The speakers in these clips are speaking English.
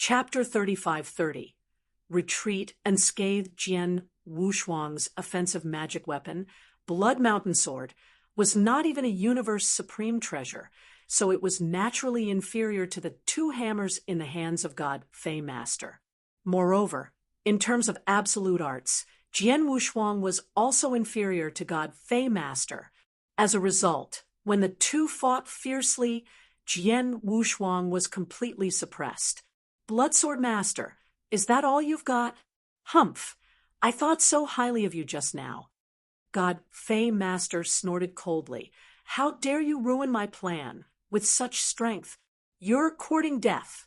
Chapter 3530. Retreat. Unscathed. Jian Wushuang's offensive magic weapon, Blood Mountain Sword, was not even a universe supreme treasure, so it was naturally inferior to the two hammers in the hands of God Fei Master. Moreover, in terms of absolute arts, Jian Wushuang was also inferior to God Fei Master. As a result, when the two fought fiercely, Jian Wushuang was completely suppressed. Bloodsword Master, is that all you've got? Humph, I thought so highly of you just now. God Fei Master snorted coldly. How dare you ruin my plan with such strength? You're courting death.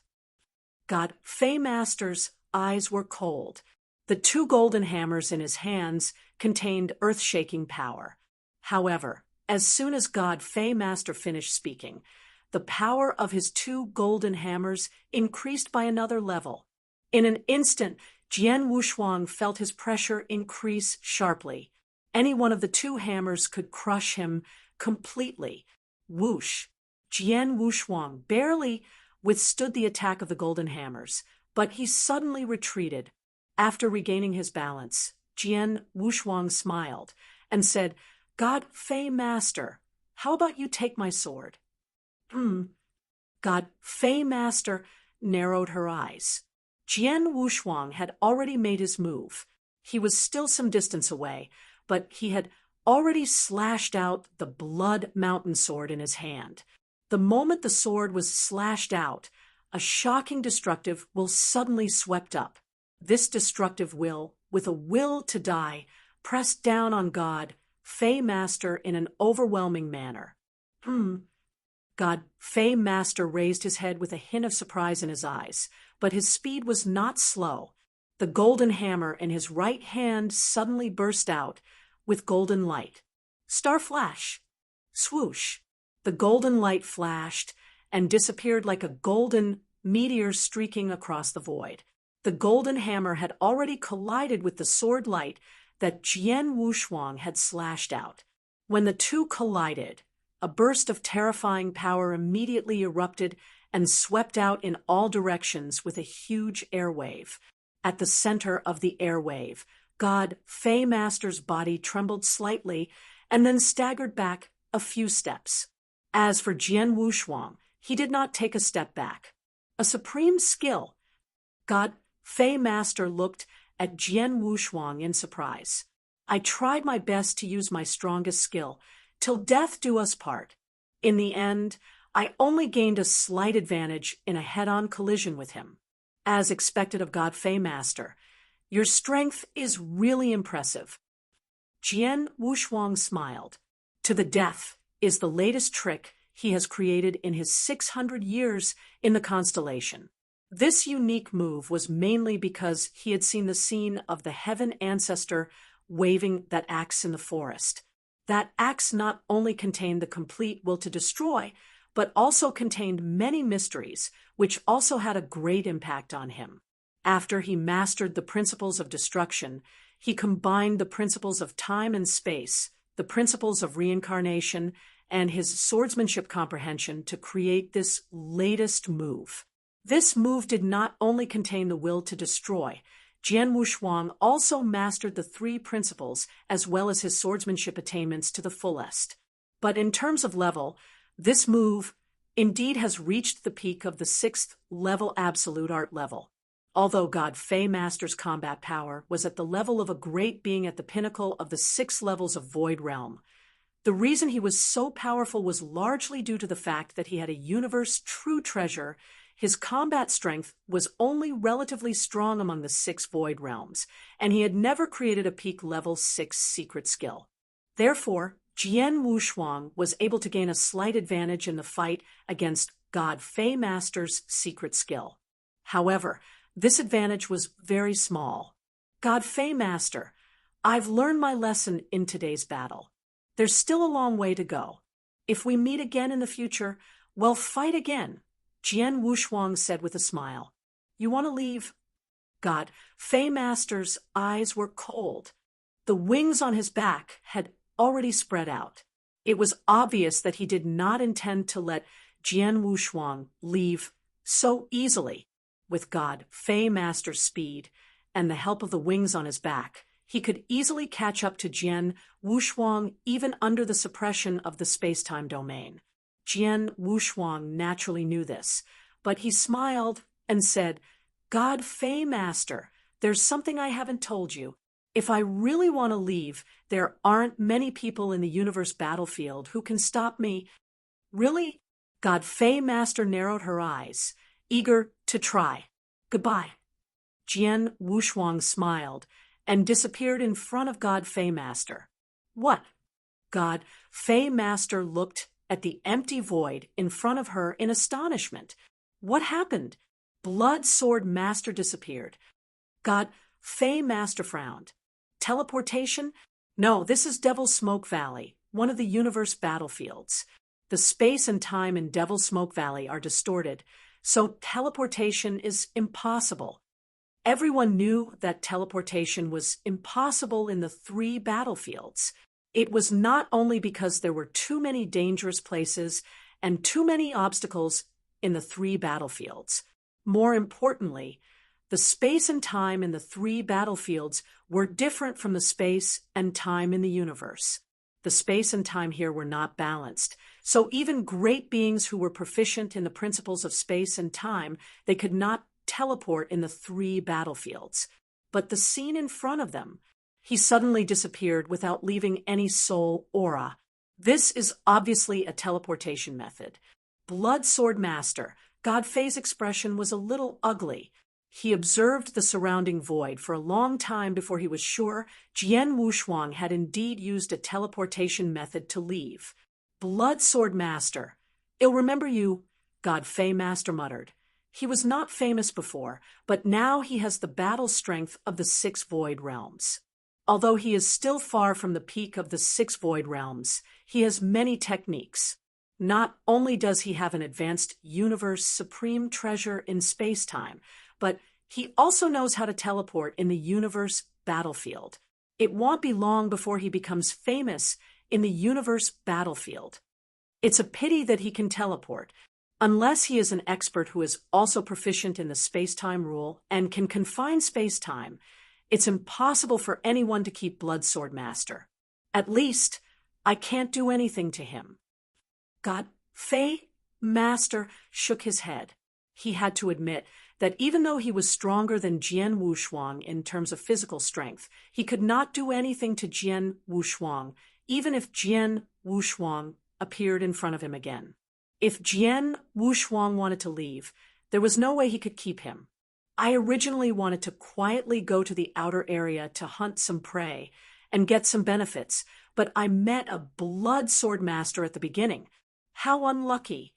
God Fei Master's eyes were cold. The two golden hammers in his hands contained earth-shaking power. However, as soon as God Fei Master finished speaking, the power of his two golden hammers increased by another level. In an instant, Jian Wushuang felt his pressure increase sharply. Any one of the two hammers could crush him completely. Whoosh! Jian Wushuang barely withstood the attack of the golden hammers, but he suddenly retreated. After regaining his balance, Jian Wushuang smiled and said, God Fei Master, how about you take my sword? God Fei Master narrowed her eyes. Jian Wushuang had already made his move. He was still some distance away, but he had already slashed out the Blood Mountain Sword in his hand. The moment the sword was slashed out, a shocking destructive will suddenly swept up. This destructive will, with a will to die, pressed down on God Fei Master in an overwhelming manner. God Fei Master raised his head with a hint of surprise in his eyes, but his speed was not slow. The golden hammer in his right hand suddenly burst out with golden light. Star flash! Swoosh! The golden light flashed and disappeared like a golden meteor streaking across the void. The golden hammer had already collided with the sword light that Jian Wushuang had slashed out. When the two collided, a burst of terrifying power immediately erupted and swept out in all directions with a huge airwave. At the center of the airwave, God Fei Master's body trembled slightly and then staggered back a few steps. As for Jian Wushuang, he did not take a step back. A supreme skill. God Fei Master looked at Jian Wushuang in surprise. I tried my best to use my strongest skill, till death do us part. In the end, I only gained a slight advantage in a head-on collision with him. As expected of God Fei Master, your strength is really impressive. Jian Wushuang smiled. To the death is the latest trick he has created in his 600 years in the constellation. This unique move was mainly because he had seen the scene of the heaven ancestor waving that axe in the forest. That axe not only contained the complete will to destroy, but also contained many mysteries, which also had a great impact on him. After he mastered the principles of destruction, he combined the principles of time and space, the principles of reincarnation, and his swordsmanship comprehension to create this latest move. This move did not only contain the will to destroy. Jian Wushuang also mastered the three principles as well as his swordsmanship attainments to the fullest. But in terms of level, this move indeed has reached the peak of the 6th level absolute art level. Although God Fei Master's combat power was at the level of a great being at the pinnacle of the 6 levels of Void Realm, the reason he was so powerful was largely due to the fact that he had a universe true treasure. His combat strength was only relatively strong among the 6 Void Realms, and he had never created a peak level 6 secret skill. Therefore, Jian Wushuang was able to gain a slight advantage in the fight against God Fei Master's secret skill. However, this advantage was very small. God Fei Master, I've learned my lesson in today's battle. There's still a long way to go. If we meet again in the future, we'll fight again, Jian Wushuang said with a smile. You want to leave? God Fei Master's eyes were cold. The wings on his back had already spread out. It was obvious that he did not intend to let Jian Wushuang leave so easily. with God Fey Master's speed and the help of the wings on his back, he could easily catch up to Jian Wushuang even under the suppression of the space-time domain. Jian Wushuang naturally knew this, but he smiled and said, "God Fey Master, there's something I haven't told you. If I really want to leave, there aren't many people in the universe battlefield who can stop me." "Really?" God Fey Master narrowed her eyes, eager to try. "Goodbye." Jian Wushuang smiled and disappeared in front of God Fey Master. "What?" God Fey Master looked at the empty void in front of her in astonishment. "What happened?" Blood Sword Master disappeared. God Fey Master frowned. "Teleportation? No, this is Devil's Smoke Valley, one of the universe battlefields. The space and time in Devil's Smoke Valley are distorted, so teleportation is impossible." Everyone knew that teleportation was impossible in the 3 battlefields. It was not only because there were too many dangerous places and too many obstacles in the 3 battlefields. More importantly, the space and time in the 3 battlefields were different from the space and time in the universe. The space and time here were not balanced, so even great beings who were proficient in the principles of space and time, they could not teleport in the 3 battlefields. But the scene in front of them, he suddenly disappeared without leaving any soul aura. This is obviously a teleportation method. Blood Sword Master, God Fei's expression was a little ugly. He observed the surrounding void for a long time before he was sure Jian Wushuang had indeed used a teleportation method to leave. "Blood Sword Master, I'll remember you," God Fei Master muttered. He was not famous before, but now he has the battle strength of the 6 void realms. Although he is still far from the peak of the 6 void realms, he has many techniques. Not only does he have an advanced universe supreme treasure in space-time, but he also knows how to teleport in the universe battlefield. It won't be long before he becomes famous in the universe battlefield. It's a pity that he can teleport, unless he is an expert who is also proficient in the space-time rule and can confine space-time. It's impossible for anyone to keep Blood Sword Master. At least, I can't do anything to him. God Fei Master shook his head. He had to admit that even though he was stronger than Jian Wushuang in terms of physical strength, he could not do anything to Jian Wushuang, even if Jian Wushuang appeared in front of him again. If Jian Wushuang wanted to leave, there was no way he could keep him. I originally wanted to quietly go to the outer area to hunt some prey and get some benefits, but I met a Blood Sword Master at the beginning. How unlucky.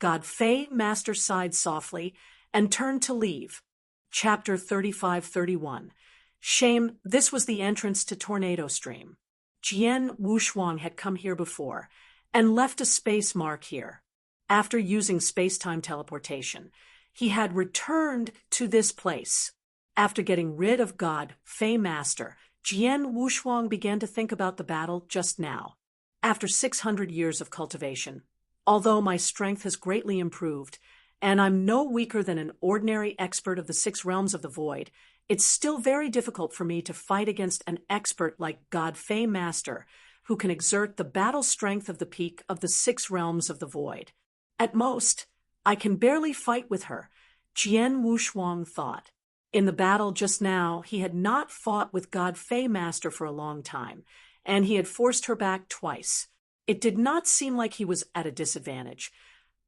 God Fei Master sighed softly and turned to leave. Chapter 35-31. Shame, this was the entrance to Tornado Stream. Jian Wushuang had come here before and left a space mark here. After using space-time teleportation, he had returned to this place. After getting rid of God Fei Master, Jian Wushuang began to think about the battle just now. After 600 years of cultivation, although my strength has greatly improved, and I'm no weaker than an ordinary expert of the 6 realms of the void, it's still very difficult for me to fight against an expert like God Fei Master, who can exert the battle strength of the peak of the 6 realms of the void. At most, I can barely fight with her, Jian Wushuang thought. In the battle just now, he had not fought with God Fei Master for a long time, and he had forced her back twice. It did not seem like he was at a disadvantage,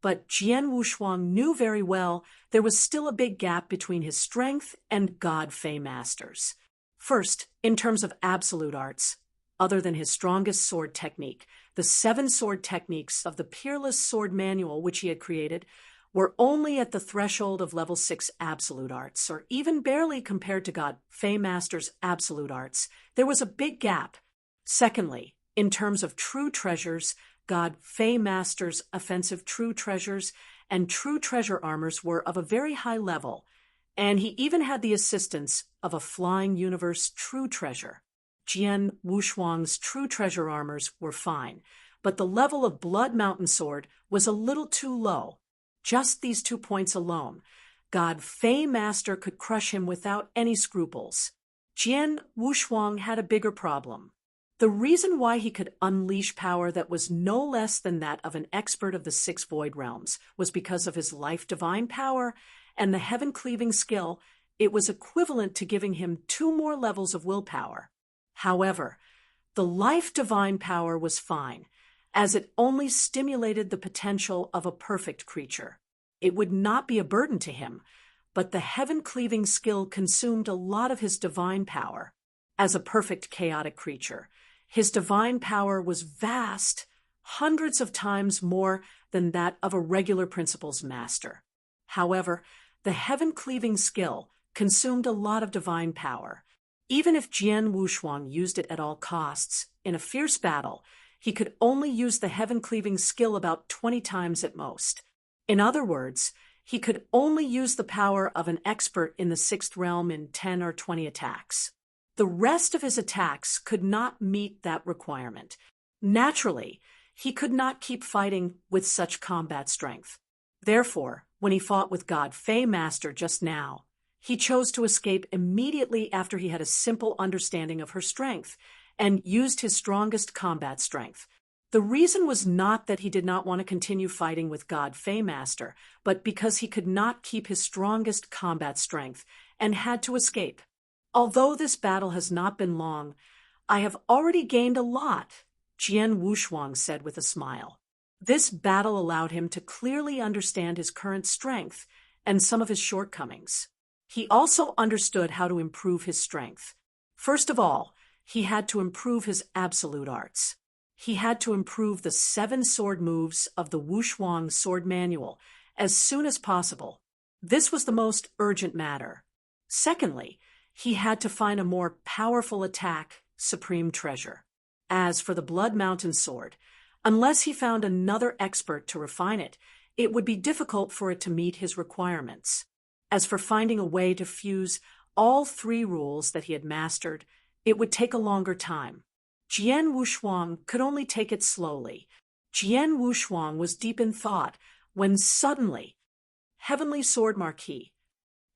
but Jian Wushuang knew very well there was still a big gap between his strength and God Fei Master's. First, in terms of absolute arts, other than his strongest sword technique, the 7 sword techniques of the Peerless Sword Manual which he had created were only at the threshold of level 6 absolute arts, or even barely compared to God Fei Master's absolute arts. There was a big gap. Secondly, in terms of true treasures, God Fei Master's offensive true treasures and true treasure armors were of a very high level, and he even had the assistance of a flying universe true treasure. Jian Wushuang's true treasure armors were fine, but the level of Blood Mountain Sword was a little too low. Just these 2 points alone, God Fei Master could crush him without any scruples. Jian Wushuang had a bigger problem. The reason why he could unleash power that was no less than that of an expert of the 6 void realms was because of his life divine power and the heaven-cleaving skill. It was equivalent to giving him 2 more levels of willpower. However, the life divine power was fine, as it only stimulated the potential of a perfect creature. It would not be a burden to him, but the heaven-cleaving skill consumed a lot of his divine power. As a perfect chaotic creature, his divine power was vast, hundreds of times more than that of a regular principles master. However, the heaven-cleaving skill consumed a lot of divine power. Even if Jian Wushuang used it at all costs, in a fierce battle, he could only use the heaven-cleaving skill about 20 times at most. In other words, he could only use the power of an expert in the 6th realm in 10 or 20 attacks. The rest of his attacks could not meet that requirement. Naturally, he could not keep fighting with such combat strength. Therefore, when he fought with God Fei Master just now, he chose to escape immediately after he had a simple understanding of her strength and used his strongest combat strength. The reason was not that he did not want to continue fighting with God Fei Master, but because he could not keep his strongest combat strength and had to escape. Although this battle has not been long, I have already gained a lot, Jian Wushuang said with a smile. This battle allowed him to clearly understand his current strength and some of his shortcomings. He also understood how to improve his strength. First of all, he had to improve his absolute arts. He had to improve the 7 sword moves of the Wushuang sword manual as soon as possible. This was the most urgent matter. Secondly, he had to find a more powerful attack, supreme treasure. As for the Blood Mountain sword, unless he found another expert to refine it, it would be difficult for it to meet his requirements. As for finding a way to fuse all 3 rules that he had mastered, it would take a longer time. Jian Wushuang could only take it slowly. Jian Wushuang was deep in thought when suddenly, Heavenly Sword Marquis,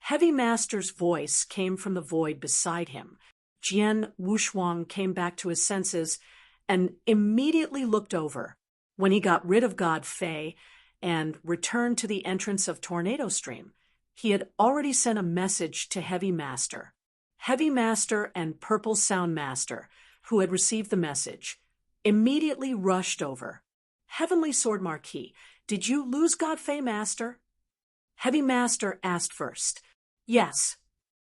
Heavy Master's voice came from the void beside him. Jian Wushuang came back to his senses and immediately looked over. When he got rid of God Fei and returned to the entrance of Tornado Stream, he had already sent a message to Heavy Master. Heavy Master and Purple Sound Master, who had received the message, immediately rushed over. Heavenly Sword Marquis, did you lose God Fei Master? Heavy Master asked first. Yes.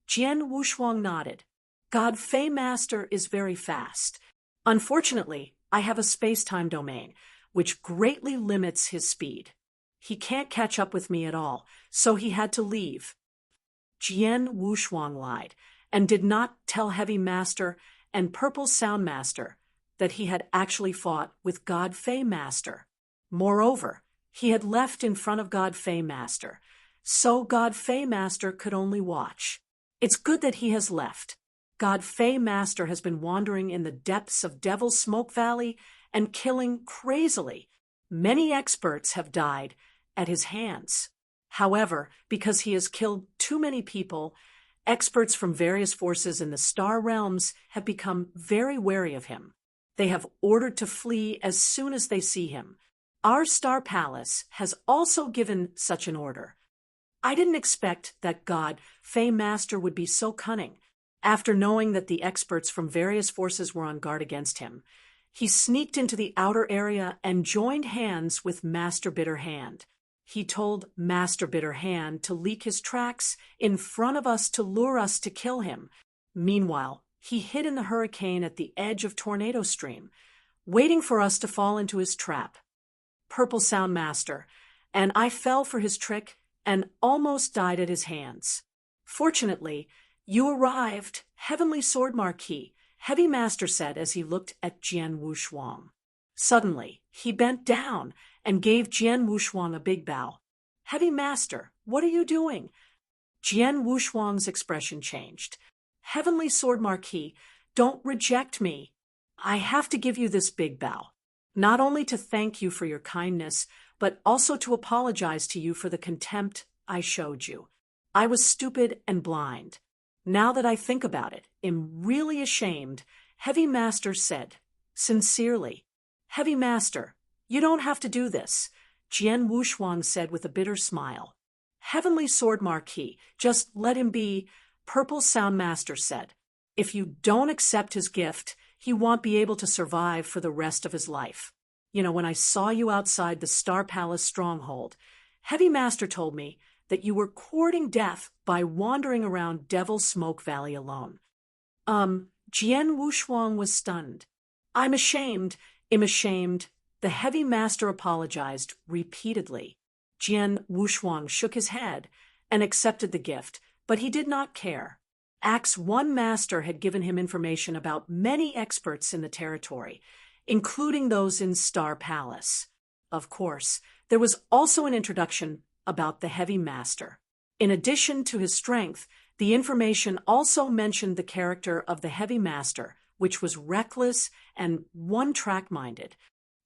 Jian Wushuang nodded. God Fei Master is very fast. Unfortunately, I have a space-time domain, which greatly limits his speed. He can't catch up with me at all, so he had to leave. Jian Wushuang lied and did not tell Heavy Master and Purple Sound Master that he had actually fought with God Fei Master. Moreover, he had left in front of God Fei Master, so God Fei Master could only watch. It's good that he has left. God Fei Master has been wandering in the depths of Devil's Smoke Valley and killing crazily. Many experts have died at his hands. However, because he has killed too many people, experts from various forces in the star realms have become very wary of him. They have ordered to flee as soon as they see him. Our Star Palace has also given such an order. I didn't expect that God Fei Master would be so cunning. After knowing that the experts from various forces were on guard against him, he sneaked into the outer area and joined hands with Master Bitter Hand. He told Master Bitter Hand to leak his tracks in front of us to lure us to kill him. Meanwhile, he hid in the hurricane at the edge of Tornado Stream, waiting for us to fall into his trap. Purple Sound Master, and I fell for his trick and almost died at his hands. Fortunately, you arrived, Heavenly Sword Marquis, Heavy Master said as he looked at Jian Wushuang. Suddenly, he bent down and gave Jian Wushuang a big bow. Heavy Master, what are you doing? Jian Wushuang's expression changed. Heavenly Sword Marquis, don't reject me. I have to give you this big bow, not only to thank you for your kindness, but also to apologize to you for the contempt I showed you. I was stupid and blind. Now that I think about it, am really ashamed, Heavy Master said, sincerely. Heavy Master, you don't have to do this, Jian Wushuang said with a bitter smile. Heavenly Sword Marquis, just let him be, Purple Sound Master said. If you don't accept his gift, he won't be able to survive for the rest of his life. When I saw you outside the Star Palace stronghold, Heavy Master told me that you were courting death by wandering around Devil Smoke Valley alone. Jian Wushuang was stunned. I'm ashamed, The Heavy Master apologized repeatedly. Jian Wushuang shook his head and accepted the gift, but he did not care. Axe One Master had given him information about many experts in the territory, including those in Star Palace. Of course, there was also an introduction about the Heavy Master. In addition to his strength, the information also mentioned the character of the Heavy Master, which was reckless and one-track-minded.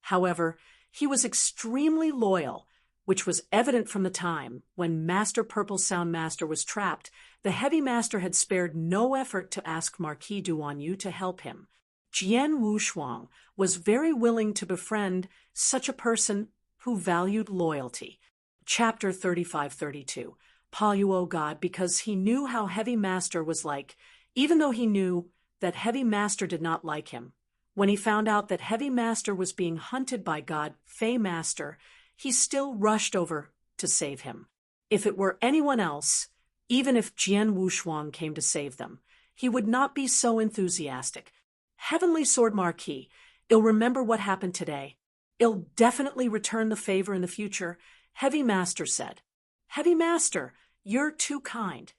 However, he was extremely loyal, which was evident from the time when Master Purple Sound Master was trapped. The Heavy Master had spared no effort to ask Marquis Duanyu to help him. Jian Wushuang was very willing to befriend such a person who valued loyalty. Chapter 35-32. Poluo God, because he knew how Heavy Master was like, even though he knew that Heavy Master did not like him. When he found out that Heavy Master was being hunted by God Fei Master, he still rushed over to save him. If it were anyone else, even if Jian Wushuang came to save them, he would not be so enthusiastic. Heavenly Sword Marquis, I'll remember what happened today. I'll definitely return the favor in the future, Heavy Master said. Heavy Master, you're too kind.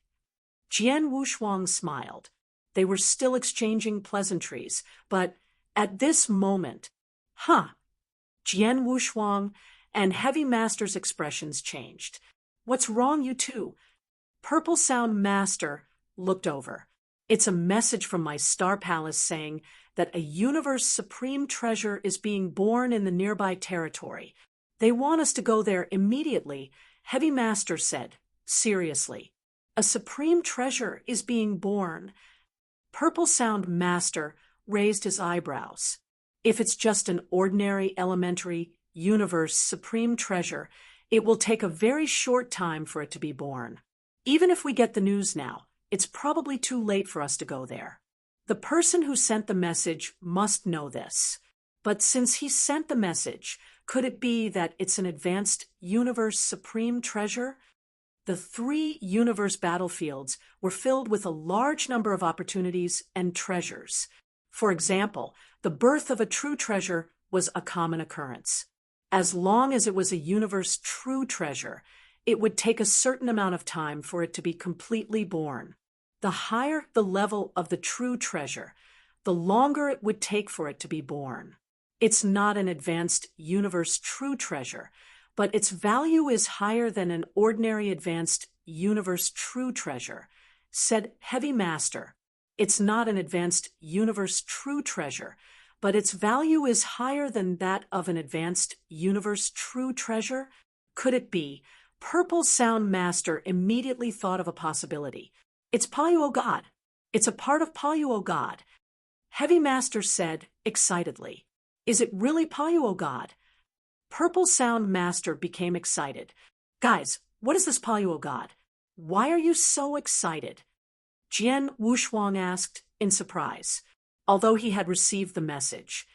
Jian Wushuang smiled. They were still exchanging pleasantries, but at this moment, Jian Wushuang and Heavy Master's expressions changed. What's wrong, you two? Purple Sound Master looked over. It's a message from my Star Palace saying that a universe supreme treasure is being born in the nearby territory. They want us to go there immediately, Heavy Master said, seriously. A supreme treasure is being born. Purple Sound Master raised his eyebrows. If it's just an ordinary elementary universe supreme treasure, it will take a very short time for it to be born. Even if we get the news now, it's probably too late for us to go there. The person who sent the message must know this. But since he sent the message, could it be that it's an advanced universe supreme treasure? The 3 universe battlefields were filled with a large number of opportunities and treasures. For example, the birth of a true treasure was a common occurrence. As long as it was a universe true treasure, it would take a certain amount of time for it to be completely born. The higher the level of the true treasure, the longer it would take for it to be born. It's not an advanced universe true treasure, but its value is higher than an ordinary advanced universe true treasure, said Heavy Master. It's not an advanced universe true treasure, but its value is higher than that of an advanced universe true treasure. Could it be? Purple Sound Master immediately thought of a possibility. It's Poluo God. It's a part of Poluo God. Heavy Master said excitedly. Is it really Poluo God? Purple Sound Master became excited. Guys, what is this Poluo God? Why are you so excited? Jian Wushuang asked in surprise, although he had received the message.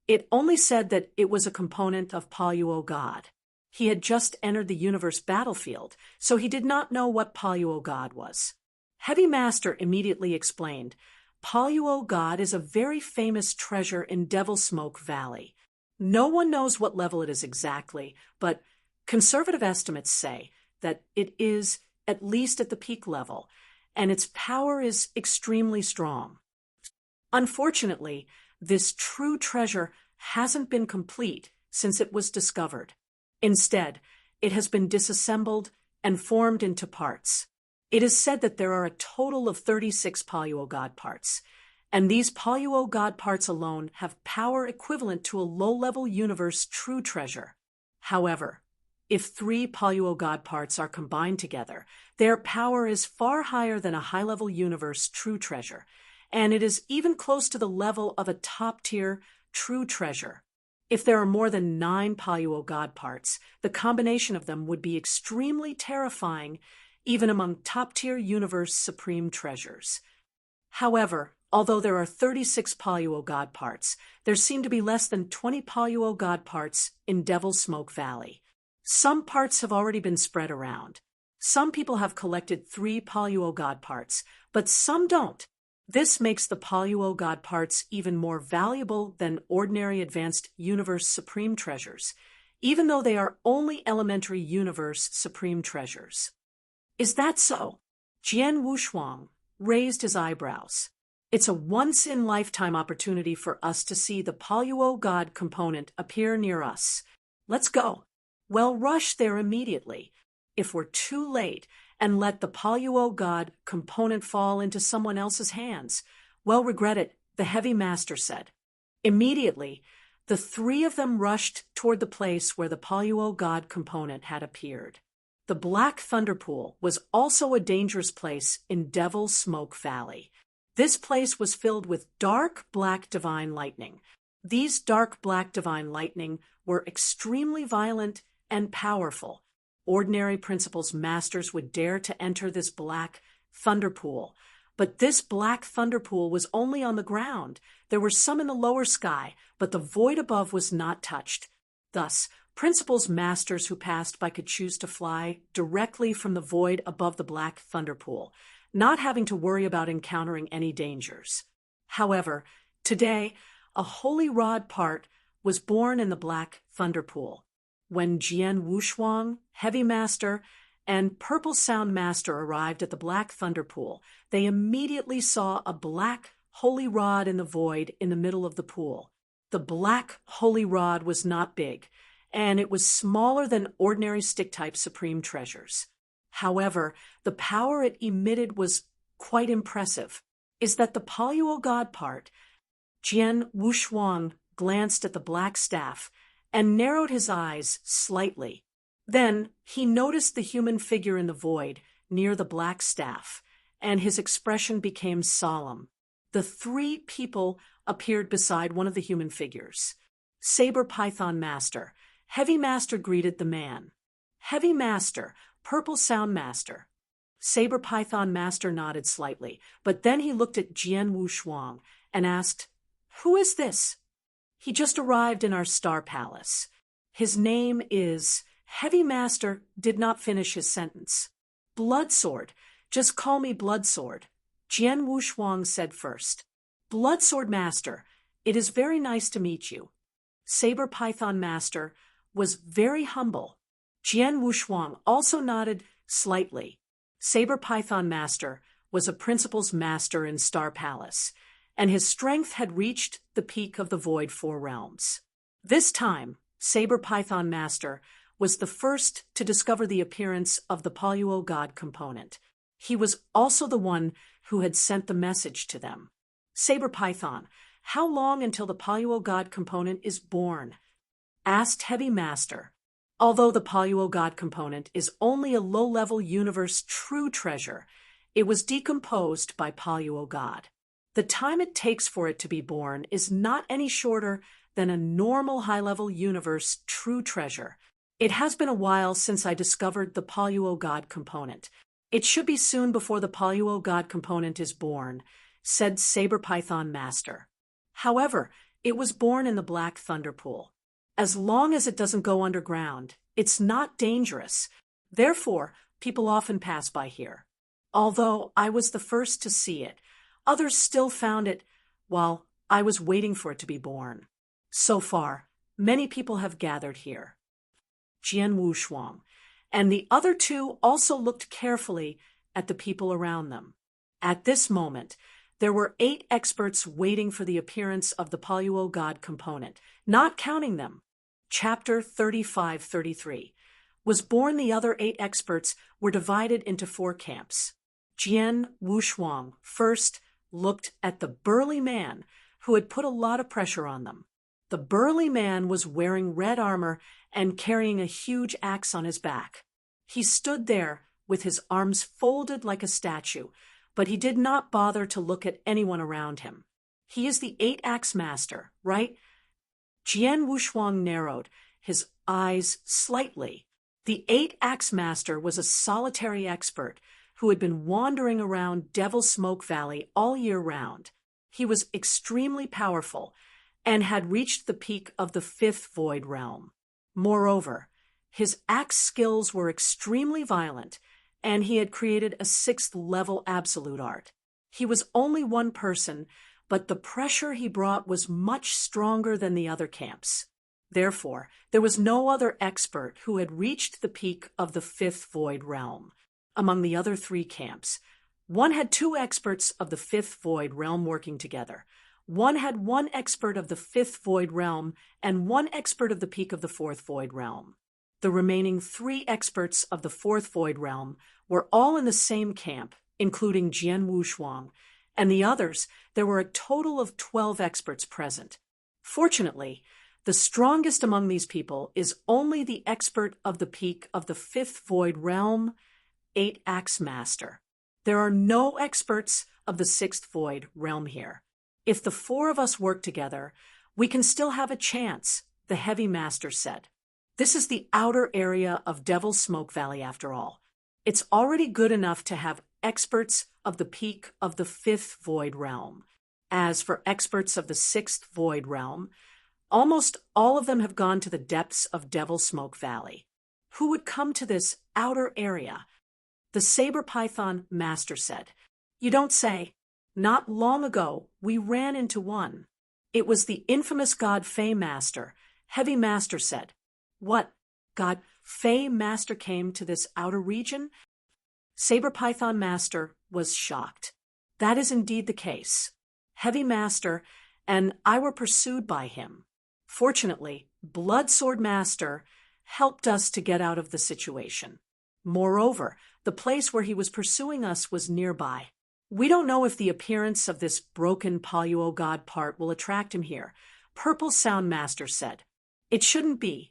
It only said that it was a component of Poluo God. He had just entered the universe battlefield, so he did not know what Poluo God was. Heavy Master immediately explained, Poluo God is a very famous treasure in Devil Smoke Valley. No one knows what level it is exactly, but conservative estimates say that it is at least at the peak level, and its power is extremely strong. Unfortunately, this true treasure hasn't been complete since it was discovered. Instead, it has been disassembled and formed into parts. It is said that there are a total of 36 Poluo God parts, and these Poluo God parts alone have power equivalent to a low-level universe true treasure. However, If 3 Poluo God parts are combined together, their power is far higher than a high-level universe true treasure, and it is even close to the level of a top-tier true treasure. If there are more than 9 Poluo God parts, the combination of them would be extremely terrifying, even among top-tier universe supreme treasures. However, although there are 36 Poluo God parts, there seem to be less than 20 Poluo God parts in Devil's Smoke Valley. Some parts have already been spread around. Some people have collected 3 Poluo God parts, but some don't. This makes the Poluo God parts even more valuable than ordinary advanced universe supreme treasures, even though they are only elementary universe supreme treasures. Is that so? Jian Wushuang raised his eyebrows. It's a once-in-lifetime opportunity for us to see the Poluo God component appear near us. Let's go. Well, rush there immediately. If we're too late and let the Poluo God component fall into someone else's hands, we'll regret it, the Heavy Master said. Immediately, the 3 of them rushed toward the place where the Poluo God component had appeared. The Black Thunder Pool was also a dangerous place in Devil's Smoke Valley. This place was filled with dark black divine lightning. These dark black divine lightning were extremely violent and powerful. Ordinary principles masters would dare to enter this black thunder pool, but this black thunder pool was only on the ground. There were some in the lower sky, but the void above was not touched. Thus, principles masters who passed by could choose to fly directly from the void above the black thunder pool, not having to worry about encountering any dangers. However, today, a holy rod part was born in the black thunder pool. When Jian Wushuang, Heavy Master, and Purple Sound Master arrived at the Black Thunder Pool, they immediately saw a black holy rod in the void in the middle of the pool. The black holy rod was not big, and it was smaller than ordinary stick-type supreme treasures. However, the power it emitted was quite impressive. Is that the Poluo God part? Jian Wushuang glanced at the black staff and narrowed his eyes slightly. Then he noticed the human figure in the void near the black staff, and his expression became solemn. The 3 people appeared beside one of the human figures. Saber Python Master. Heavy Master greeted the man. Heavy Master, Purple Sound Master. Saber Python Master nodded slightly, but then he looked at Jian Wushuang and asked, "Who is this?" "He just arrived in our star palace. His name is—" Heavy Master did not finish his sentence. "Bloodsword. Just call me Bloodsword," Jian Wushuang said first. "Bloodsword Master, it is very nice to meet you." Saber Python Master was very humble. Jian Wushuang also nodded slightly. Saber Python Master was a principal's master in Star Palace, and his strength had reached the peak of the Void 4 realms. This time, Saber Python Master was the first to discover the appearance of the Poluo God component. He was also the one who had sent the message to them. "Saber Python, how long until the Poluo God component is born?" asked Heavy Master. Although the Poluo God component is only a low-level universe true treasure, it was decomposed by Poluo God. The time it takes for it to be born is not any shorter than a normal high-level universe true treasure. It has been a while since I discovered the Poluo God component. It should be soon before the Poluo God component is born, said Saber Python Master. However, it was born in the Black Thunder Pool. As long as it doesn't go underground, it's not dangerous. Therefore, people often pass by here. Although I was the first to see it, others still found it while I was waiting for it to be born. So far, many people have gathered here. Jian Wushuang and the other 2 also looked carefully at the people around them. At this moment, there were 8 experts waiting for the appearance of the Poluo God component, not counting them. Chapter 35-33. Was born. The other 8 experts were divided into 4 camps. Jian Wushuang first looked at the burly man who had put a lot of pressure on them. The burly man was wearing red armor and carrying a huge axe on his back. He stood there with his arms folded like a statue, but he did not bother to look at anyone around him. He is the 8-axe master, right? Jian Wushuang narrowed his eyes slightly. The 8-axe master was a solitary expert who had been wandering around Devil Smoke Valley all year round. He was extremely powerful and had reached the peak of the 5th void realm. Moreover, his axe skills were extremely violent, and he had created a 6th-level absolute art. He was only one person, but the pressure he brought was much stronger than the other camps. Therefore, there was no other expert who had reached the peak of the 5th void realm. Among the other 3 camps, one had 2 experts of the 5th void realm working together. One had 1 expert of the 5th void realm and 1 expert of the peak of the 4th void realm. The remaining 3 experts of the 4th void realm were all in the same camp, including Jian Wushuang, and the others, there were a total of 12 experts present. Fortunately, the strongest among these people is only the expert of the peak of the 5th void realm, 8-axe master. There are no experts of the 6th void realm here. If the 4 of us work together, we can still have a chance, the heavy master said. This is the outer area of Devil Smoke Valley after all. It's already good enough to have experts of the peak of the 5th void realm. As for experts of the 6th void realm, almost all of them have gone to the depths of Devil Smoke Valley. Who would come to this outer area? The saber python master said. You don't say. Not long ago, we ran into one. It was the infamous god Fey Master, Heavy Master said. What? God Fey Master came to this outer region? Saber Python Master was shocked. That is indeed the case. Heavy Master and I were pursued by him. Fortunately, Blood Sword Master helped us to get out of the situation. Moreover, the place where he was pursuing us was nearby. We don't know if the appearance of this broken Poluo God part will attract him here, Purple Sound Master said. It shouldn't be.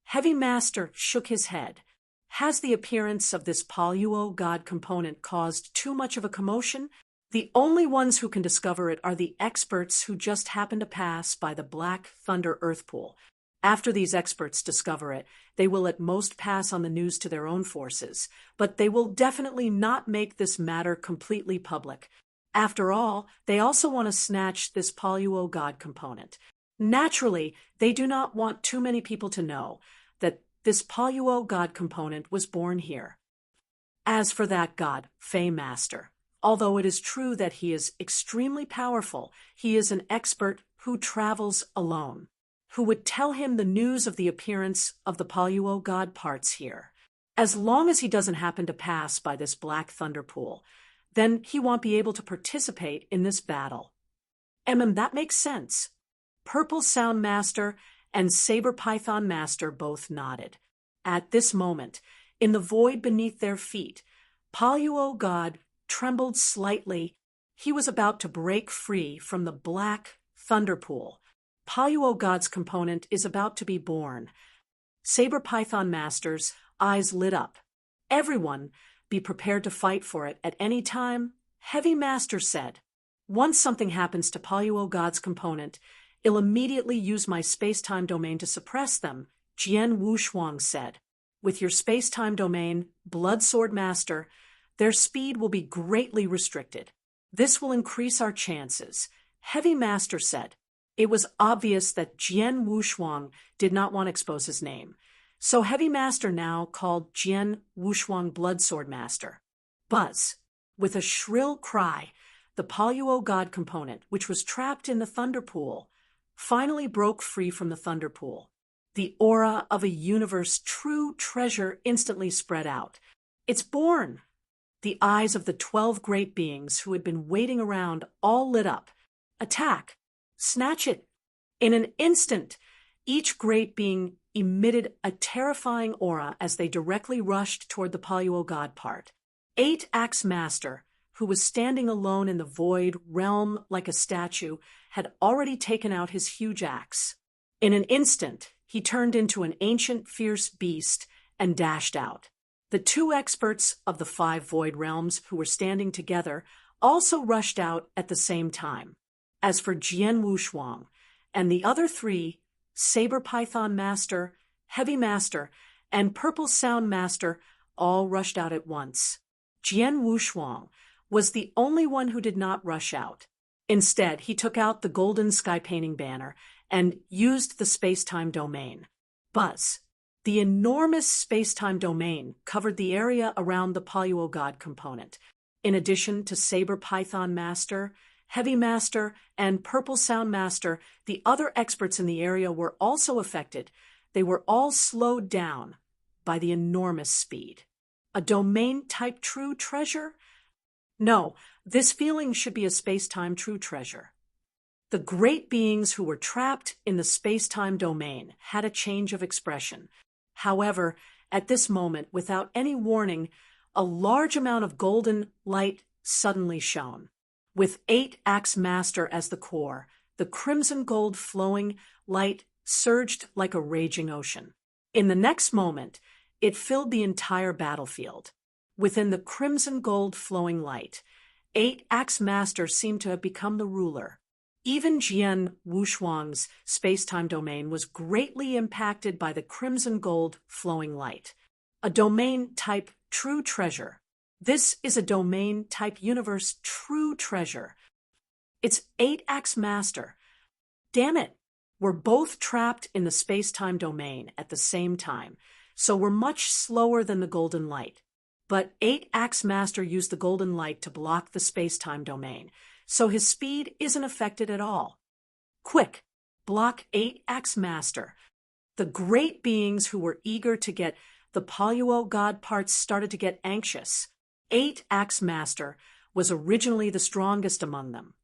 Heavy Master shook his head. Has the appearance of this Poluo God component caused too much of a commotion? The only ones who can discover it are the experts who just happen to pass by the Black Thunder Earth Pool. After these experts discover it, they will at most pass on the news to their own forces, but they will definitely not make this matter completely public. After all, they also want to snatch this Poluo God component. Naturally, they do not want too many people to know that this Poluo God component was born here. As for that god, Fey Master, although it is true that he is extremely powerful, he is an expert who travels alone. Who would tell him the news of the appearance of the Poluo God parts here. As long as he doesn't happen to pass by this Black Thunder Pool, then he won't be able to participate in this battle. That makes sense. Purple Sound Master and Saber Python Master both nodded. At this moment, in the void beneath their feet, Poluo God trembled slightly. He was about to break free from the Black Thunder Pool. Poluo God's component is about to be born. Saber Python Master's eyes lit up. Everyone be prepared to fight for it at any time, Heavy Master said. Once something happens to Poluo God's component, it'll immediately use my space-time domain to suppress them, Jian Wushuang said. With your space-time domain, Blood Sword Master, their speed will be greatly restricted. This will increase our chances, Heavy Master said. It was obvious that Jian Wushuang did not want to expose his name, so Heavy Master now called Jian Wushuang Blood Sword Master. Buzz. With a shrill cry, the Poluo God component, which was trapped in the Thunder Pool, finally broke free from the Thunder Pool. The aura of a universe true treasure instantly spread out. It's born! The eyes of the 12 great beings who had been waiting around all lit up. Attack! Snatch it! In an instant, each great being emitted a terrifying aura as they directly rushed toward the Poluo God part. 8-axe Master, who was standing alone in the void realm like a statue, had already taken out his huge axe. In an instant, he turned into an ancient, fierce beast and dashed out. The two experts of the 5 void realms who were standing together also rushed out at the same time. As for Jian Wushuang and the other 3, Saber Python Master, Heavy Master, and Purple Sound Master, all rushed out at once. Jian Wushuang was the only one who did not rush out. Instead, he took out the golden sky painting banner and used the space-time domain. Buzz. The enormous space-time domain covered the area around the Poluo God component. In addition to Saber Python Master, Heavy Master, and Purple Sound Master, the other experts in the area were also affected. They were all slowed down by the enormous speed. A domain-type true treasure? No, this feeling should be a space-time true treasure. The great beings who were trapped in the space-time domain had a change of expression. However, at this moment, without any warning, a large amount of golden light suddenly shone. With 8 Axe Master as the core, the crimson gold flowing light surged like a raging ocean. In the next moment, it filled the entire battlefield. Within the crimson gold flowing light, 8 Axe Masters seemed to have become the ruler. Even Jian Wushuang's space-time domain was greatly impacted by the crimson gold flowing light. A domain-type true treasure. This is a domain-type universe true treasure. It's 8 Axe Master. Damn it! We're both trapped in the space-time domain at the same time, so we're much slower than the golden light. But 8 Axe Master used the golden light to block the space-time domain, so his speed isn't affected at all. Quick! Block 8 Axe Master. The great beings who were eager to get the Poluo God parts started to get anxious. 8 Axe Master was originally the strongest among them,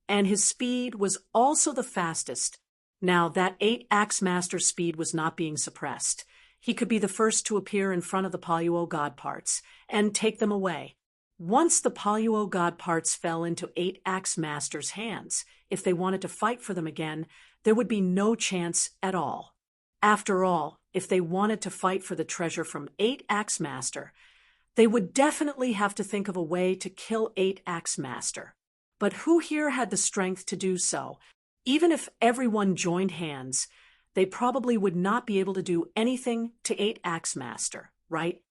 and his speed was also the fastest. Now that 8 Axe Master's speed was not being suppressed. He could be the first to appear in front of the Poluo God parts and take them away. Once the Poluo God parts fell into 8 Axe Master's hands, if they wanted to fight for them again, there would be no chance at all. After all, if they wanted to fight for the treasure from 8 Axe Master, they would definitely have to think of a way to kill 8 Axe Master. But who here had the strength to do so? Even if everyone joined hands, they probably would not be able to do anything to 8 Axe Master, right?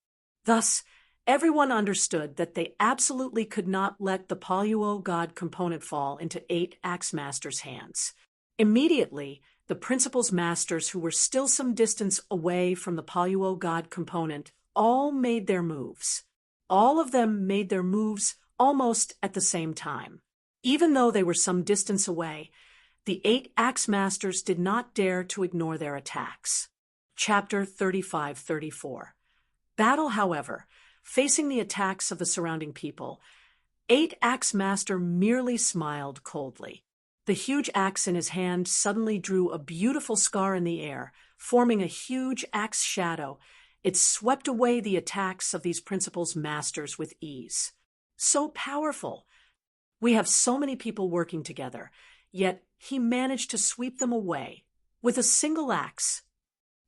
Thus, everyone understood that they absolutely could not let the Poluo God component fall into 8 Axe Master's hands. Immediately, the Principal's Masters, who were still some distance away from the Poluo God component, all made their moves. All of them made their moves almost at the same time. Even though they were some distance away, the 8 Axe Masters did not dare to ignore their attacks. Chapter 35-34. Battle, however, facing the attacks of the surrounding people, 8 Axe Master merely smiled coldly. The huge axe in his hand suddenly drew a beautiful scar in the air, forming a huge axe shadow. It swept away the attacks of these Principal's Masters with ease. So powerful! We have so many people working together, yet he managed to sweep them away with a single axe.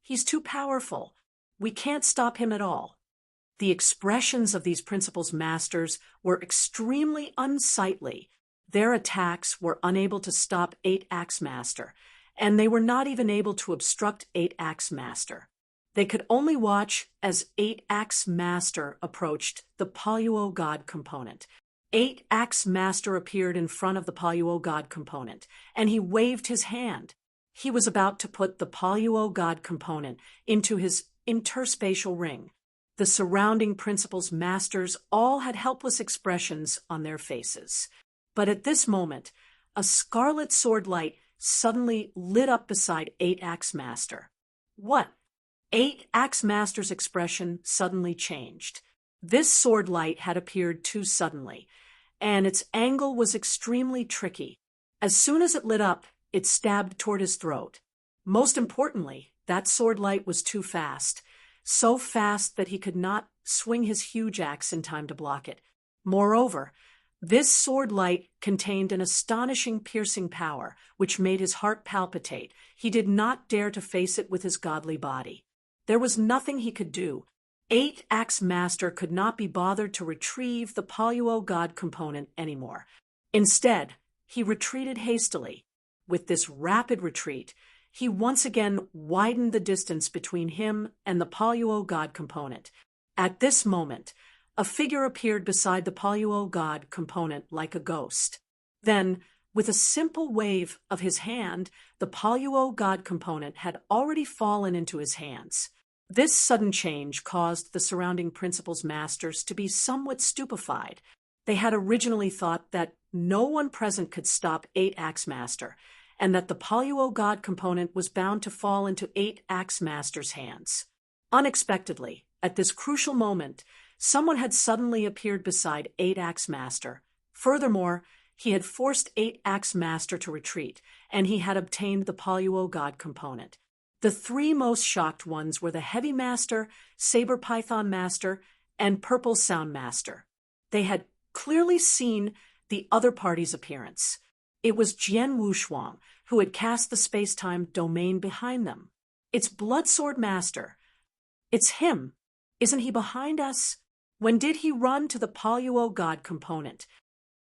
He's too powerful. We can't stop him at all. The expressions of these Principal's Masters were extremely unsightly. Their attacks were unable to stop 8 Axe Master, and they were not even able to obstruct 8 Axe Master. They could only watch as 8 Axe Master approached the Poluo God component. 8 Axe Master appeared in front of the Poluo God component, and he waved his hand. He was about to put the Poluo God component into his interspatial ring. The surrounding Principal's Masters all had helpless expressions on their faces. But at this moment, a scarlet sword light suddenly lit up beside 8 Axe Master. What? 8 Axe Master's expression suddenly changed. This sword light had appeared too suddenly, and its angle was extremely tricky. As soon as it lit up, it stabbed toward his throat. Most importantly, that sword light was too fast, so fast that he could not swing his huge axe in time to block it. Moreover, This sword light contained an astonishing piercing power, which made his heart palpitate. He did not dare to face it with his godly body. There was nothing he could do. Eight-Axe Master could not be bothered to retrieve the Poluo God component anymore. Instead, he retreated hastily. With this rapid retreat, he once again widened the distance between him and the Poluo God component. At this moment, a figure appeared beside the Poluo God component like a ghost. Then, with a simple wave of his hand, the Poluo God component had already fallen into his hands. This sudden change caused the surrounding principal's masters to be somewhat stupefied. They had originally thought that no one present could stop Eight-Axe Master, and that the Poluo God component was bound to fall into Eight-Axe Master's hands. Unexpectedly, at this crucial moment, someone had suddenly appeared beside Eight-Axe Master. Furthermore, he had forced Eight-Axe Master to retreat, and he had obtained the Poluo God component. The three most shocked ones were the Heavy Master, Saber Python Master, and Purple Sound Master. They had clearly seen the other party's appearance. It was Jian Wushuang, who had cast the space-time domain behind them. It's Bloodsword Master. It's him. Isn't he behind us? When did he run to the Poluo God component?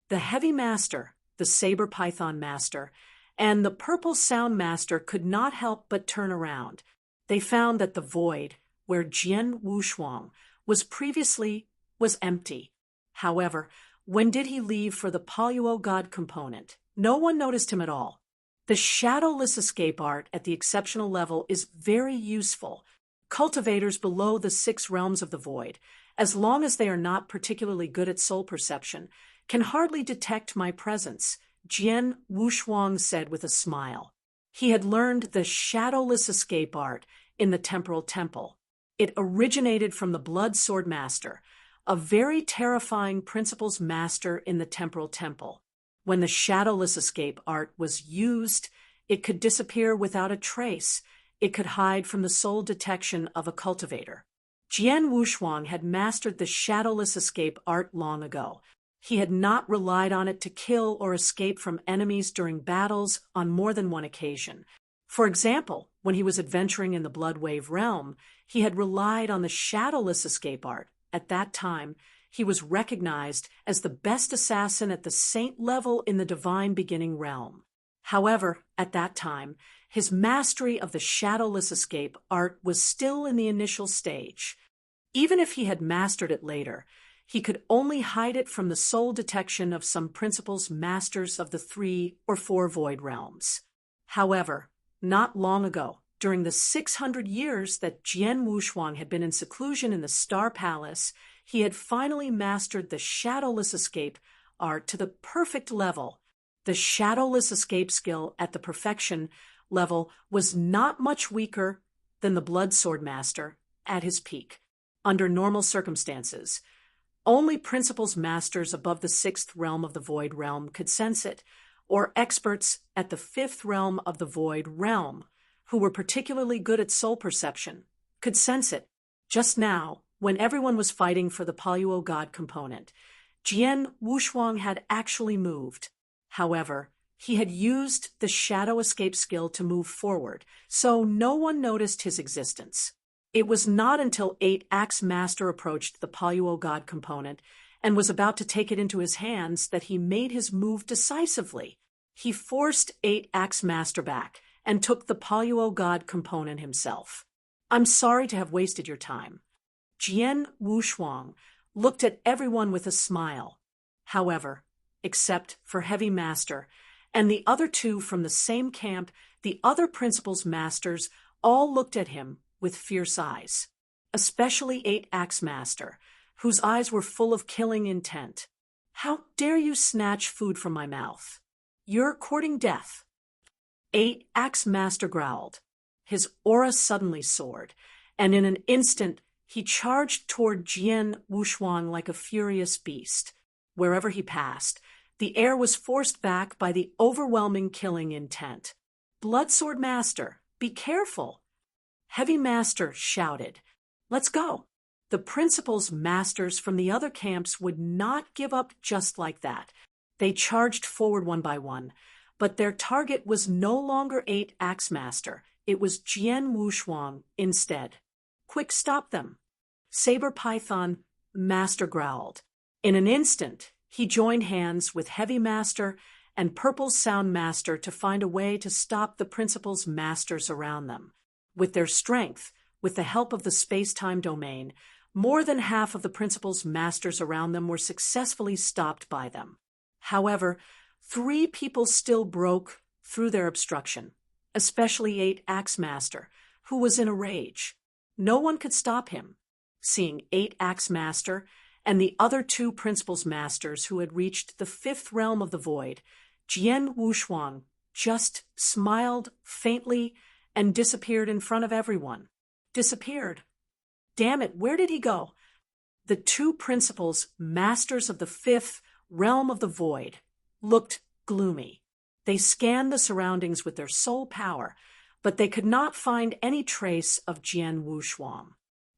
The Heavy Master, the Saber Python Master, and the Purple Sound Master could not help but turn around. They found that the void, where Jian Wushuang was previously, was empty. However, when did he leave for the Poluo God component? No one noticed him at all. The shadowless escape art at the exceptional level is very useful. Cultivators below the 6 realms of the void, as long as they are not particularly good at soul perception, can hardly detect my presence, Jian Wushuang said with a smile. He had learned the shadowless escape art in the Temporal Temple. It originated from the Blood Sword Master, a very terrifying principal's master in the Temporal Temple. When the shadowless escape art was used, it could disappear without a trace. It could hide from the soul detection of a cultivator. Jian Wushuang had mastered the shadowless escape art long ago. He had not relied on it to kill or escape from enemies during battles on more than one occasion. For example, when he was adventuring in the Bloodwave realm, he had relied on the shadowless escape art. At that time, he was recognized as the best assassin at the saint level in the Divine Beginning realm. However, at that time, his mastery of the shadowless escape art was still in the initial stage. Even if he had mastered it later, he could only hide it from the soul detection of some principal's masters of the 3 or 4 void realms. However, not long ago, during the 600 years that Jian Wushuang had been in seclusion in the Star Palace, he had finally mastered the shadowless escape art to the perfect level. The shadowless escape skill at the perfection level was not much weaker than the Blood Sword Master at his peak. Under normal circumstances, only principal's masters above the 6th realm of the Void realm could sense it, or experts at the 5th realm of the Void realm, who were particularly good at soul perception, could sense it. Just now, when everyone was fighting for the Poluo God component, Jian Wushuang had actually moved. However, he had used the shadow escape skill to move forward, so no one noticed his existence. It was not until Eight-Axe Master approached the Poluo God component and was about to take it into his hands that he made his move decisively. He forced Eight-Axe Master back and took the Poluo God component himself. "I'm sorry to have wasted your time." Jian Wushuang looked at everyone with a smile. However, except for Heavy Master and the other 2 from the same camp, the other principal's masters all looked at him with fierce eyes, especially Eight-Axe Master, whose eyes were full of killing intent. "How dare you snatch food from my mouth? You're courting death." Eight-Axe Master growled. His aura suddenly soared, and in an instant he charged toward Jian Wushuang like a furious beast. Wherever he passed, the air was forced back by the overwhelming killing intent. "Bloodsword Master, be careful!" Heavy Master shouted. "Let's go." The principal's masters from the other camps would not give up just like that. They charged forward one by one, but their target was no longer 8 Axemaster. It was Jian Wushuang instead. Quick, stop them. Saber Python Master growled. In an instant, he joined hands with Heavy Master and Purple Sound Master to find a way to stop the principal's masters around them. With their strength, with the help of the space-time domain, more than half of the principal's masters around them were successfully stopped by them. However, 3 people still broke through their obstruction, especially 8 Axemaster, who was in a rage. No one could stop him. Seeing 8 Axemaster and the other 2 principal's masters who had reached the 5th realm of the void, Jian Wushuang just smiled faintly and disappeared in front of everyone. Disappeared. Damn it, where did he go? The 2 principals, masters of the 5th realm of the void, looked gloomy. They scanned the surroundings with their soul power, but they could not find any trace of Jian Wushuang.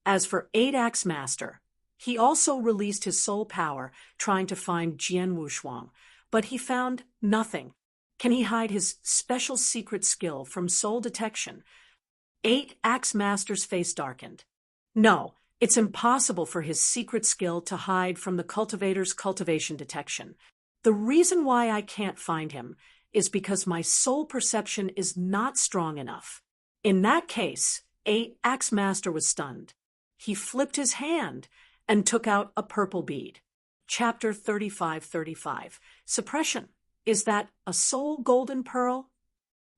As for 8 Axemaster, he also released his soul power trying to find Jian Wushuang, but he found nothing. Can he hide his special secret skill from soul detection? 8 Axemaster's face darkened. No, it's impossible for his secret skill to hide from the cultivator's cultivation detection. The reason why I can't find him is because my soul perception is not strong enough. In that case, 8 Axemaster was stunned. He flipped his hand and took out a purple bead. Chapter 3535. Suppression. Is that a soul golden pearl?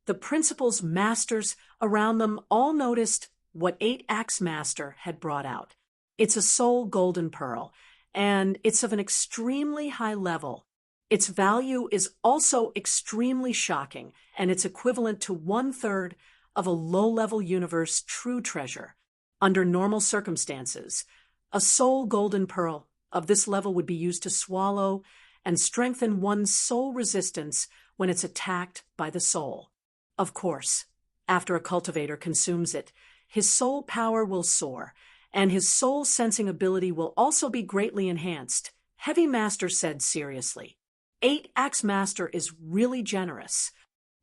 The principal's masters around them all noticed what 8 Axemaster had brought out. It's a soul golden pearl, and it's of an extremely high level. Its value is also extremely shocking, and it's equivalent to 1/3 of a low-level universe true treasure. Under normal circumstances, a soul golden pearl of this level would be used to swallow and strengthen one's soul resistance when it's attacked by the soul. Of course, after a cultivator consumes it, his soul power will soar, and his soul sensing ability will also be greatly enhanced, Heavy Master said seriously. 8 Axemaster is really generous.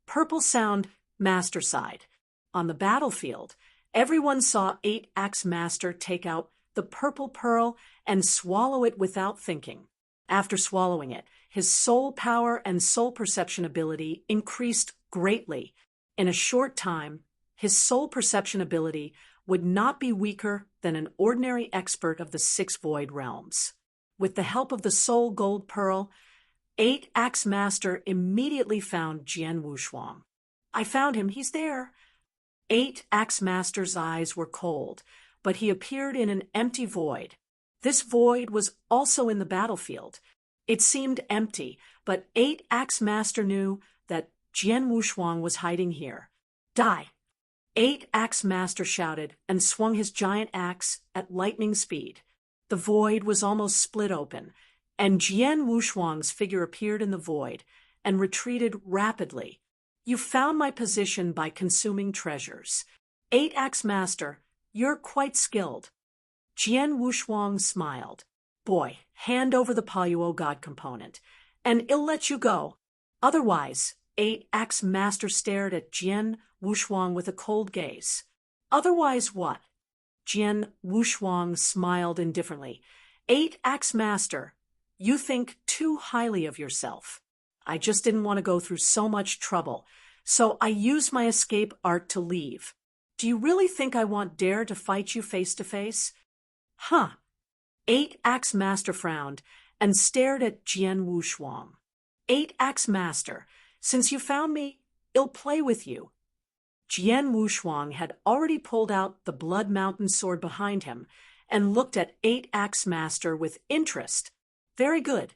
Purple Sound Master sighed. On the battlefield, everyone saw 8 Axemaster take out the purple pearl and swallow it without thinking. After swallowing it, his soul power and soul perception ability increased greatly. In a short time, his soul perception ability would not be weaker than an ordinary expert of the 6 void realms. With the help of the soul gold pearl, 8 Axemaster immediately found Jian Wushuang. I found him, he's there. 8 Axemaster's eyes were cold, but he appeared in an empty void. This void was also in the battlefield. It seemed empty, but 8 Axemaster knew that Jian Wushuang was hiding here. Die! 8 Axemaster shouted and swung his giant axe at lightning speed. The void was almost split open, and Jian Wushuang's figure appeared in the void and retreated rapidly. You found my position by consuming treasures. 8 Axemaster, you're quite skilled. Jian Wushuang smiled. Boy, hand over the Poluo God component, and I'll let you go. Otherwise, 8 Axemaster stared at Jian Wushuang with a cold gaze. Otherwise what? Jian Wushuang smiled indifferently. 8 Axemaster, you think too highly of yourself. I just didn't want to go through so much trouble, so I used my escape art to leave. Do you really think I want dare to fight you face to face? Huh. 8 Axemaster frowned and stared at Jian Wushuang. 8 Axemaster, since you found me, I'll play with you. Jian Wushuang had already pulled out the Blood Mountain sword behind him and looked at 8 Axemaster with interest. Very good.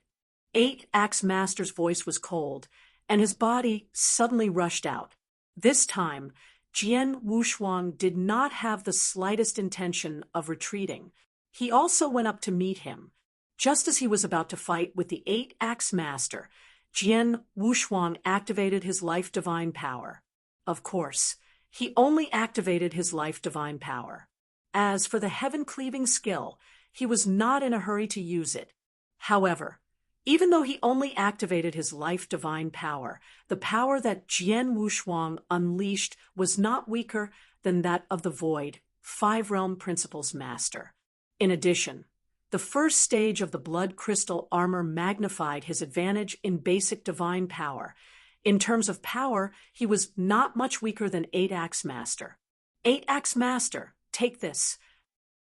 8 Axemaster's voice was cold, and his body suddenly rushed out. This time, Jian Wushuang did not have the slightest intention of retreating. He also went up to meet him. Just as he was about to fight with the 8 Axemaster, Jian Wushuang activated his life divine power. Of course, he only activated his life divine power. As for the heaven-cleaving skill, he was not in a hurry to use it. However, even though he only activated his life-divine power, the power that Jian Wushuang unleashed was not weaker than that of the Void, Five-Realm Principles Master. In addition, the first stage of the Blood Crystal Armor magnified his advantage in basic divine power. In terms of power, he was not much weaker than Eight-Axe Master. Eight-Axe Master, take this.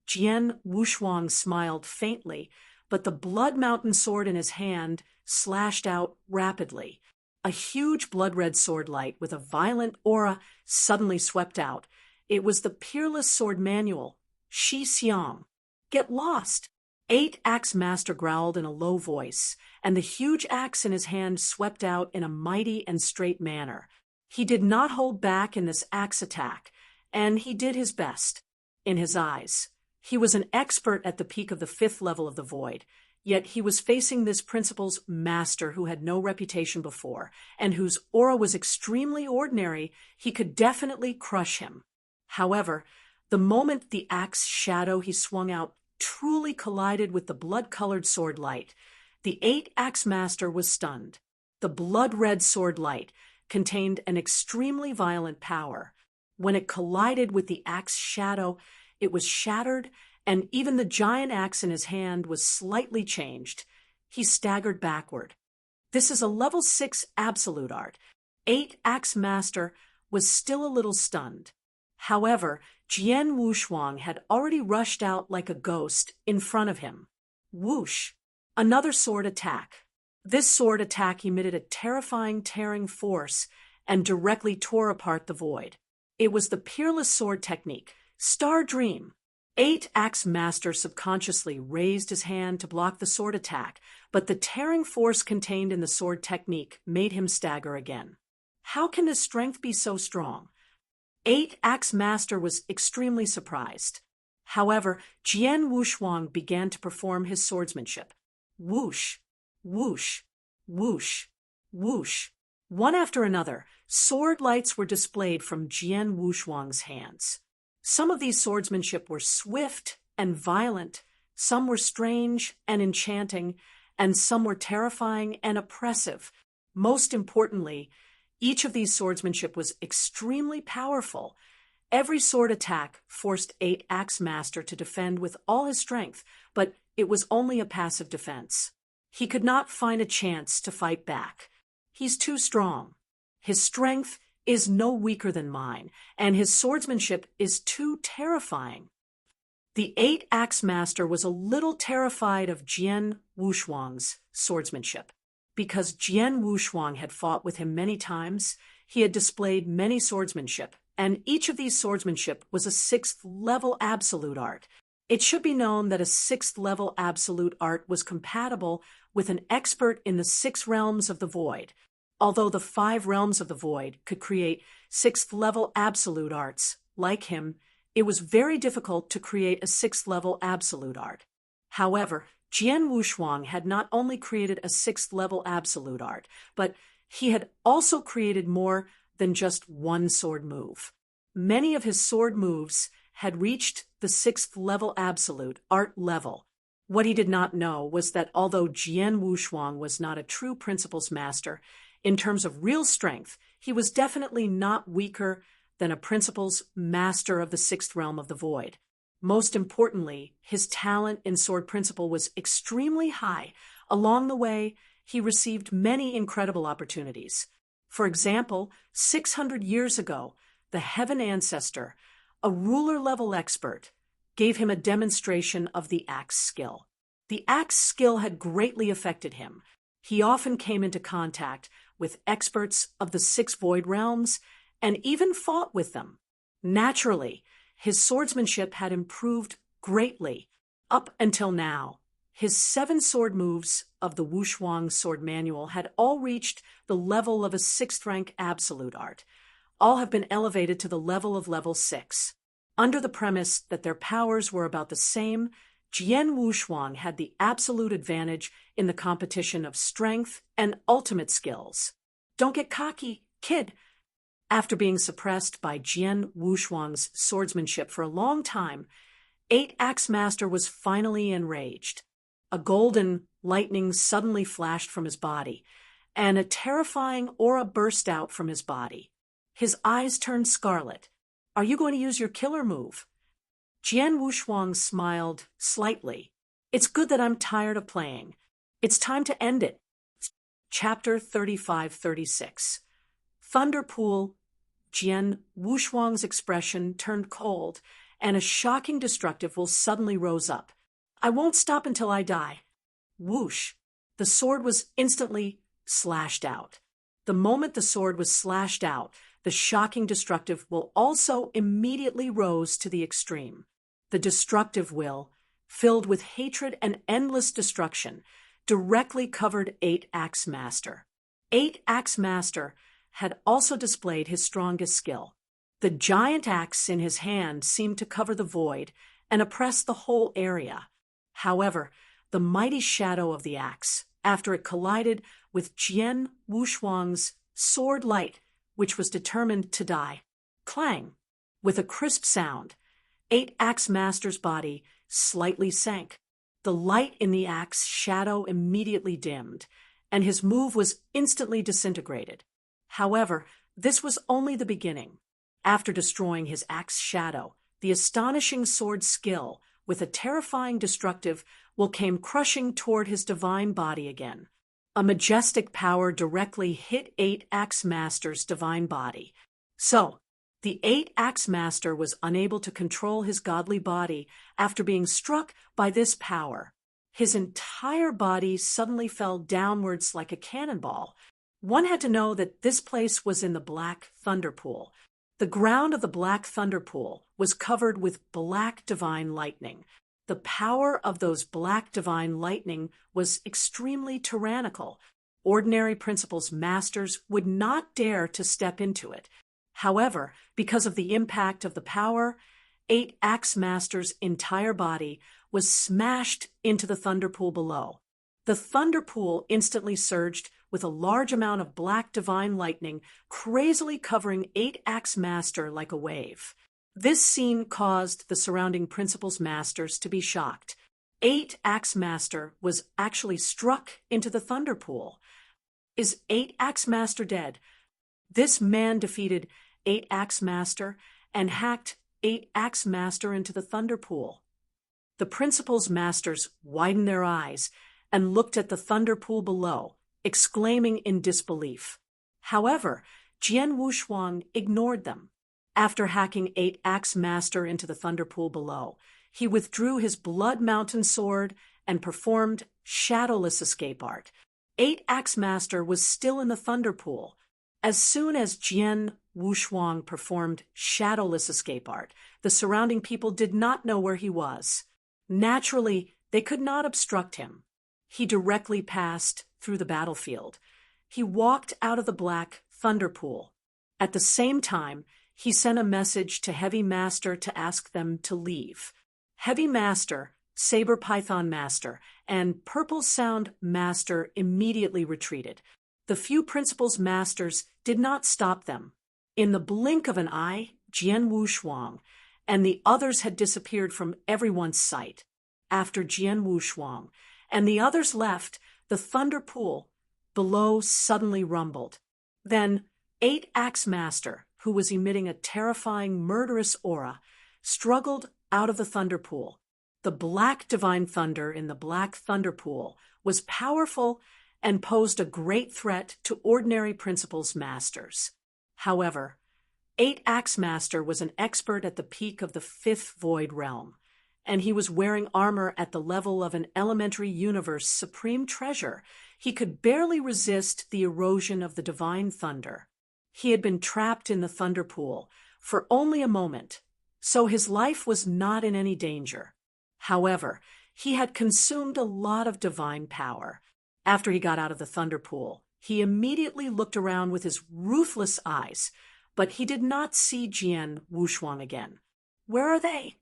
Jian Wushuang smiled faintly, but the Blood Mountain sword in his hand slashed out rapidly. A huge blood-red sword light with a violent aura suddenly swept out. It was the peerless sword manual, Shi Xiang. Get lost! Eight-Axe Master growled in a low voice, and the huge axe in his hand swept out in a mighty and straight manner. He did not hold back in this axe attack, and he did his best. In his eyes, he was an expert at the peak of the 5th level of the Void, yet he was facing this principle's master who had no reputation before, and whose aura was extremely ordinary. He could definitely crush him. However, the moment the axe shadow he swung out truly collided with the blood-colored sword light, the Eight-Axe Master was stunned. The blood-red sword light contained an extremely violent power. When it collided with the axe shadow, it was shattered, and even the giant axe in his hand was slightly changed. He staggered backward. This is a level 6 absolute art. Eight-Axe Master was still a little stunned. However, Jian Wushuang had already rushed out like a ghost in front of him. Whoosh! Another sword attack. This sword attack emitted a terrifying tearing force and directly tore apart the Void. It was the peerless sword technique, Star Dream. Eight-Axe Master subconsciously raised his hand to block the sword attack, but the tearing force contained in the sword technique made him stagger again. How can his strength be so strong? Eight-Axe Master was extremely surprised. However, Jian Wushuang began to perform his swordsmanship. Whoosh, whoosh, whoosh, whoosh. One after another, sword lights were displayed from Jian Wushuang's hands. Some of these swordsmanship were swift and violent, some were strange and enchanting, and some were terrifying and oppressive. Most importantly, each of these swordsmanship was extremely powerful. Every sword attack forced Eight-Axe Master to defend with all his strength, but it was only a passive defense. He could not find a chance to fight back. He's too strong. His strength is no weaker than mine, and his swordsmanship is too terrifying. The Eight-Axe Master was a little terrified of Jian Wushuang's swordsmanship. Because Jian Wushuang had fought with him many times, he had displayed many swordsmanship, and each of these swordsmanship was a 6th level absolute art. It should be known that a 6th level absolute art was compatible with an expert in the 6 realms of the Void. Although the 5 realms of the Void could create 6th level absolute arts, like him, it was very difficult to create a 6th level absolute art. However, Jian Wushuang had not only created a 6th level absolute art, but he had also created more than just one sword move. Many of his sword moves had reached the 6th level absolute art level. What he did not know was that although Jian Wushuang was not a true principles master, in terms of real strength, he was definitely not weaker than a principles master of the 6th realm of the Void. Most importantly, his talent in sword principle was extremely high. Along the way, he received many incredible opportunities. For example, 600 years ago, the Heaven Ancestor, a ruler-level expert, gave him a demonstration of the axe skill. The axe skill had greatly affected him. He often came into contact with experts of the 6 Void realms and even fought with them. Naturally, his swordsmanship had improved greatly up until now. His 7 sword moves of the Wushuang sword manual had all reached the level of a 6th rank absolute art. All have been elevated to the level of level 6. Under the premise that their powers were about the same, Jian Wushuang had the absolute advantage in the competition of strength and ultimate skills. Don't get cocky, kid. After being suppressed by Jian Wushuang's swordsmanship for a long time, Eight Axe Master was finally enraged. A golden lightning suddenly flashed from his body, and a terrifying aura burst out from his body. His eyes turned scarlet. "Are you going to use your killer move?" Jian Wushuang smiled slightly. "It's good that I'm tired of playing. It's time to end it." Chapter 35-36. Thunderpool. Jian Wushuang's expression turned cold, and a shocking destructive will suddenly rose up. "I won't stop until I die." Whoosh! The sword was instantly slashed out. The moment the sword was slashed out, the shocking destructive will also immediately rose to the extreme. The destructive will, filled with hatred and endless destruction, directly covered Eight Axe Master. Eight Axe Master had also displayed his strongest skill. The giant axe in his hand seemed to cover the void and oppress the whole area. However, the mighty shadow of the axe, after it collided with Jian Wushuang's sword light, which was determined to die, clang! With a crisp sound, Eight Axe Master's body slightly sank. The light in the axe shadow immediately dimmed, and his move was instantly disintegrated. However, this was only the beginning. After destroying his axe shadow, the astonishing sword skill, with a terrifying destructive, will came crushing toward his divine body again. A majestic power directly hit Eight Axe Master's divine body. So, the Eight Axe Master was unable to control his godly body after being struck by this power. His entire body suddenly fell downwards like a cannonball. One had to know that this place was in the Black Thunder Pool. The ground of the Black Thunder Pool was covered with black divine lightning. The power of those black divine lightning was extremely tyrannical. Ordinary principles masters would not dare to step into it. However, because of the impact of the power, Eight Axe Master's entire body was smashed into the thunder pool below. The thunder pool instantly surged with a large amount of black divine lightning crazily covering Eight Axe Master like a wave. This scene caused the surrounding principles masters to be shocked. Eight Axe Master was actually struck into the thunder pool. Is Eight Axe Master dead? This man defeated Eight Axe Master and hacked Eight Axe Master into the thunder pool. The principles masters widened their eyes and looked at the thunder pool below, exclaiming in disbelief. However, Jian Wushuang ignored them. After hacking Eight Axe Master into the thunder pool below, he withdrew his Blood Mountain sword and performed shadowless escape art. Eight Axe Master was still in the thunder pool. As soon as Jian Wushuang performed shadowless escape art, the surrounding people did not know where he was. Naturally, they could not obstruct him. He directly passed through the battlefield. He walked out of the Black Thunder Pool. At the same time, he sent a message to Heavy Master to ask them to leave. Heavy Master, Saber Python Master, and Purple Sound Master immediately retreated. The few principles masters did not stop them. In the blink of an eye, Jian Wushuang and the others had disappeared from everyone's sight. After Jian Wushuang and the others left, the thunder pool below suddenly rumbled. Then Eight Axe Master, who was emitting a terrifying, murderous aura, struggled out of the thunder pool. The black divine thunder in the Black Thunder Pool was powerful and posed a great threat to ordinary principles masters. However, Eight Axe Master was an expert at the peak of the Fifth Void Realm, and he was wearing armor at the level of an elementary universe supreme treasure. He could barely resist the erosion of the divine thunder. He had been trapped in the thunder pool for only a moment, so his life was not in any danger. However, he had consumed a lot of divine power. After he got out of the thunder pool, he immediately looked around with his ruthless eyes, but he did not see Jian Wushuang again. "Where are they?"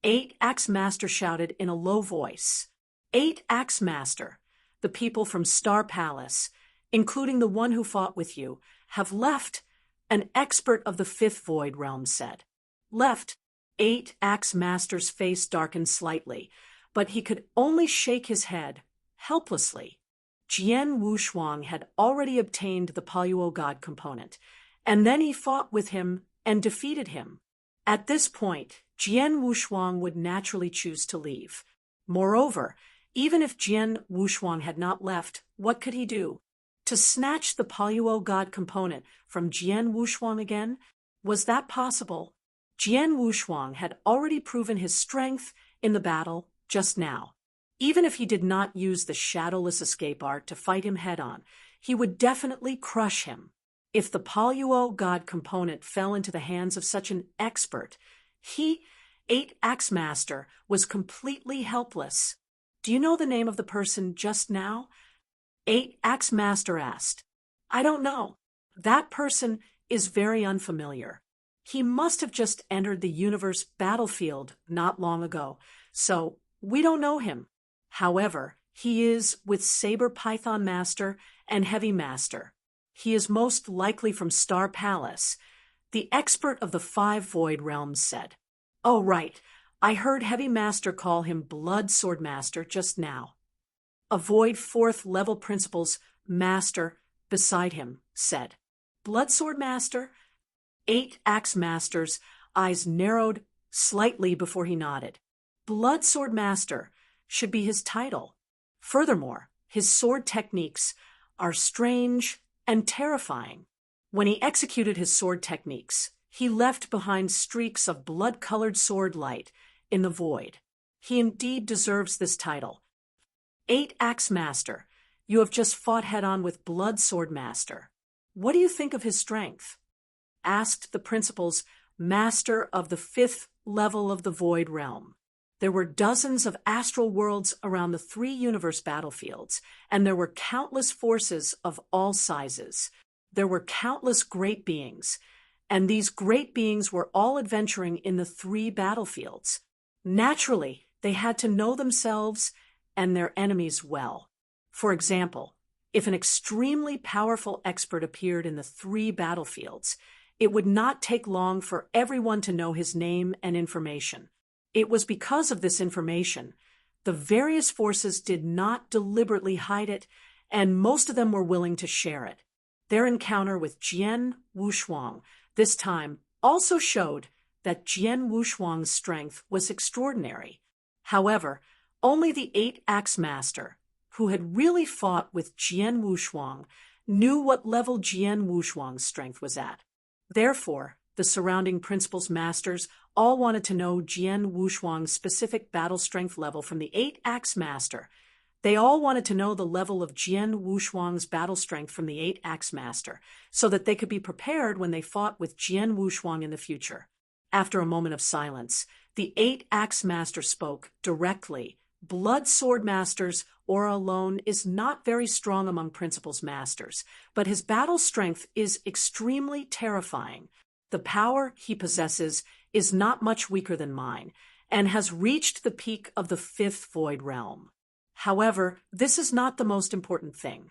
Eight Axe Master shouted in a low voice. "Eight Axe Master, the people from Star Palace, including the one who fought with you, have left," an expert of the Fifth Void Realm said. "Left? Eight Axe Master's face darkened slightly, but he could only shake his head, helplessly. Jian Wushuang had already obtained the Poluo God component, and then he fought with him and defeated him. At this point, Jian Wushuang would naturally choose to leave. Moreover, even if Jian Wushuang had not left, what could he do? To snatch the Poluo God component from Jian Wushuang again? Was that possible? Jian Wushuang had already proven his strength in the battle just now. Even if he did not use the shadowless escape art to fight him head-on, he would definitely crush him. If the Poluo God component fell into the hands of such an expert, he, Eight Axe Master, was completely helpless. Do you know the name of the person just now? Eight Axe Master asked. I don't know. That person is very unfamiliar. He must have just entered the universe battlefield not long ago, so we don't know him. However, he is with Saber Python Master and Heavy Master. He is most likely from Star Palace, the expert of the 5 Void Realms said. Oh, right. I heard Heavy Master call him Blood Sword Master just now. A Void 4th level Principal's Master beside him said. Blood Sword Master? Eight Axe Master's eyes narrowed slightly before he nodded. Blood Sword Master should be his title. Furthermore, his sword techniques are strange and terrifying. When he executed his sword techniques, he left behind streaks of blood-colored sword light in the void. He indeed deserves this title. Eight Axe Master, you have just fought head-on with Blood Sword Master. What do you think of his strength? Asked the Principal's Master of the 5th level of the Void Realm. There were dozens of astral worlds around the 3 universe battlefields, and there were countless forces of all sizes. There were countless great beings, and these great beings were all adventuring in the 3 battlefields. Naturally, they had to know themselves and their enemies well. For example, if an extremely powerful expert appeared in the 3 battlefields, it would not take long for everyone to know his name and information. It was because of this information, the various forces did not deliberately hide it, and most of them were willing to share it. Their encounter with Jian Wushuang this time also showed that Jian Wushuang's strength was extraordinary. However, only the Eight Axe Master, who had really fought with Jian Wushuang, knew what level Jian Wushuang's strength was at. Therefore, the surrounding Principal's Masters all wanted to know Jian Wushuang's specific battle strength level from the Eight Axe Master. They all wanted to know the level of Jian Wushuang's battle strength from the Eight Axe Master, so that they could be prepared when they fought with Jian Wushuang in the future. After a moment of silence, the Eight Axe Master spoke directly. Blood Sword Master's aura alone is not very strong among Principal's Masters, but his battle strength is extremely terrifying. The power he possesses is not much weaker than mine, and has reached the peak of the 5th Void Realm. However, this is not the most important thing.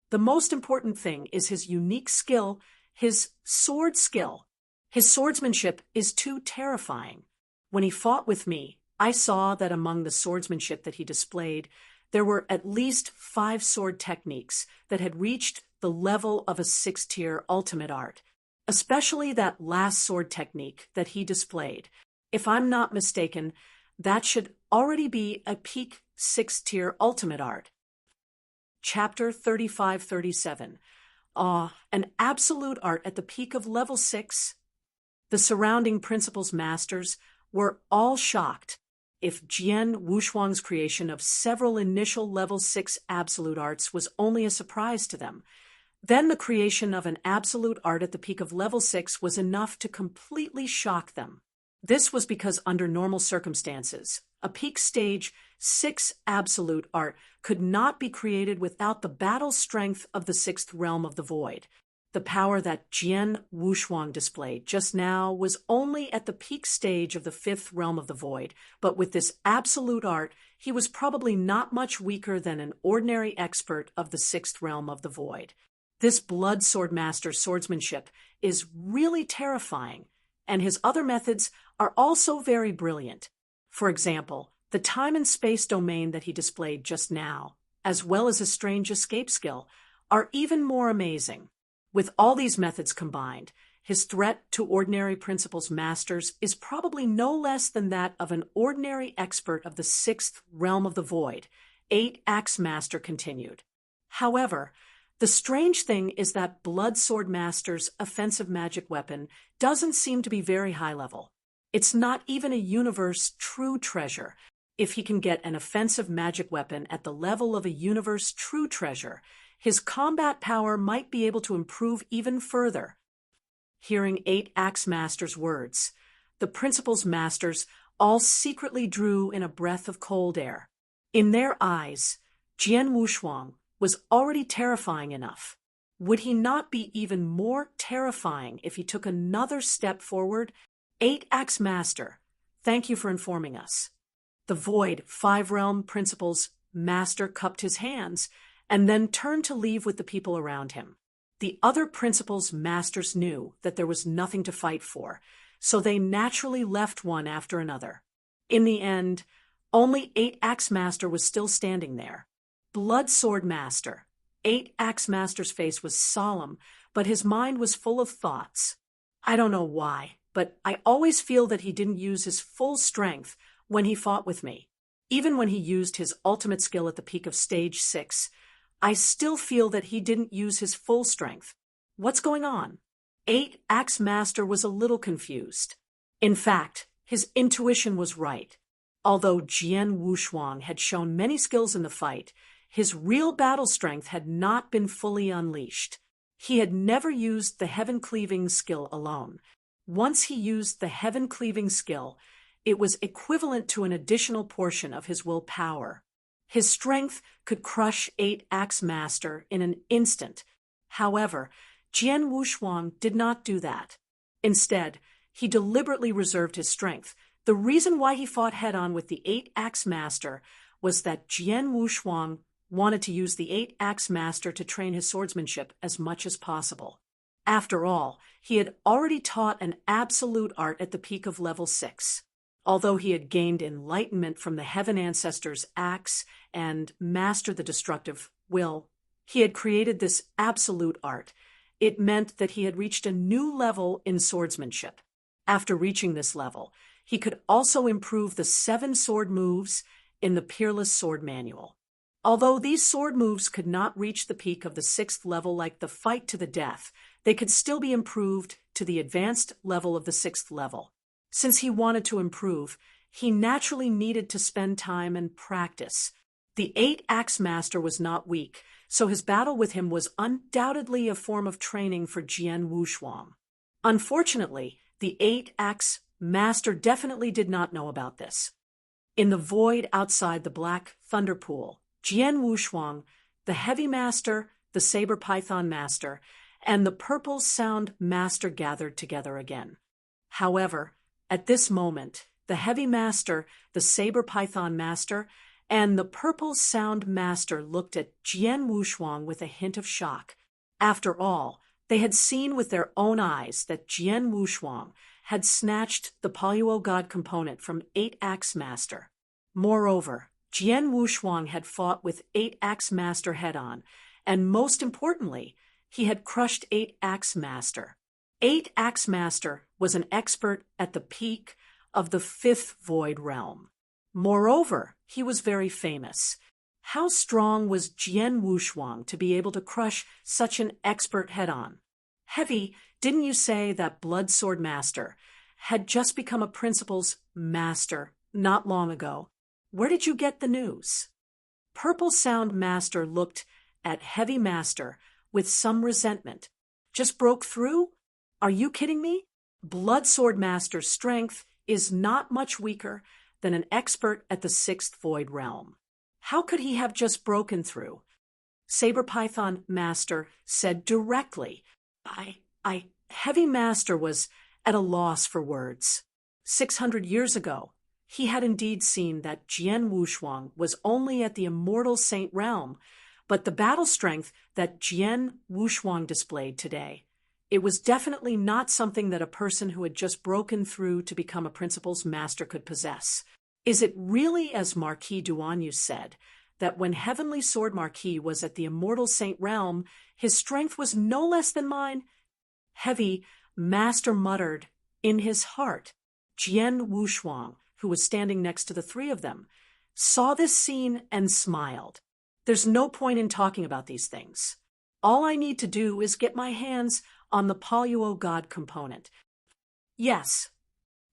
The most important thing is his unique skill, his sword skill. His swordsmanship is too terrifying. When he fought with me, I saw that among the swordsmanship that he displayed, there were at least 5 sword techniques that had reached the level of a 6-tier ultimate art, especially that last sword technique that he displayed. If I'm not mistaken, that should already be a peak 6-tier ultimate art. Chapter 35-37. An absolute art at the peak of level 6. The surrounding Principal's Masters were all shocked. If Jian Wushuang's creation of several initial level 6 absolute arts was only a surprise to them, then the creation of an absolute art at the peak of level 6 was enough to completely shock them. This was because under normal circumstances, a peak stage 6 absolute art could not be created without the battle strength of the 6th realm of the void. The power that Jian Wushuang displayed just now was only at the peak stage of the 5th realm of the void, but with this absolute art, he was probably not much weaker than an ordinary expert of the 6th realm of the void. This Blood Sword Master swordsmanship is really terrifying, and his other methods are also very brilliant. For example, the time and space domain that he displayed just now, as well as his strange escape skill, are even more amazing. With all these methods combined, his threat to ordinary principles masters is probably no less than that of an ordinary expert of the sixth realm of the void, 8-Axe Master continued. However, the strange thing is that Blood Sword Master's offensive magic weapon doesn't seem to be very high level. It's not even a universe true treasure. If he can get an offensive magic weapon at the level of a universe true treasure, his combat power might be able to improve even further. Hearing 8-Axe Master's words, the Principles Masters all secretly drew in a breath of cold air. In their eyes, Jian Wushuang was already terrifying enough. Would he not be even more terrifying if he took another step forward? 8-Axe Master, thank you for informing us. The Void 5-Realm Principles Master cupped his hands and then turned to leave with the people around him. The other Principles Masters knew that there was nothing to fight for, so they naturally left one after another. In the end, only 8-Axe Master was still standing there. Blood Sword Master. 8-Axe Master's face was solemn, but his mind was full of thoughts. I don't know why, but I always feel that he didn't use his full strength when he fought with me. Even when he used his ultimate skill at the peak of Stage 6, I still feel that he didn't use his full strength. What's going on? 8-Axe Master was a little confused. In fact, his intuition was right. Although Jian Wushuang had shown many skills in the fight, his real battle strength had not been fully unleashed. He had never used the Heaven-Cleaving skill alone. Once he used the Heaven-Cleaving skill, it was equivalent to an additional portion of his willpower. His strength could crush 8-Axe Master in an instant. However, Jian Wushuang did not do that. Instead, he deliberately reserved his strength. The reason why he fought head-on with the 8-Axe Master was that Jian Wushuang wanted to use the 8-Axe Master to train his swordsmanship as much as possible. After all, he had already taught an absolute art at the peak of level 6. Although he had gained enlightenment from the Heaven Ancestor's axe and mastered the destructive will, he had created this absolute art. It meant that he had reached a new level in swordsmanship. After reaching this level, he could also improve the 7 sword moves in the Peerless Sword Manual. Although these sword moves could not reach the peak of the 6th level like the Fight to the Death, they could still be improved to the advanced level of the 6th level. Since he wanted to improve, he naturally needed to spend time and practice. The 8-Axe Master was not weak, so his battle with him was undoubtedly a form of training for Jian Wushuang. Unfortunately, the 8-Axe Master definitely did not know about this. In the void outside the Black Thunder Pool, Jian Wushuang, the Heavy Master, the Saber Python Master, and the Purple Sound Master gathered together again. However, at this moment, the Heavy Master, the Saber Python Master, and the Purple Sound Master looked at Jian Wushuang with a hint of shock. After all, they had seen with their own eyes that Jian Wushuang had snatched the Poluo God component from 8-Axe Master. Moreover, Jian Wushuang had fought with 8-Axe Master head-on, and most importantly, he had crushed 8-Axe Master. 8-Axe Master was an expert at the peak of the 5th Void Realm. Moreover, he was very famous. How strong was Jian Wushuang to be able to crush such an expert head-on? Heavy, didn't you say that Blood Sword Master had just become a Principles Master not long ago? Where did you get the news? Purple Sound Master looked at Heavy Master with some resentment. Just broke through? Are you kidding me? Blood Sword Master's strength is not much weaker than an expert at the 6th Void Realm. How could he have just broken through? Saber Python Master said directly. Heavy Master was at a loss for words. 600 years ago, he had indeed seen that Jian Wushuang was only at the immortal Saint Realm, but the battle strength that Jian Wushuang displayed today, It was definitely not something that a person who had just broken through to become a principal's master could possess. Is it really as Marquis Duanyu said, that when Heavenly Sword Marquis was at the Immortal Saint realm, his strength was no less than mine? Heavy Master muttered in his heart. Jian Wushuang, who was standing next to the three of them, saw this scene and smiled. There's no point in talking about these things. All I need to do is get my hands on the Poluo God component. Yes,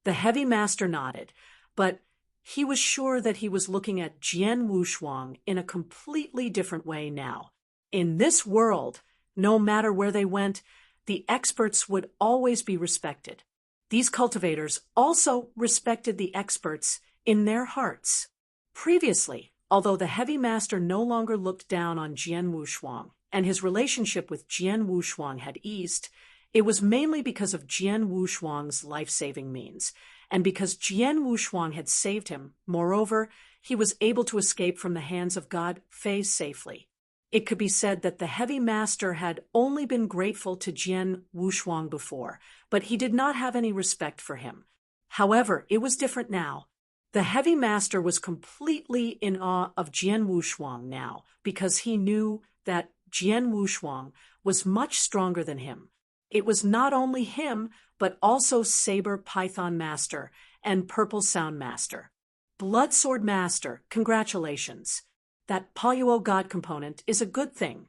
the Heavy Master nodded, but he was sure that he was looking at Jian Wushuang in a completely different way now. In this world, no matter where they went, the experts would always be respected. These cultivators also respected the experts in their hearts. Previously, although the Heavy Master no longer looked down on Jian Wushuang, and his relationship with Jian Wushuang had eased, it was mainly because of Jian Wushuang's life-saving means, and because Jian Wushuang had saved him. Moreover, he was able to escape from the hands of God Fei safely. It could be said that the Heavy Master had only been grateful to Jian Wushuang before, but he did not have any respect for him. However, it was different now. The Heavy Master was completely in awe of Jian Wushuang now, because he knew that Jian Wushuang was much stronger than him. It was not only him, but also Saber Python Master and Purple Sound Master. Blood Sword Master, congratulations. That Poluo God component is a good thing.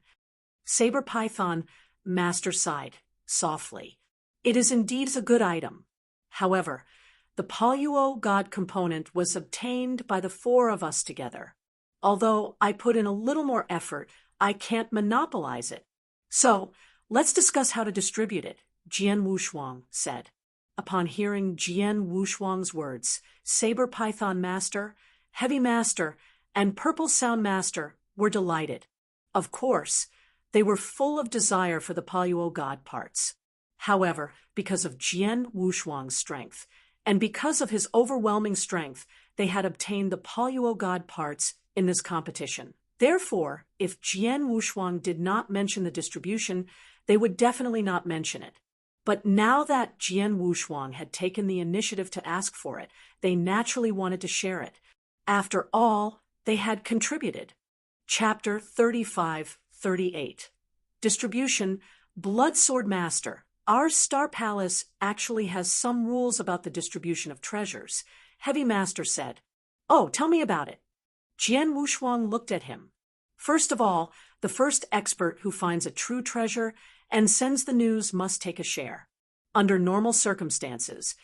Saber Python Master sighed softly. It is indeed a good item. However, the Poluo God component was obtained by the four of us together. Although I put in a little more effort, I can't monopolize it. So, let's discuss how to distribute it, Jian Wushuang said. Upon hearing Jian Wushuang's words, Saber Python Master, Heavy Master, and Purple Sound Master were delighted. Of course, they were full of desire for the Poluo God parts. However, because of Jian Wushuang's strength, and because of his overwhelming strength, they had obtained the Poluo God parts in this competition. Therefore, if Jian Wushuang did not mention the distribution, they would definitely not mention it. But now that Jian Wushuang had taken the initiative to ask for it, they naturally wanted to share it. After all, they had contributed. Chapter 35-38. Distribution. Blood Sword Master. Our Star Palace actually has some rules about the distribution of treasures, Heavy Master said. Oh, tell me about it. Jian Wushuang looked at him. First of all, the first expert who finds a true treasure and sends the news must take a share. Under normal circumstances,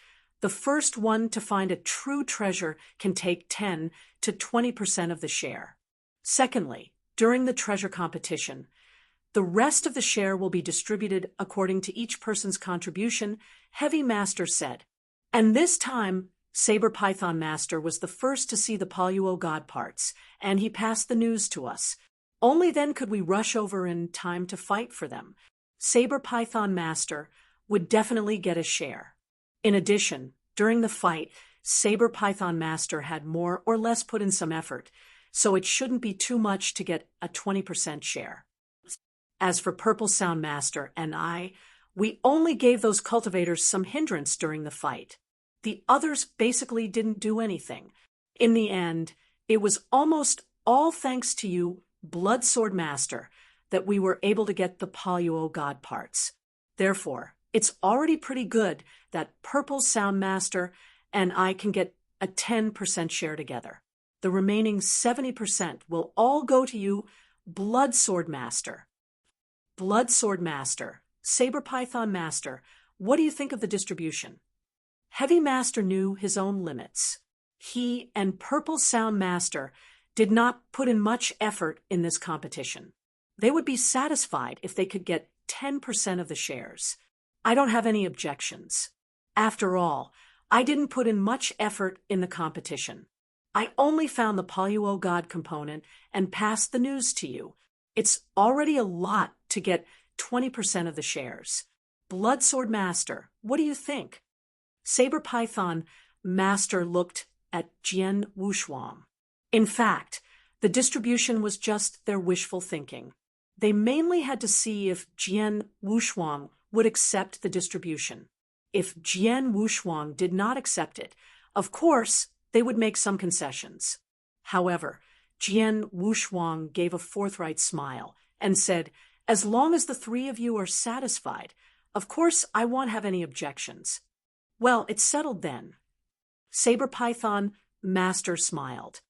the first one to find a true treasure can take 10 to 20% of the share. Secondly, during the treasure competition, the rest of the share will be distributed according to each person's contribution, Heavy Master said. And this time, Saber Python Master was the first to see the Poluo God parts, and he passed the news to us. Only then could we rush over in time to fight for them. Saber Python Master would definitely get a share. In addition, during the fight, Saber Python Master had more or less put in some effort, so it shouldn't be too much to get a 20% share. As for Purple Sound Master and I, we only gave those cultivators some hindrance during the fight. The others basically didn't do anything. In the end, it was almost all thanks to you, Blood Sword Master, that we were able to get the Poluo God parts. Therefore, it's already pretty good that Purple Sound Master and I can get a 10% share together. The remaining 70% will all go to you, Blood Sword Master. Blood Sword Master, Saber Python Master, what do you think of the distribution? Heavy Master knew his own limits. He and Purple Sound Master did not put in much effort in this competition. They would be satisfied if they could get 10% of the shares. I don't have any objections. After all, I didn't put in much effort in the competition. I only found the Poluo God component and passed the news to you. It's already a lot to get 20% of the shares. Blood Sword Master, what do you think? Saber Python Master looked at Jian Wushuang. In fact, the distribution was just their wishful thinking. They mainly had to see if Jian Wushuang would accept the distribution. If Jian Wushuang did not accept it, of course, they would make some concessions. However, Jian Wushuang gave a forthright smile and said, "As long as the three of you are satisfied, of course I won't have any objections." "Well, it's settled then." Saber Python Master smiled.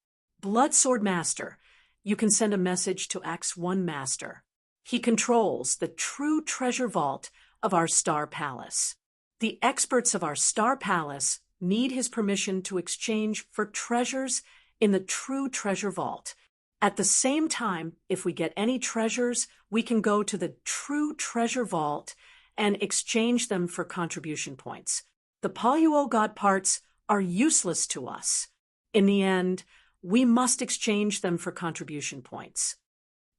"Bloodsword Master, you can send a message to Axe 1 Master. He controls the true treasure vault of our Star Palace. The experts of our Star Palace need his permission to exchange for treasures in the true treasure vault. At the same time, if we get any treasures, we can go to the true treasure vault and exchange them for contribution points. The Poluo God parts are useless to us. In the end, we must exchange them for contribution points.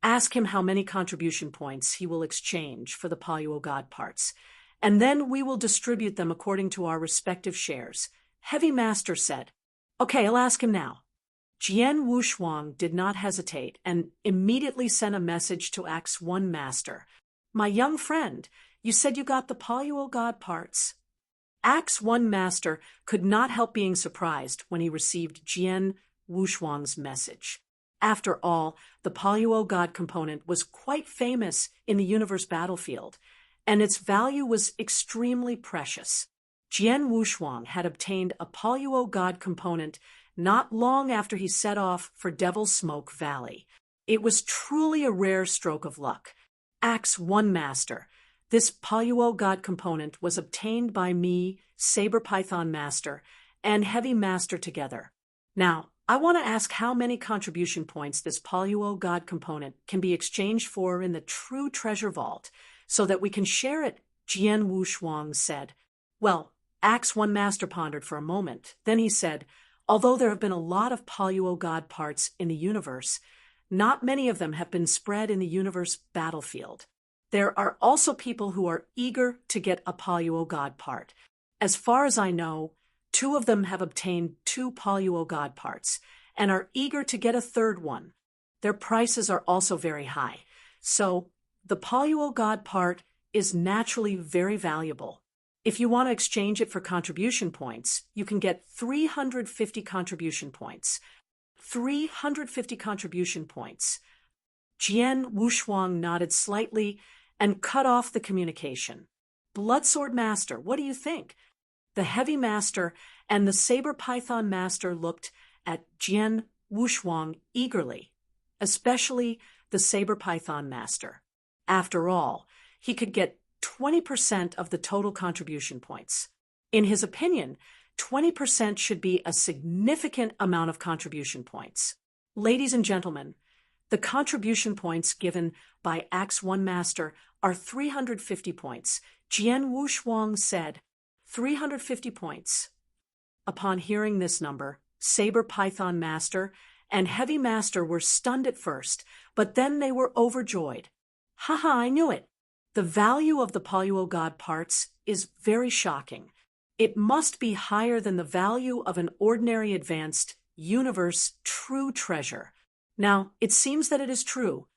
Ask him how many contribution points he will exchange for the Poluo God parts, and then we will distribute them according to our respective shares." Heavy Master said, "Okay, I'll ask him now." Jian Wushuang did not hesitate and immediately sent a message to Axe 1 Master. "My young friend, you said you got the Poluo God parts." Axe 1 Master could not help being surprised when he received Jian Wushuang's message. After all, the Poluo God component was quite famous in the universe battlefield, and its value was extremely precious. Jian Wushuang had obtained a Poluo God component not long after he set off for Devil's Smoke Valley. It was truly a rare stroke of luck. Axe 1 Master, this Poluo God component was obtained by me, Saber Python Master, and Heavy Master together. Now, I want to ask how many contribution points this Poluo God component can be exchanged for in the true treasure vault, so that we can share it, Jian Wushuang said. Well, Axe 1 Master pondered for a moment. Then he said, "Although there have been a lot of Poluo God parts in the universe, not many of them have been spread in the universe battlefield. There are also people who are eager to get a Poluo God part. As far as I know, 2 of them have obtained 2 Poluo God parts and are eager to get a 3rd one. Their prices are also very high. So, the Poluo God part is naturally very valuable. If you want to exchange it for contribution points, you can get 350 contribution points. 350 contribution points." Jian Wushuang nodded slightly and cut off the communication. "Bloodsword Master, what do you think?" The Heavy Master and the Saber Python Master looked at Jian Wushuang eagerly, especially the Saber Python Master. After all, he could get 20% of the total contribution points. In his opinion, 20% should be a significant amount of contribution points. Ladies and gentlemen, the contribution points given by Axe 1 Master are 350 points. Jian Wushuang said, 350 points. Upon hearing this number, Saber Python Master and Heavy Master were stunned at first, but then they were overjoyed. "Haha, I knew it. The value of the Poluo God parts is very shocking. It must be higher than the value of an ordinary advanced universe true treasure. Now, it seems that it is true."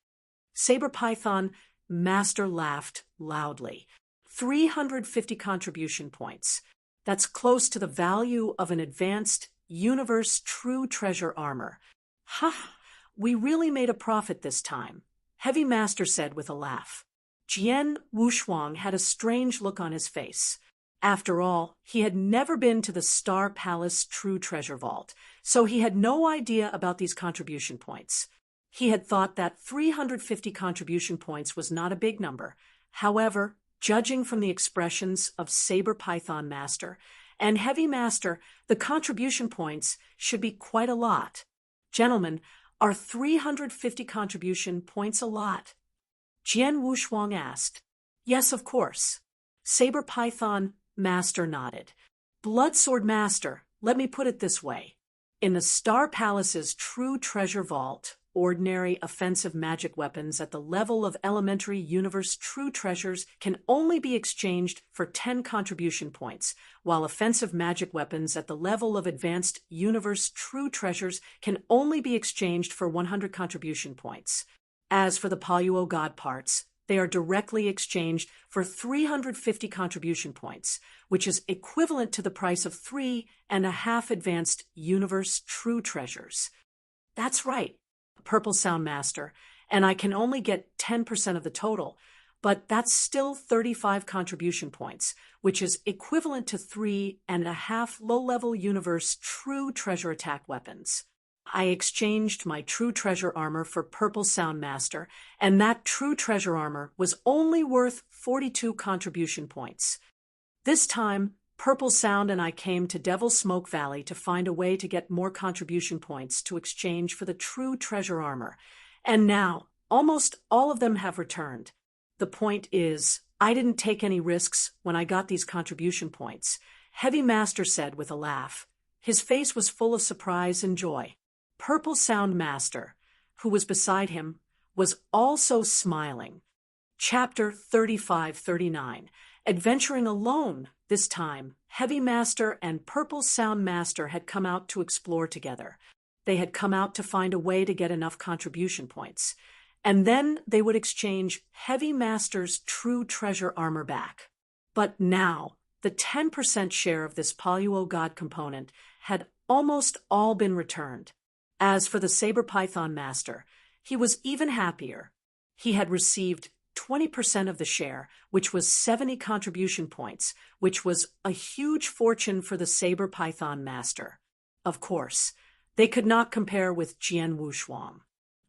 Saber Python Master laughed loudly. 350 contribution points. That's close to the value of an advanced universe true treasure armor. "Ha! We really made a profit this time," Heavy Master said with a laugh. Jian Wushuang had a strange look on his face. After all, he had never been to the Star Palace True Treasure Vault, so he had no idea about these contribution points. He had thought that 350 contribution points was not a big number. However, judging from the expressions of Saber Python Master and Heavy Master, the contribution points should be quite a lot. Gentlemen, are 350 contribution points a lot? Jian Wushuang asked. Yes, of course. Saber Python Master nodded. Bloodsword Master, let me put it this way. In the Star Palace's true treasure vault, ordinary offensive magic weapons at the level of elementary universe true treasures can only be exchanged for 10 contribution points, while offensive magic weapons at the level of advanced universe true treasures can only be exchanged for 100 contribution points. As for the Poluo God parts, they are directly exchanged for 350 contribution points, which is equivalent to the price of 3.5 advanced universe true treasures. That's right, Purple Sound Master, and I can only get 10% of the total, but that's still 35 contribution points, which is equivalent to 3.5 low-level universe true treasure attack weapons. I exchanged my true treasure armor for Purple Sound Master, and that true treasure armor was only worth 42 contribution points. This time, Purple Sound and I came to Devil Smoke Valley to find a way to get more contribution points to exchange for the true treasure armor, and now almost all of them have returned. The point is, I didn't take any risks when I got these contribution points, Heavy Master said with a laugh. His face was full of surprise and joy. Purple Sound Master, who was beside him, was also smiling. Chapter 35-39. Adventuring alone. This time, Heavy Master and Purple Sound Master had come out to explore together. They had come out to find a way to get enough contribution points. And then they would exchange Heavy Master's true treasure armor back. But now, the 10% share of this Poluo God component had almost all been returned. As for the Saber Python Master, he was even happier. He had received 20% of the share, which was 70 contribution points, which was a huge fortune for the Saber Python Master. Of course, they could not compare with Jian Wushuang.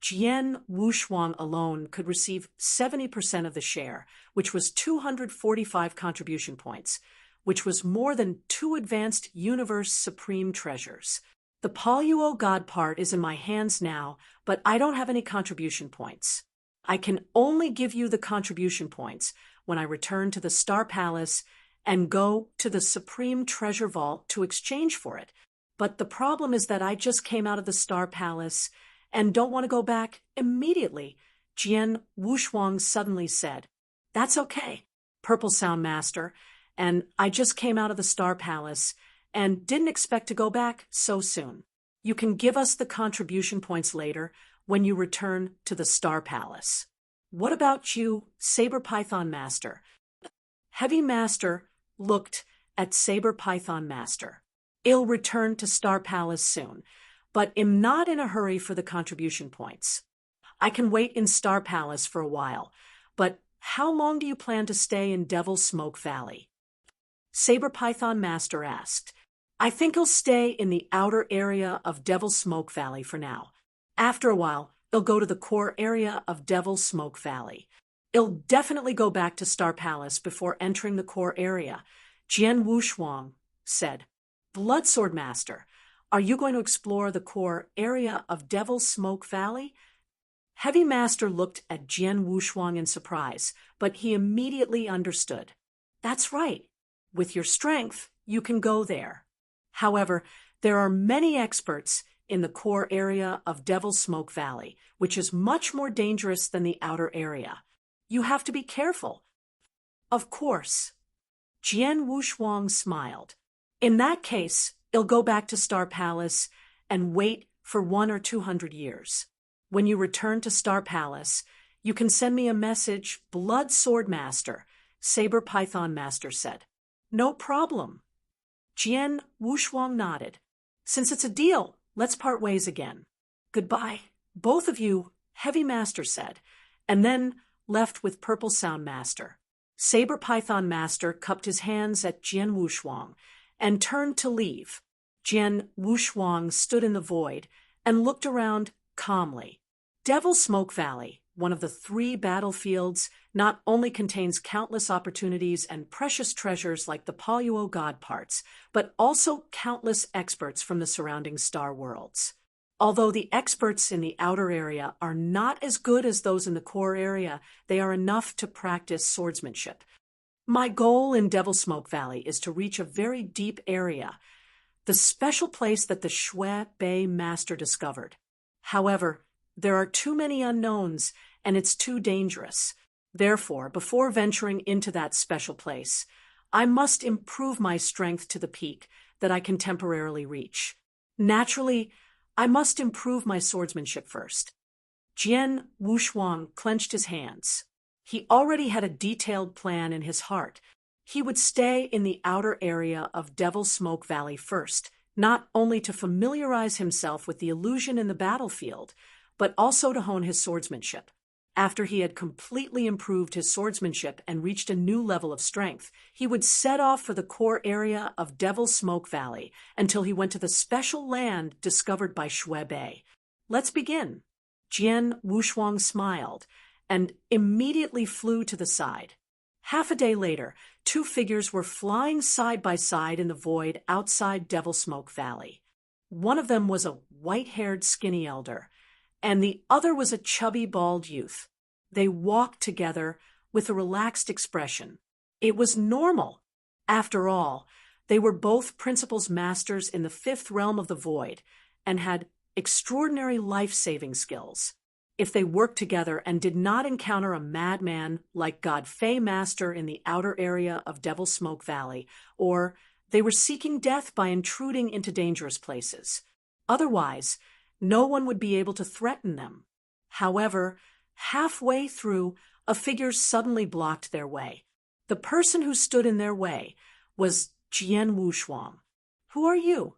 Jian Wushuang alone could receive 70% of the share, which was 245 contribution points, which was more than 2 advanced universe supreme treasures. The Poluo God part is in my hands now, but I don't have any contribution points. I can only give you the contribution points when I return to the Star Palace and go to the Supreme Treasure Vault to exchange for it. But the problem is that I just came out of the Star Palace and don't want to go back immediately, Jian Wushuang suddenly said. That's okay, Purple Sound Master, and I just came out of the Star Palace and didn't expect to go back so soon. You can give us the contribution points later when you return to the Star Palace. What about you, Saber Python Master? Heavy Master looked at Saber Python Master. I'll return to Star Palace soon, but am not in a hurry for the contribution points. I can wait in Star Palace for a while, but how long do you plan to stay in Devil Smoke Valley? Saber Python Master asked. I think I'll stay in the outer area of Devil Smoke Valley for now. After a while, I'll go to the core area of Devil Smoke Valley. I'll definitely go back to Star Palace before entering the core area, Jian Wushuang said. Bloodsword Master, are you going to explore the core area of Devil Smoke Valley? Heavy Master looked at Jian Wushuang in surprise, but he immediately understood. That's right. With your strength, you can go there. However, there are many experts in the core area of Devil Smoke Valley, which is much more dangerous than the outer area. You have to be careful. Of course. Jian Wushuang smiled. In that case, I'll go back to Star Palace and wait for 100 or 200 years. When you return to Star Palace, you can send me a message, Blood Sword Master, Saber Python Master said. No problem. Jian Wushuang nodded. Since it's a deal, let's part ways again. Goodbye, both of you, Heavy Master said, and then left with Purple Sound Master. Saber Python Master cupped his hands at Jian Wushuang and turned to leave. Jian Wushuang stood in the void and looked around calmly. Devil Smoke Valley, one of the 3 battlefields, not only contains countless opportunities and precious treasures like the Poluo God parts, but also countless experts from the surrounding star worlds. Although the experts in the outer area are not as good as those in the core area, they are enough to practice swordsmanship. My goal in Devil Smoke Valley is to reach a very deep area, the special place that the Shui Bei Master discovered. However, there are too many unknowns, and it's too dangerous. Therefore, before venturing into that special place, I must improve my strength to the peak that I can temporarily reach. Naturally, I must improve my swordsmanship first. Jian Wushuang clenched his hands. He already had a detailed plan in his heart. He would stay in the outer area of Devil's Smoke Valley first, not only to familiarize himself with the illusion in the battlefield, but also to hone his swordsmanship. After he had completely improved his swordsmanship and reached a new level of strength, he would set off for the core area of Devil's Smoke Valley until he went to the special land discovered by Shui Bei. Let's begin. Jian Wushuang smiled and immediately flew to the side. Half a day later, two figures were flying side by side in the void outside Devil's Smoke Valley. One of them was a white-haired skinny elder, and the other was a chubby bald youth. They walked together with a relaxed expression. It was normal. After all, they were both principal's masters in the fifth realm of the void and had extraordinary life-saving skills. If they worked together and did not encounter a madman like God Fei Master in the outer area of Devil's Smoke Valley, or they were seeking death by intruding into dangerous places. Otherwise, no one would be able to threaten them. However, halfway through, a figure suddenly blocked their way. The person who stood in their way was Jian Wushuang. "Who are you?"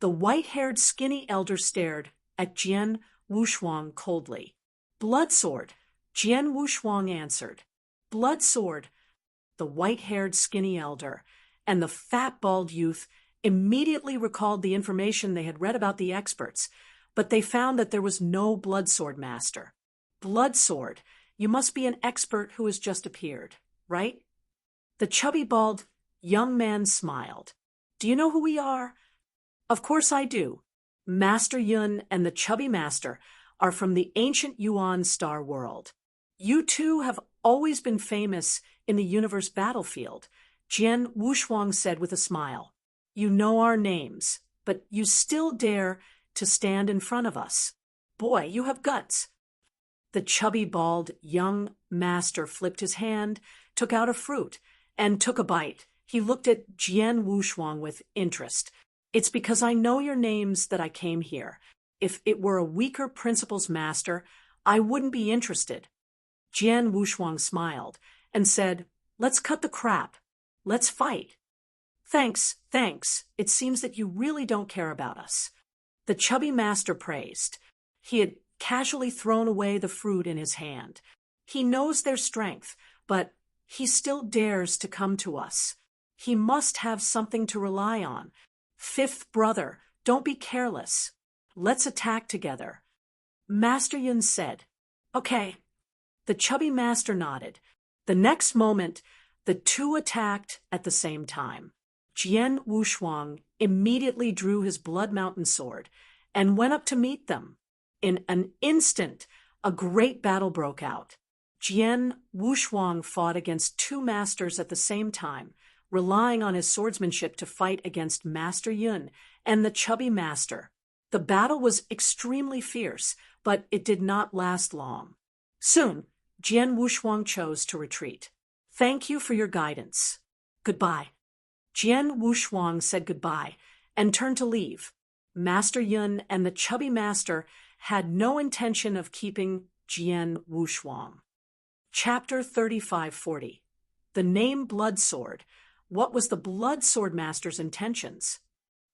The white-haired skinny elder stared at Jian Wushuang coldly. "Blood sword," Jian Wushuang answered. "Blood sword." The white-haired skinny elder and the fat bald youth immediately recalled the information they had read about the experts, but they found that there was no blood sword master. Blood sword, you must be an expert who has just appeared, right? The chubby bald young man smiled. "Do you know who we are?" "Of course I do. Master Yun and the chubby master are from the ancient Yuan star world. You two have always been famous in the universe battlefield," Jian Wushuang said with a smile. "You know our names, but you still dare to stand in front of us. Boy, you have guts." The chubby bald young master flipped his hand, took out a fruit, and took a bite. He looked at Jian Wushuang with interest. "It's because I know your names that I came here. If it were a weaker principal's master, I wouldn't be interested." Jian Wushuang smiled and said, "Let's cut the crap. Let's fight." Thanks. It seems that you really don't care about us." The chubby master praised. He had casually thrown away the fruit in his hand. "He knows their strength, but he still dares to come to us. He must have something to rely on. Fifth brother, don't be careless. Let's attack together." Master Yun said, "Okay." The chubby master nodded. The next moment, the two attacked at the same time. Jian Wushuang immediately drew his Blood Mountain sword and went up to meet them. In an instant, a great battle broke out. Jian Wushuang fought against two masters at the same time, relying on his swordsmanship to fight against Master Yun and the chubby master. The battle was extremely fierce, but it did not last long. Soon, Jian Wushuang chose to retreat. "Thank you for your guidance. Goodbye." Jian Wushuang said goodbye and turned to leave. Master Yun and the chubby master had no intention of keeping Jian Wushuang. Chapter 3540. The name Blood Sword. What was the Blood Sword Master's intentions?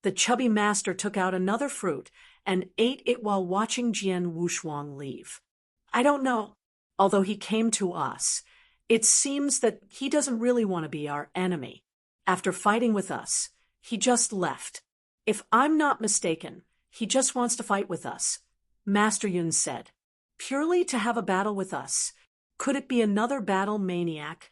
The chubby master took out another fruit and ate it while watching Jian Wushuang leave. "I don't know. Although he came to us, it seems that he doesn't really want to be our enemy. After fighting with us, he just left. If I'm not mistaken, he just wants to fight with us," Master Yun said. "Purely to have a battle with us. Could it be another battle maniac?"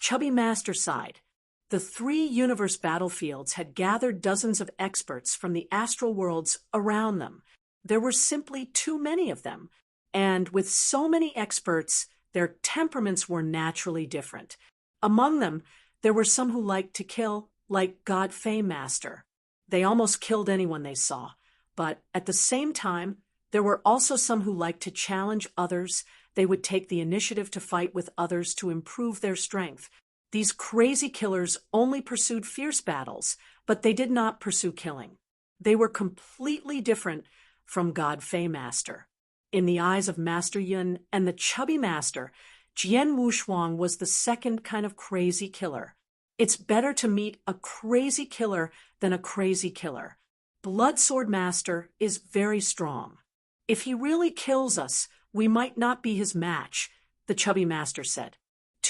Chubby Master sighed. The 3 universe battlefields had gathered dozens of experts from the astral worlds around them. There were simply too many of them, and with so many experts, their temperaments were naturally different. Among them, there were some who liked to kill, like God Fei Master. They almost killed anyone they saw, but at the same time, there were also some who liked to challenge others. They would take the initiative to fight with others to improve their strength. These crazy killers only pursued fierce battles, but they did not pursue killing. They were completely different from God Fei Master. In the eyes of Master Yun and the chubby master, Jian Wushuang was the second kind of crazy killer. It's better to meet a crazy killer than a crazy killer. Blood Sword Master is very strong. If he really kills us, we might not be his match, the chubby master said.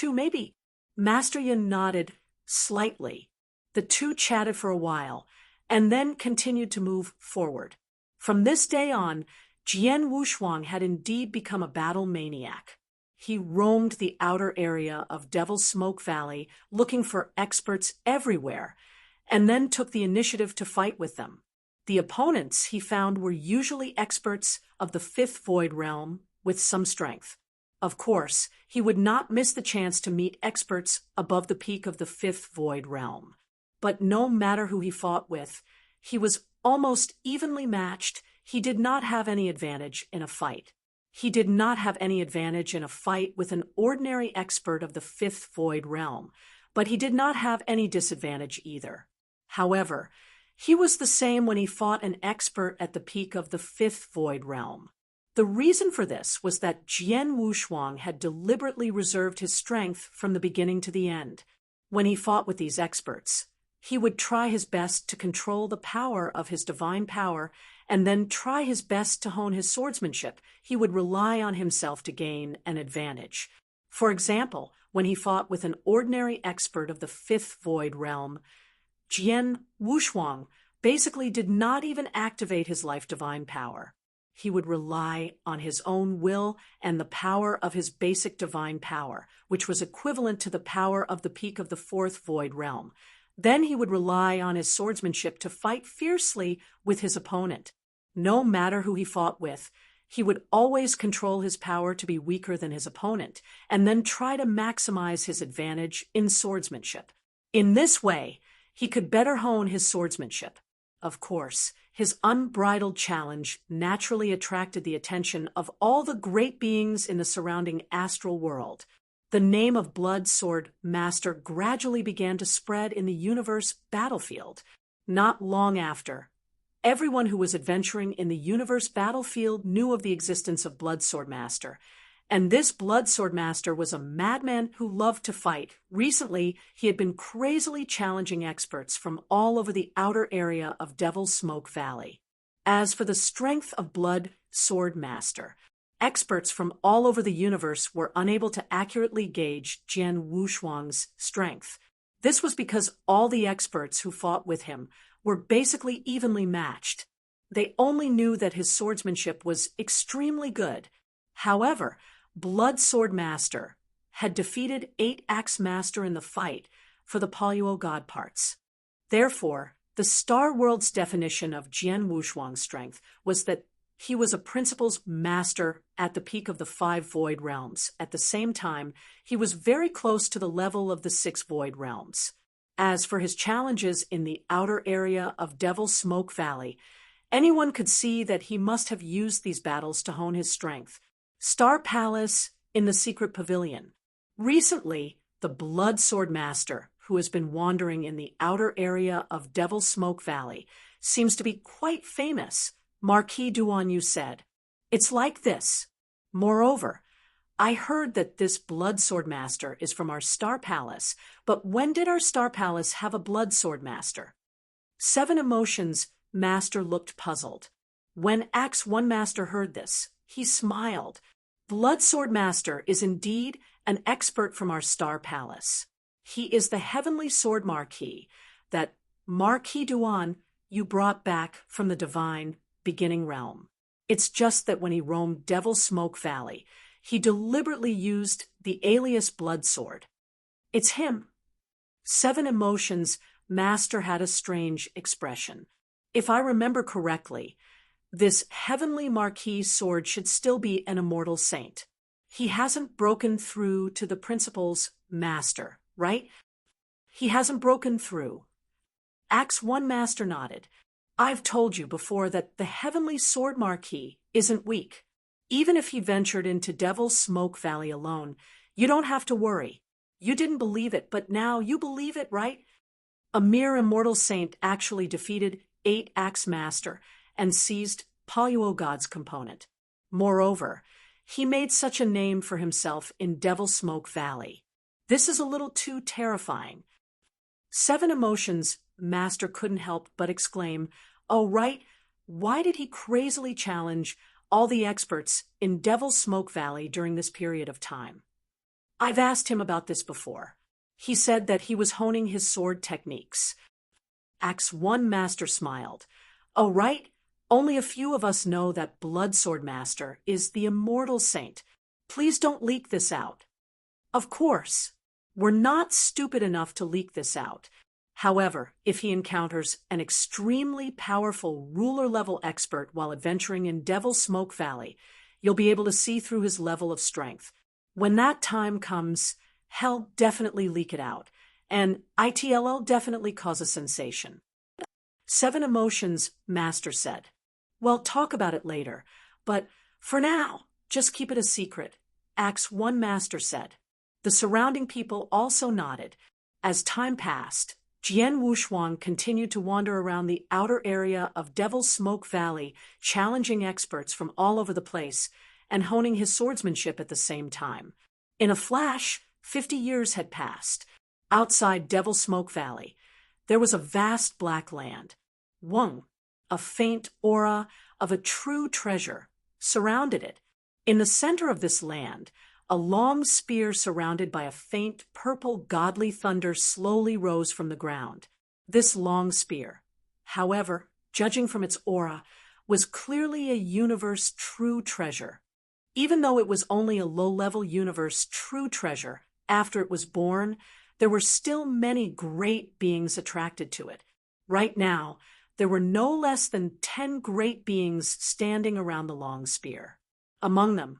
Maybe. Master Yin nodded slightly. The two chatted for a while, and then continued to move forward. From this day on, Jian Wushuang had indeed become a battle maniac. He roamed the outer area of Devil's Smoke Valley, looking for experts everywhere, and then took the initiative to fight with them. The opponents he found were usually experts of the Fifth Void Realm with some strength. Of course, he would not miss the chance to meet experts above the peak of the Fifth Void Realm. But no matter who he fought with, he was almost evenly matched. He did not have any advantage in a fight. He did not have any advantage in a fight with an ordinary expert of the Fifth Void Realm, but he did not have any disadvantage either. However, he was the same when he fought an expert at the peak of the Fifth Void Realm. The reason for this was that Jian Wushuang had deliberately reserved his strength from the beginning to the end. When he fought with these experts, he would try his best to control the power of his divine power and then try his best to hone his swordsmanship. He would rely on himself to gain an advantage. For example, when he fought with an ordinary expert of the Fifth Void Realm, Jian Wushuang basically did not even activate his life divine power. He would rely on his own will and the power of his basic divine power, which was equivalent to the power of the peak of the Fourth Void Realm. Then he would rely on his swordsmanship to fight fiercely with his opponent. No matter who he fought with, he would always control his power to be weaker than his opponent, and then try to maximize his advantage in swordsmanship. In this way, he could better hone his swordsmanship. Of course, his unbridled challenge naturally attracted the attention of all the great beings in the surrounding astral world. The name of Blood Sword Master gradually began to spread in the universe battlefield. Not long after, everyone who was adventuring in the universe battlefield knew of the existence of Blood Sword Master. And this Blood Sword Master was a madman who loved to fight. Recently, he had been crazily challenging experts from all over the outer area of Devil's Smoke Valley. As for the strength of Blood Sword Master, experts from all over the universe were unable to accurately gauge Jian Wushuang's strength. This was because all the experts who fought with him were basically evenly matched. They only knew that his swordsmanship was extremely good. However, Blood Sword Master had defeated 8-Axe Master in the fight for the Poluo God parts. Therefore, the Star World's definition of Jian Wushuang's strength was that he was a principal's master at the peak of the 5 Void Realms. At the same time, he was very close to the level of the 6 Void Realms. As for his challenges in the outer area of Devil's Smoke Valley, anyone could see that he must have used these battles to hone his strength. Star Palace in the Secret Pavilion. Recently, the Blood Sword Master, who has been wandering in the outer area of Devil's Smoke Valley, seems to be quite famous, Marquis Duanyu said. It's like this. Moreover, I heard that this Blood Sword Master is from our Star Palace, but when did our Star Palace have a Blood Sword Master? 7 Emotions Master looked puzzled. When Axe 1 Master heard this, he smiled. Blood Sword Master is indeed an expert from our Star Palace. He is the Heavenly Sword Marquis, that Marquis Duan you brought back from the divine beginning realm. It's just that when he roamed Devil's Smoke Valley, he deliberately used the alias Blood Sword. It's him. 7 Emotions Master had a strange expression. If I remember correctly, this Heavenly Marquis sword should still be an immortal saint. He hasn't broken through to the principal's master, right? He hasn't broken through. Axe 1 Master nodded. I've told you before that the Heavenly Sword Marquis isn't weak. Even if he ventured into Devil's Smoke Valley alone, you don't have to worry. You didn't believe it, but now you believe it, right? A mere immortal saint actually defeated 8-Axe Master and seized Poluo God's component. Moreover, He made such a name for himself in Devil Smoke Valley. This is a little too terrifying. Seven Emotions Master couldn't help but exclaim, "Oh, right, why did he crazily challenge all the experts in Devil Smoke Valley during this period of time?" I've asked him about this before. He said that he was honing his sword techniques. Axe 1 Master smiled. "Oh, right, only a few of us know that Blood Sword Master is the immortal saint. Please don't leak this out." Of course, we're not stupid enough to leak this out. However, if he encounters an extremely powerful ruler-level expert while adventuring in Devil Smoke Valley, you'll be able to see through his level of strength. When that time comes, he'll definitely leak it out, and ITL'll definitely cause a sensation. Seven Emotions Master said, "Well, talk about it later, but for now, just keep it a secret," Axe 1 Master said. The surrounding people also nodded. As time passed, Jian Wushuang continued to wander around the outer area of Devil Smoke Valley, challenging experts from all over the place and honing his swordsmanship at the same time. In a flash, 50 years had passed. Outside Devil Smoke Valley, there was a vast black land. Wung, a faint aura of a true treasure, surrounded it. In the center of this land, a long spear surrounded by a faint purple godly thunder slowly rose from the ground. This long spear, however, judging from its aura, was clearly a universe true treasure. Even though it was only a low-level universe true treasure, after it was born, there were still many great beings attracted to it. Right now, there were no less than 10 great beings standing around the long spear. Among them,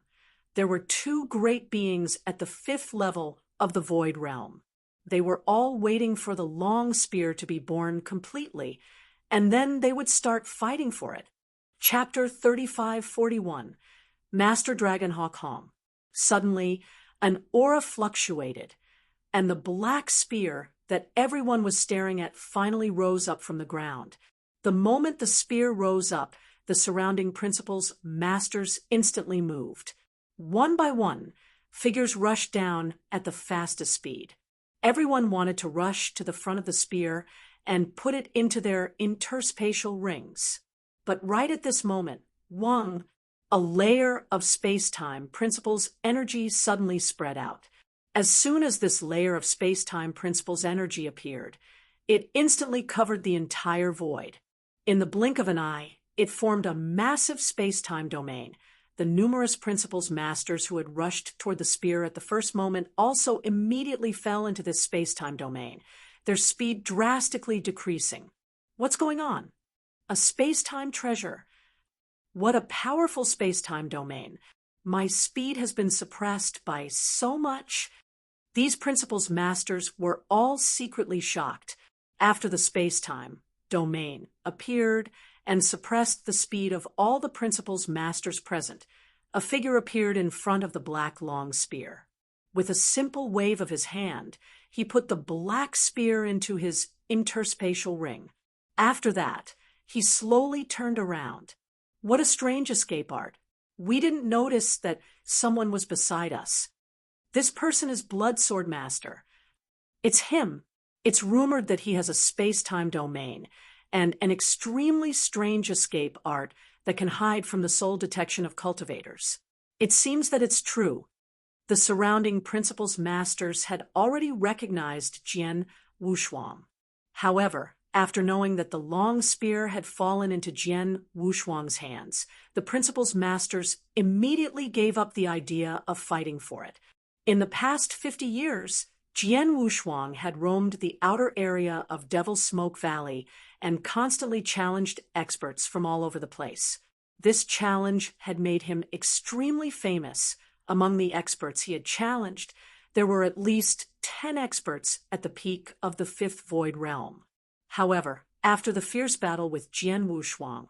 there were 2 great beings at the 5th level of the Void Realm. They were all waiting for the long spear to be born completely, and then they would start fighting for it. Chapter 3541, Master Dragonhawk Hong. Suddenly, an aura fluctuated, and the black spear that everyone was staring at finally rose up from the ground. The moment the spear rose up, the surrounding principals, masters, instantly moved. One by one, figures rushed down at the fastest speed. Everyone wanted to rush to the front of the spear and put it into their interspatial rings. But right at this moment, Wang, a layer of space-time principles energy suddenly spread out. As soon as this layer of space-time principles energy appeared, it instantly covered the entire void. In the blink of an eye, it formed a massive space-time domain. The numerous principles masters who had rushed toward the spear at the first moment also immediately fell into this space-time domain, their speed drastically decreasing. What's going on? A space-time treasure. What a powerful space-time domain. My speed has been suppressed by so much. These principles masters were all secretly shocked after the space-time domain appeared and suppressed the speed of all the principles masters present. A figure appeared in front of the black long spear. With a simple wave of his hand, he put the black spear into his interspatial ring. After that, he slowly turned around. What a strange escape art. We didn't notice that someone was beside us. This person is Blood Sword Master. It's him. It's rumored that he has a space-time domain and an extremely strange escape art that can hide from the soul detection of cultivators. It seems that it's true. The surrounding principles masters had already recognized Jian Wushuang. However, after knowing that the long spear had fallen into Jian Wushuang's hands, the principles masters immediately gave up the idea of fighting for it. In the past 50 years, Jian Wushuang had roamed the outer area of Devil Smoke Valley and constantly challenged experts from all over the place. This challenge had made him extremely famous. Among the experts he had challenged, there were at least 10 experts at the peak of the 5th Void Realm. However, after the fierce battle with Jian Wushuang,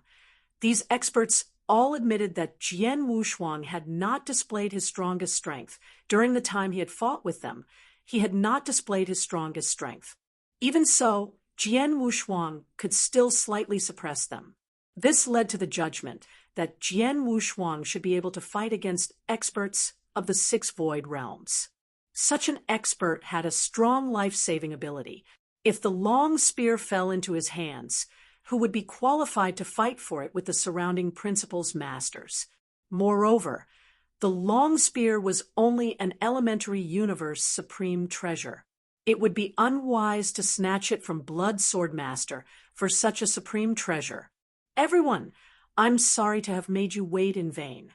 these experts all admitted that Jian Wushuang had not displayed his strongest strength. During the time he had fought with them, he had not displayed his strongest strength. Even so, Jian Wushuang could still slightly suppress them. This led to the judgment that Jian Wushuang should be able to fight against experts of the 6 void realms. Such an expert had a strong life-saving ability. If the long spear fell into his hands, who would be qualified to fight for it with the surrounding principal's masters? Moreover, the long spear was only an elementary universe supreme treasure. It would be unwise to snatch it from Blood Sword Master for such a supreme treasure. Everyone, I'm sorry to have made you wait in vain.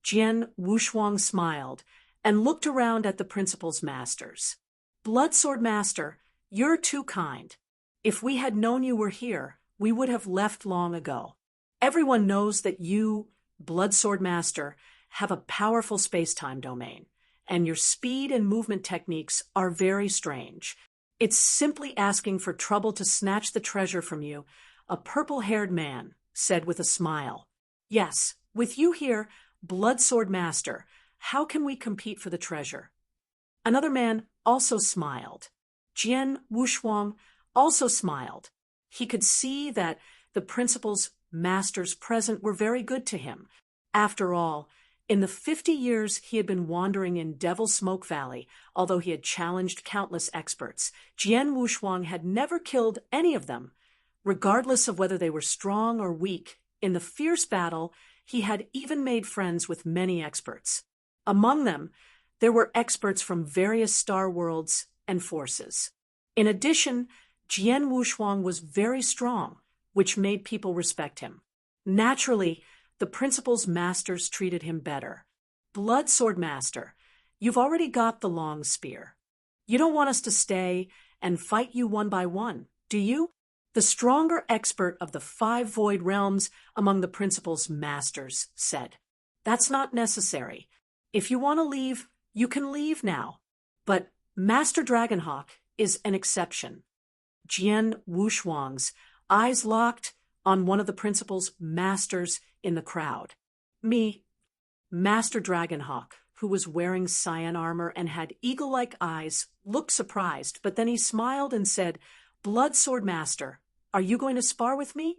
Jian Wushuang smiled and looked around at the principal's masters. Blood Sword Master, you're too kind. If we had known you were here, we would have left long ago. Everyone knows that you, Blood Sword Master, have a powerful space-time domain, and your speed and movement techniques are very strange. It's simply asking for trouble to snatch the treasure from you, a purple-haired man said with a smile. Yes, with you here, Blood Sword Master, how can we compete for the treasure? Another man also smiled. Jian Wushuang also smiled. He could see that the principal's masters present were very good to him. After all, in the 50 years he had been wandering in Devil Smoke Valley, although he had challenged countless experts, Jian Wushuang had never killed any of them. Regardless of whether they were strong or weak, in the fierce battle, he had even made friends with many experts. Among them, there were experts from various star worlds and forces. In addition, Jian Wushuang was very strong, which made people respect him. Naturally, the principal's masters treated him better. Blood Sword Master, you've already got the long spear. You don't want us to stay and fight you one by one, do you? The stronger expert of the 5 void realms among the principal's masters said. That's not necessary. If you want to leave, you can leave now. But Master Dragonhawk is an exception. Jian Wushuang's eyes locked on one of the principal's masters in the crowd. Me, Master Dragonhawk, who was wearing cyan armor and had eagle-like eyes, looked surprised, but then he smiled and said, Blood Sword Master, are you going to spar with me?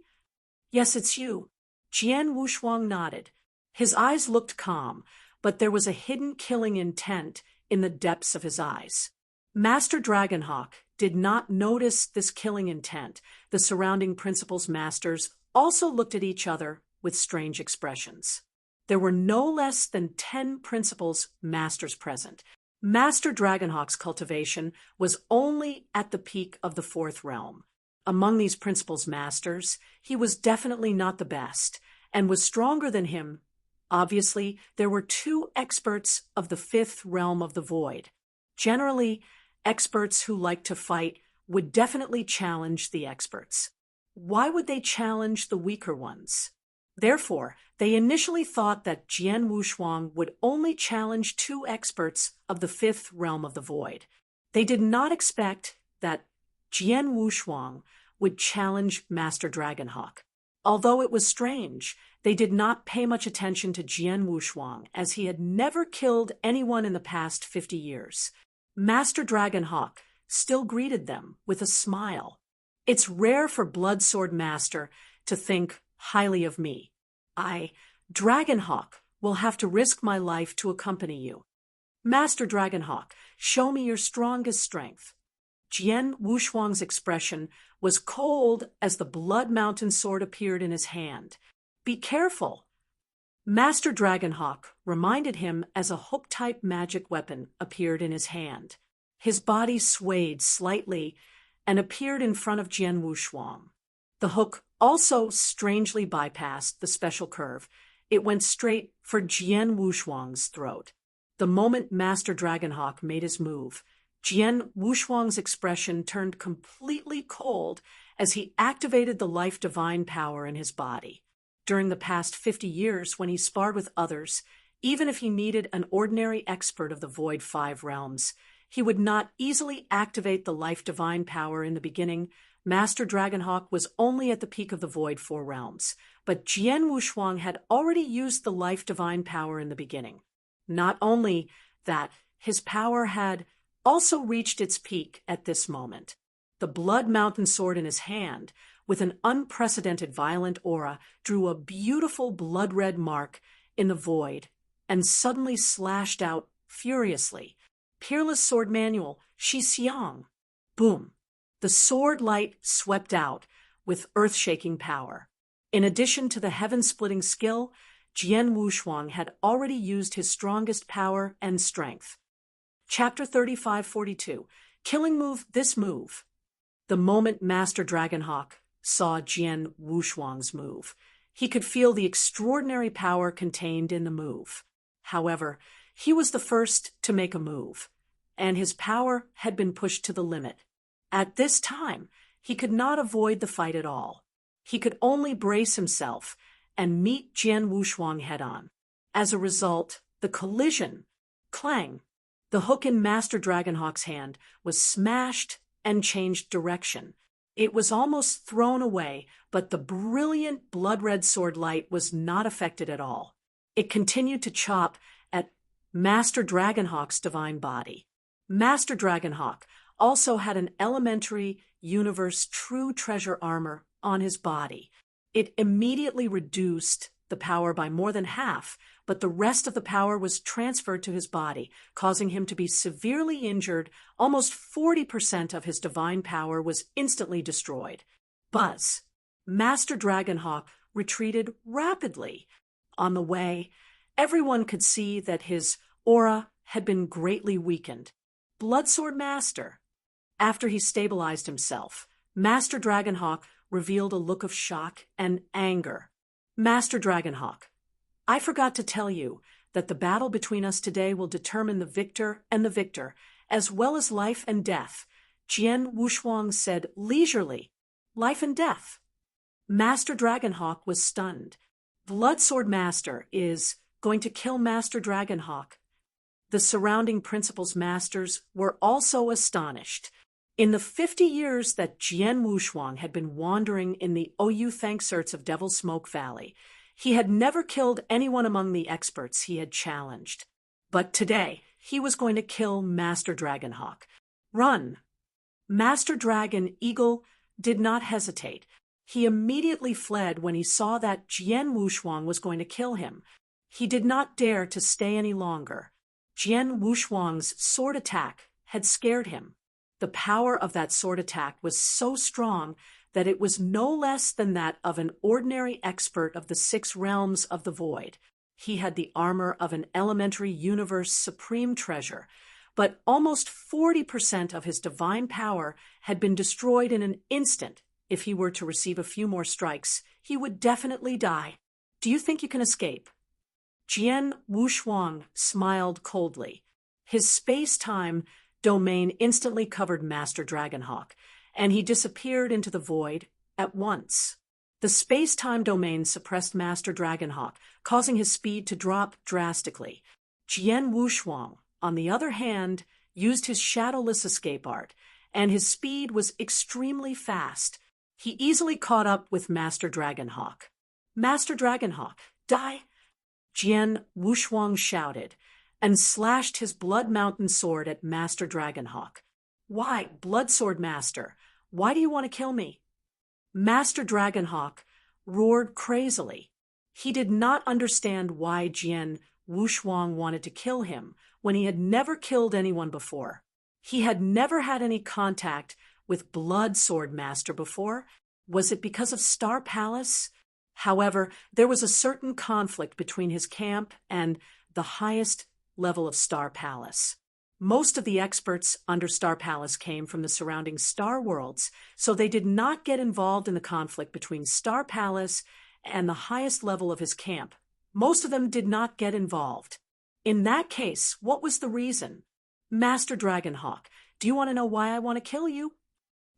Yes, it's you. Jian Wushuang nodded. His eyes looked calm, but there was a hidden killing intent in the depths of his eyes. Master Dragonhawk did not notice this killing intent. The surrounding principal's masters also looked at each other with strange expressions. There were no less than 10 principal's masters present. Master Dragonhawk's cultivation was only at the peak of the 4th realm. Among these principal's masters, he was definitely not the best, and was stronger than him. Obviously, there were 2 experts of the 5th realm of the void. Generally, experts who liked to fight would definitely challenge the experts. Why would they challenge the weaker ones? Therefore, they initially thought that Jian Wushuang would only challenge 2 experts of the 5th realm of the void. They did not expect that Jian Wushuang would challenge Master Dragonhawk. Although it was strange, they did not pay much attention to Jian Wushuang, as he had never killed anyone in the past 50 years. Master Dragonhawk still greeted them with a smile. It's rare for Blood Sword Master to think highly of me. I, Dragonhawk, will have to risk my life to accompany you. Master Dragonhawk, show me your strongest strength. Jian Wushuang's expression was cold as the Blood Mountain sword appeared in his hand. Be careful. Master Dragonhawk reminded him as a hook-type magic weapon appeared in his hand. His body swayed slightly and appeared in front of Jian Wushuang. The hook also strangely bypassed the special curve. It went straight for Jian Wushuang's throat. The moment Master Dragonhawk made his move, Jian Wushuang's expression turned completely cold as he activated the life divine power in his body. During the past 50 years, when he sparred with others, even if he needed an ordinary expert of the Void 5 realms, he would not easily activate the life divine power in the beginning. Master Dragonhawk was only at the peak of the Void 4 realms, but Jian Wushuang had already used the life divine power in the beginning. Not only that, his power had also reached its peak at this moment. The Blood Mountain sword in his hand with an unprecedented violent aura, drew a beautiful blood-red mark in the void and suddenly slashed out furiously. Peerless Sword Manual, Shi Xiang. Boom. The sword light swept out with earth-shaking power. In addition to the heaven-splitting skill, Jian Wushuang had already used his strongest power and strength. Chapter 3542. Killing Move. This move. The moment Master Dragonhawk saw Jian Wushuang's move, he could feel the extraordinary power contained in the move. However, he was the first to make a move, and his power had been pushed to the limit. At this time, he could not avoid the fight at all. He could only brace himself and meet Jian Wushuang head-on. As a result, the collision, clang, the hook in Master Dragonhawk's hand was smashed and changed direction. It was almost thrown away, but the brilliant blood-red sword light was not affected at all. It continued to chop at Master Dragonhawk's divine body. Master Dragonhawk also had an elementary universe true treasure armor on his body. It immediately reduced the power by more than half, but the rest of the power was transferred to his body, causing him to be severely injured. Almost 40% of his divine power was instantly destroyed. Buzz. Master Dragonhawk retreated rapidly. On the way, everyone could see that his aura had been greatly weakened. Bloodsword Master. After he stabilized himself, Master Dragonhawk revealed a look of shock and anger. Master Dragonhawk, I forgot to tell you that the battle between us today will determine the victor and the victor, as well as life and death. Jian Wushuang said leisurely. Life and death. Master Dragonhawk was stunned. Bloodsword Master is going to kill Master Dragonhawk. The surrounding principal's masters were also astonished. In the 50 years that Jian Wushuang had been wandering in the Oyu Thankserts of Devil's Smoke Valley, he had never killed anyone among the experts he had challenged. But today, he was going to kill Master Dragonhawk. Run! Master Dragon Eagle did not hesitate. He immediately fled when he saw that Jian Wushuang was going to kill him. He did not dare to stay any longer. Jian Wushuang's sword attack had scared him. The power of that sword attack was so strong that it was no less than that of an ordinary expert of the 6 realms of the void. He had the armor of an elementary universe supreme treasure, but almost 40% of his divine power had been destroyed in an instant. If he were to receive a few more strikes, he would definitely die. Do you think you can escape? Jian Wushuang smiled coldly. His space-time domain instantly covered Master Dragonhawk, and he disappeared into the void at once. The space-time domain suppressed Master Dragonhawk, causing his speed to drop drastically. Jian Wushuang, on the other hand, used his shadowless escape art, and his speed was extremely fast. He easily caught up with Master Dragonhawk. Master Dragonhawk, die! Jian Wushuang shouted, and slashed his Blood Mountain sword at Master Dragonhawk. Why, Bloodsword Master, why do you want to kill me? Master Dragonhawk roared crazily. He did not understand why Jian Wushuang wanted to kill him when he had never killed anyone before. He had never had any contact with Bloodsword Master before. Was it because of Star Palace? However, there was a certain conflict between his camp and the highest level of Star Palace. Most of the experts under Star Palace came from the surrounding star worlds, so they did not get involved in the conflict between Star Palace and the highest level of his camp. Most of them did not get involved. In that case, what was the reason? Master Dragonhawk, do you want to know why I want to kill you?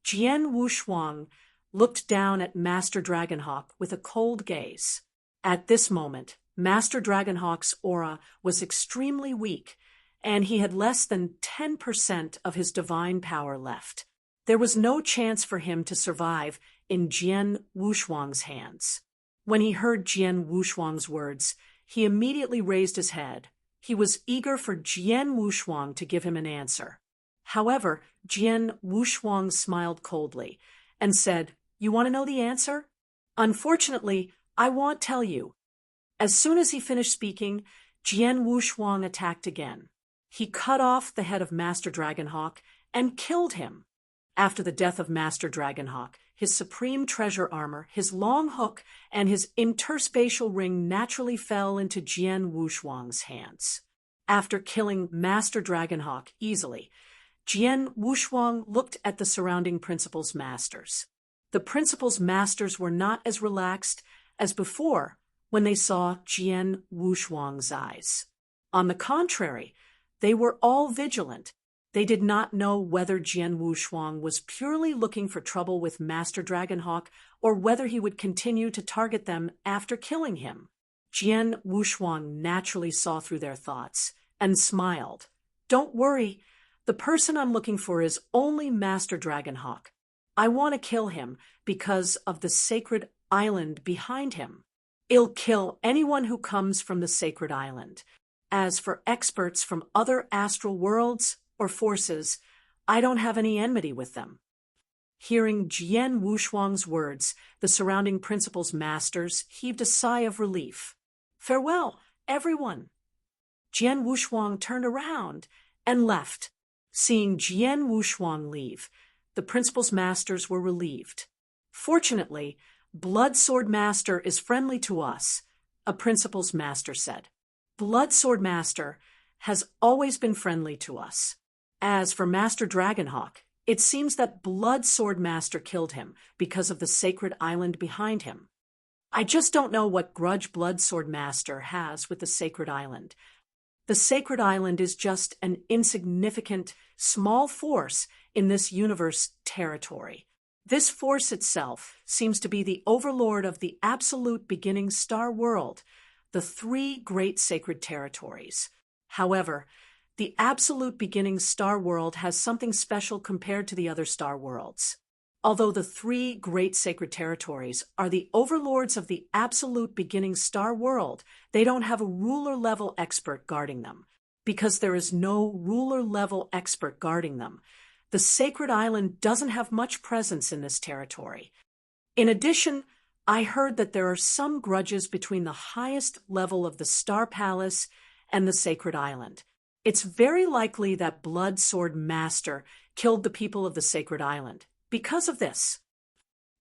Jian Wushuang looked down at Master Dragonhawk with a cold gaze. At this moment, Master Dragonhawk's aura was extremely weak, and he had less than 10% of his divine power left. There was no chance for him to survive in Jian Wushuang's hands. When he heard Jian Wushuang's words, he immediately raised his head. He was eager for Jian Wushuang to give him an answer. However, Jian Wushuang smiled coldly and said, You want to know the answer? Unfortunately, I won't tell you. As soon as he finished speaking, Jian Wushuang attacked again. He cut off the head of Master Dragonhawk and killed him. After the death of Master Dragonhawk, his supreme treasure armor, his long hook, and his interspatial ring naturally fell into Jian Wushuang's hands. After killing Master Dragonhawk easily, Jian Wushuang looked at the surrounding principal's masters. The principal's masters were not as relaxed as before when they saw Jian Wushuang's eyes. On the contrary, they were all vigilant. They did not know whether Jian Wushuang was purely looking for trouble with Master Dragonhawk or whether he would continue to target them after killing him. Jian Wushuang naturally saw through their thoughts and smiled. Don't worry, the person I'm looking for is only Master Dragonhawk. I want to kill him because of the sacred island behind him. It'll kill anyone who comes from the sacred island. As for experts from other astral worlds or forces, I don't have any enmity with them. Hearing Jian Wushuang's words, the surrounding principal's masters heaved a sigh of relief. Farewell, everyone. Jian Wushuang turned around and left. Seeing Jian Wushuang leave, the principal's masters were relieved. Fortunately, Blood Sword Master is friendly to us, a principal's master said. Blood Sword Master has always been friendly to us. As for Master Dragonhawk, it seems that Blood Sword Master killed him because of the sacred island behind him. I just don't know what grudge Blood Sword Master has with the sacred island. The sacred island is just an insignificant, small force in this universe territory. This force itself seems to be the overlord of the absolute beginning star world, the three great sacred territories. However, the absolute beginning star world has something special compared to the other star worlds. Although the three great sacred territories are the overlords of the absolute beginning star world, they don't have a ruler-level expert guarding them. Because there is no ruler-level expert guarding them, the sacred island doesn't have much presence in this territory. In addition, I heard that there are some grudges between the highest level of the Star Palace and the sacred island. It's very likely that Blood Sword Master killed the people of the sacred island. Because of this,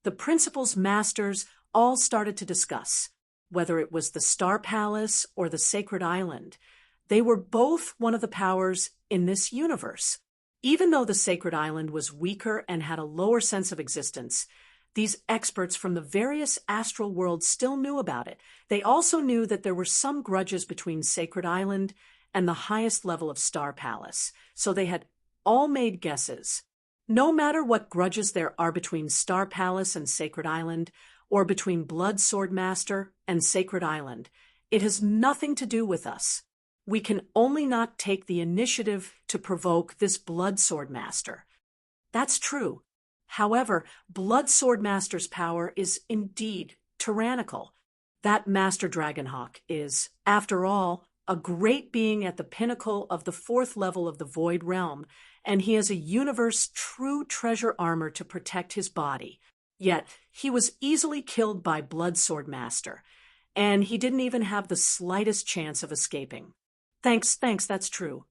the principal's masters all started to discuss whether it was the Star Palace or the sacred island. They were both one of the powers in this universe. Even though the sacred island was weaker and had a lower sense of existence, these experts from the various astral worlds still knew about it. They also knew that there were some grudges between Sacred Island and the highest level of Star Palace, so they had all made guesses. No matter what grudges there are between Star Palace and Sacred Island, or between Blood Sword Master and Sacred Island, it has nothing to do with us. We can only not take the initiative to provoke this Blood Sword Master. That's true. However, Blood Sword Master's power is indeed tyrannical. That Master Dragonhawk is, after all, a great being at the pinnacle of the fourth level of the Void Realm, and he has a universe true treasure armor to protect his body. Yet, he was easily killed by Blood Sword Master, and he didn't even have the slightest chance of escaping. Thanks, that's true.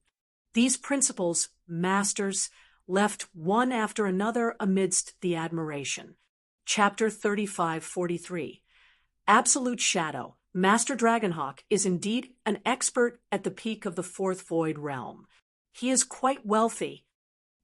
These principals, masters, left one after another amidst the admiration. Chapter 3543. Absolute Shadow. Master Dragonhawk is indeed an expert at the peak of the fourth Void Realm. He is quite wealthy.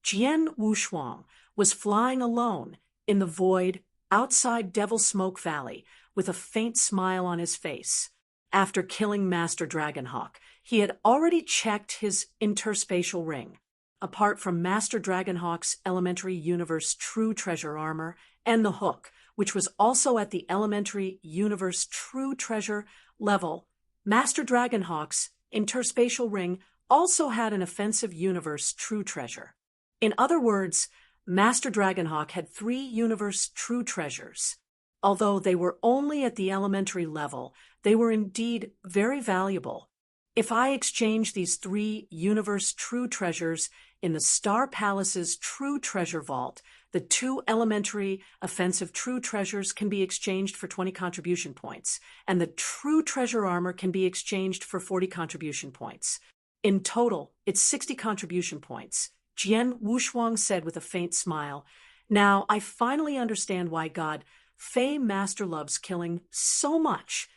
Jian Wushuang was flying alone in the void outside Devil Smoke Valley with a faint smile on his face. After killing Master Dragonhawk, he had already checked his interspatial ring. Apart from Master Dragonhawk's elementary universe true treasure armor and the hook, which was also at the elementary universe true treasure level, Master Dragonhawk's interspatial ring also had an offensive universe true treasure. In other words, Master Dragonhawk had 3 universe true treasures. Although they were only at the elementary level, they were indeed very valuable. If I exchange these 3 universe true treasures in the Star Palace's True Treasure Vault, the 2 elementary offensive True Treasures can be exchanged for 20 contribution points, and the True Treasure Armor can be exchanged for 40 contribution points. In total, it's 60 contribution points, Jian Wushuang said with a faint smile. Now, I finally understand why God Fei Master loves killing so much.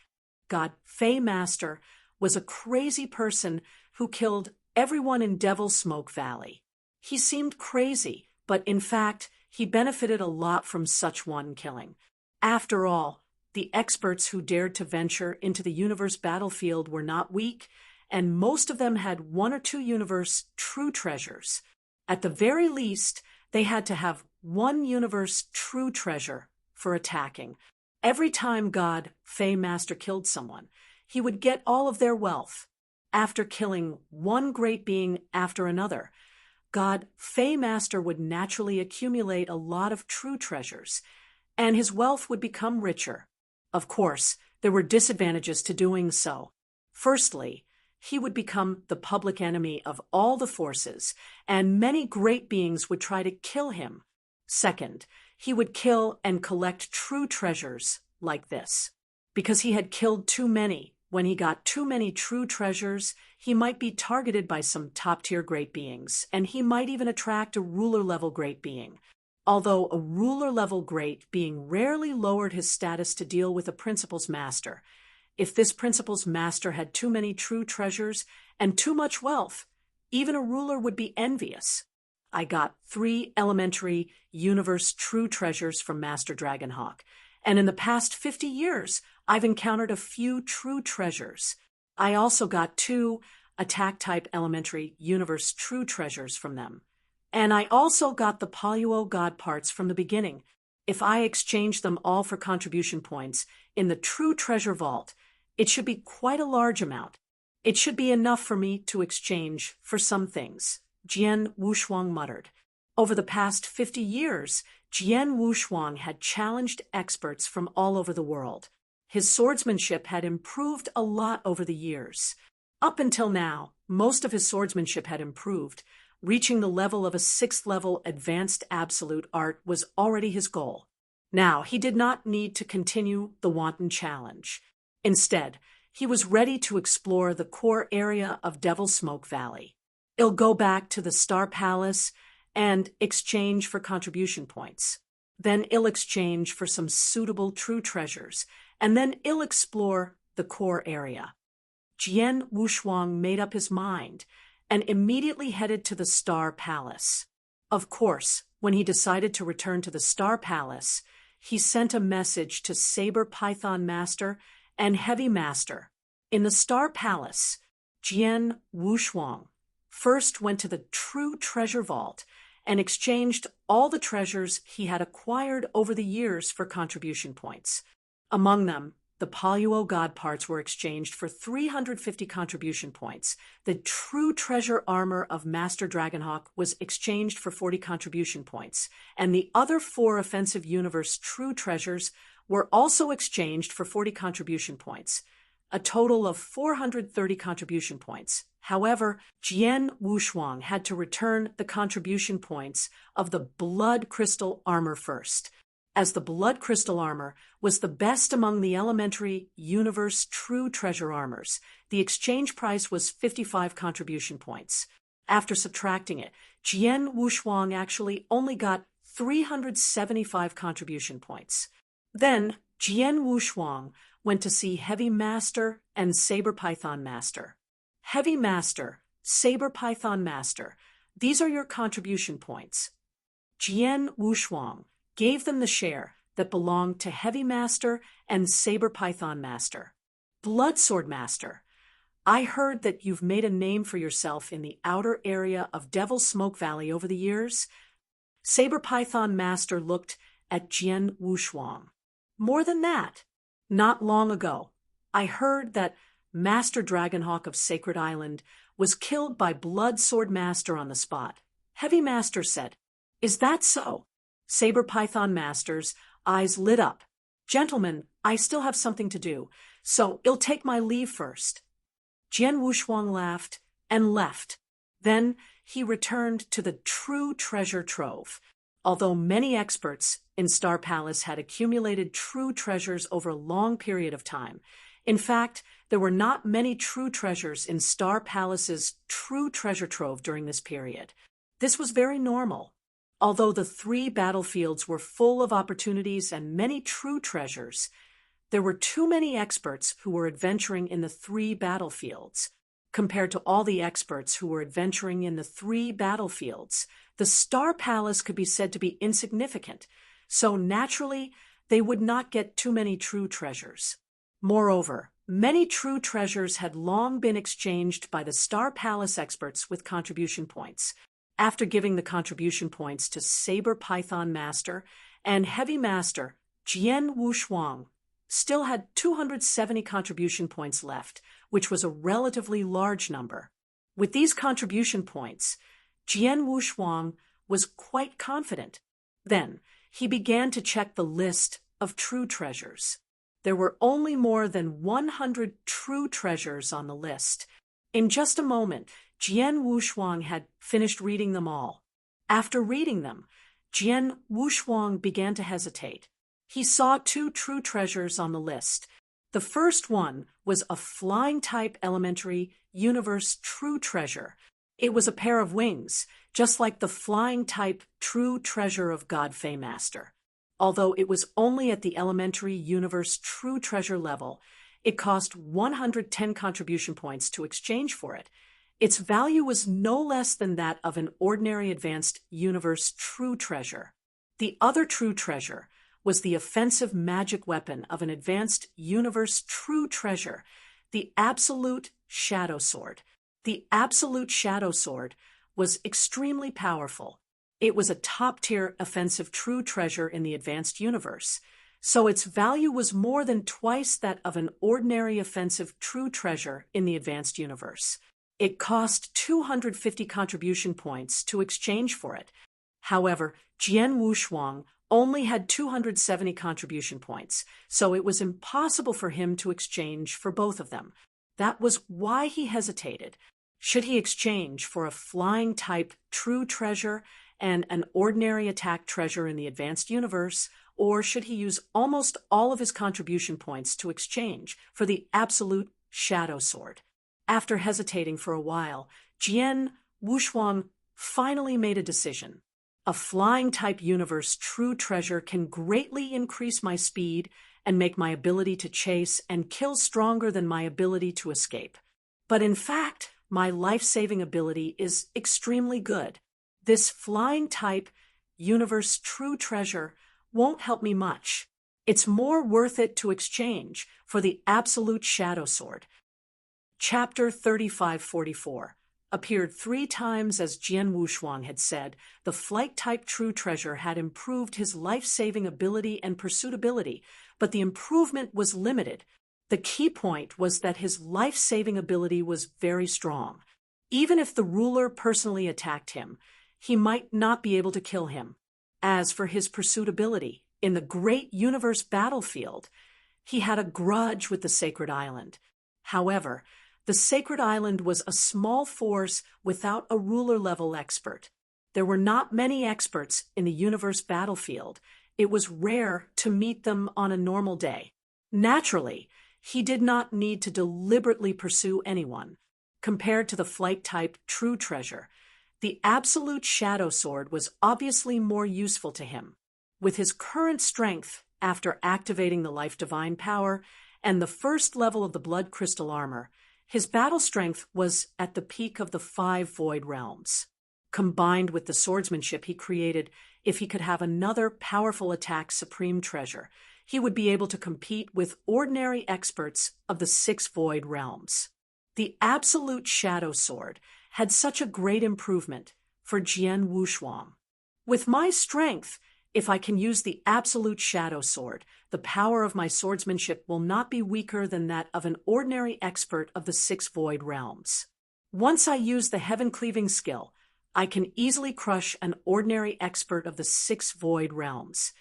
God Fei Master was a crazy person who killed everyone in Devil's Smoke Valley. He seemed crazy, but in fact, he benefited a lot from such one killing. After all, the experts who dared to venture into the universe battlefield were not weak, and most of them had 1 or 2 universe true treasures. At the very least, they had to have 1 universe true treasure for attacking. Every time God Fei Master killed someone, he would get all of their wealth. After killing one great being after another, God Fei Master would naturally accumulate a lot of true treasures, and his wealth would become richer. Of course, there were disadvantages to doing so. Firstly, he would become the public enemy of all the forces, and many great beings would try to kill him. Second, he would kill and collect true treasures like this. Because he had killed too many, when he got too many true treasures, he might be targeted by some top-tier great beings, and he might even attract a ruler-level great being. Although a ruler-level great being rarely lowered his status to deal with a principal's master. If this principal's master had too many true treasures and too much wealth, even a ruler would be envious. I got 3 elementary universe true treasures from Master Dragonhawk, and in the past 50 years, I've encountered a few true treasures. I also got 2 attack-type elementary universe true treasures from them. And I also got the Poluo God parts from the beginning. If I exchange them all for contribution points in the True Treasure Vault, it should be quite a large amount. It should be enough for me to exchange for some things, Jian Wushuang muttered. Over the past 50 years, Jian Wushuang had challenged experts from all over the world. His swordsmanship had improved a lot over the years. Up until now, most of his swordsmanship had improved. Reaching the level of a 6th-level advanced absolute art was already his goal. Now, he did not need to continue the wanton challenge. Instead, he was ready to explore the core area of Devil's Smoke Valley. He'll go back to the Star Palace and exchange for contribution points. Then he'll exchange for some suitable true treasures, and then he'll explore the core area. Jian Wushuang made up his mind and immediately headed to the Star Palace. Of course, when he decided to return to the Star Palace, he sent a message to Saber Python Master and Heavy Master. In the Star Palace, Jian Wushuang first went to the True Treasure Vault and exchanged all the treasures he had acquired over the years for contribution points. Among them, the Poluo God parts were exchanged for 350 contribution points. The True Treasure Armor of Master Dragonhawk was exchanged for 40 contribution points, and the other 4 offensive universe true treasures were also exchanged for 40 contribution points, a total of 430 contribution points. However, Jian Wushuang had to return the contribution points of the Blood Crystal Armor first, as the Blood Crystal Armor was the best among the elementary universe true treasure armors. The exchange price was 55 contribution points. After subtracting it, Jian Wushuang actually only got 375 contribution points. Then, Jian Wushuang went to see Heavy Master and Saber Python Master. Heavy Master, Saber Python Master, these are your contribution points. Jian Wushuang gave them the share that belonged to Heavy Master and Saber Python Master. Bloodsword Master, I heard that you've made a name for yourself in the outer area of Devil's Smoke Valley over the years. Saber Python Master looked at Jian Wushuang. More than that, not long ago, I heard that Master Dragonhawk of Sacred Island was killed by Bloodsword Master on the spot. Heavy Master said, "Is that so?" Saber Python Master's eyes lit up. "Gentlemen, I still have something to do, so I'll take my leave first." Jian Wushuang laughed and left. Then he returned to the true treasure trove. Although many experts in Star Palace had accumulated true treasures over a long period of time, in fact, there were not many true treasures in Star Palace's true treasure trove during this period. This was very normal. Although the 3 battlefields were full of opportunities and many true treasures, there were too many experts who were adventuring in the 3 battlefields. Compared to all the experts who were adventuring in the 3 battlefields, the Star Palace could be said to be insignificant, so naturally they would not get too many true treasures. Moreover, many true treasures had long been exchanged by the Star Palace experts with contribution points. After giving the contribution points to Saber Python Master and Heavy Master, Jian Wushuang still had 270 contribution points left, which was a relatively large number. With these contribution points, Jian Wushuang was quite confident. Then, he began to check the list of true treasures. There were only more than 100 true treasures on the list. In just a moment, Jian Wushuang had finished reading them all. After reading them, Jian Wushuang began to hesitate. He saw 2 true treasures on the list. The first one was a flying-type elementary universe true treasure. It was a pair of wings, just like the flying-type true treasure of God Faymaster. Although it was only at the elementary universe true treasure level, it cost 110 contribution points to exchange for it. Its value was no less than that of an ordinary advanced universe true treasure. The other true treasure was the offensive magic weapon of an advanced universe true treasure, the Absolute Shadow Sword. The Absolute Shadow Sword was extremely powerful. It was a top-tier offensive true treasure in the advanced universe, so its value was more than twice that of an ordinary offensive true treasure in the advanced universe. It cost 250 contribution points to exchange for it. However, Jian Wushuang only had 270 contribution points, so it was impossible for him to exchange for both of them. That was why he hesitated. Should he exchange for a flying-type true treasure and an ordinary attack treasure in the advanced universe, or should he use almost all of his contribution points to exchange for the Absolute Shadow Sword? After hesitating for a while, Jian Wushuang finally made a decision. A flying-type universe true treasure can greatly increase my speed and make my ability to chase and kill stronger than my ability to escape. But in fact, my life-saving ability is extremely good. This flying-type universe true treasure won't help me much. It's more worth it to exchange for the Absolute Shadow Sword. Chapter 3544 appeared 3 times as Jian Wushuang had said. The flight-type true treasure had improved his life-saving ability and pursuit ability, but the improvement was limited. The key point was that his life-saving ability was very strong. Even if the ruler personally attacked him, he might not be able to kill him. As for his pursuit ability, in the great universe battlefield, he had a grudge with the Sacred Island. However, the Sacred Island was a small force without a ruler-level expert. There were not many experts in the universe battlefield. It was rare to meet them on a normal day. Naturally, he did not need to deliberately pursue anyone. Compared to the flight-type true treasure, the Absolute Shadow Sword was obviously more useful to him. With his current strength, after activating the Life Divine power and the first level of the Blood Crystal armor, his battle strength was at the peak of the 5 Void Realms. Combined with the swordsmanship he created, if he could have another powerful attack supreme treasure, he would be able to compete with ordinary experts of the 6 Void Realms. The Absolute Shadow Sword had such a great improvement for Jian Wushuang. With my strength, if I can use the Absolute Shadow Sword, the power of my swordsmanship will not be weaker than that of an ordinary expert of the 6 Void Realms. Once I use the Heaven-Cleaving skill, I can easily crush an ordinary expert of the 6 Void Realms.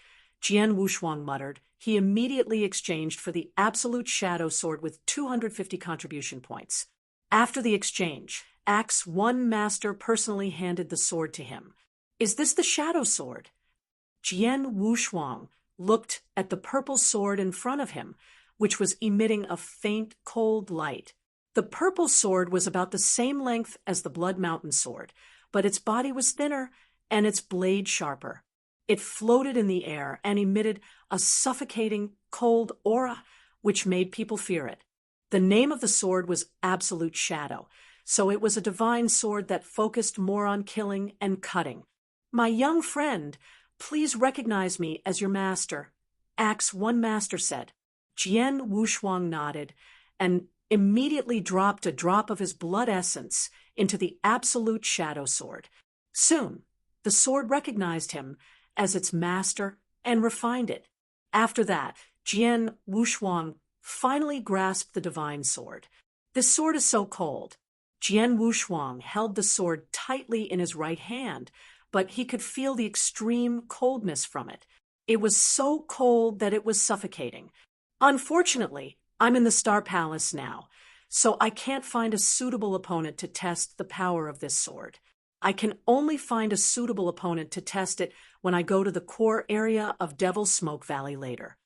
Jian Wushuang muttered. He immediately exchanged for the Absolute Shadow Sword with 250 contribution points. After the exchange, Axe One Master personally handed the sword to him. "Is this the shadow sword?" Jian Wushuang looked at the purple sword in front of him, which was emitting a faint, cold light. The purple sword was about the same length as the Blood Mountain sword, but its body was thinner and its blade sharper. It floated in the air and emitted a suffocating, cold aura, which made people fear it. The name of the sword was Absolute Shadow, so it was a divine sword that focused more on killing and cutting. "My young friend, please recognize me as your master," Axe One Master said. Jian Wushuang nodded and immediately dropped a drop of his blood essence into the Absolute Shadow Sword. Soon, the sword recognized him as its master and refined it. After that, Jian Wushuang finally grasped the divine sword. "This sword is so cold." Jian Wushuang held the sword tightly in his right hand, but he could feel the extreme coldness from it. It was so cold that it was suffocating. "Unfortunately, I'm in the Star Palace now, so I can't find a suitable opponent to test the power of this sword. I can only find a suitable opponent to test it when I go to the core area of Devil's Smoke Valley later."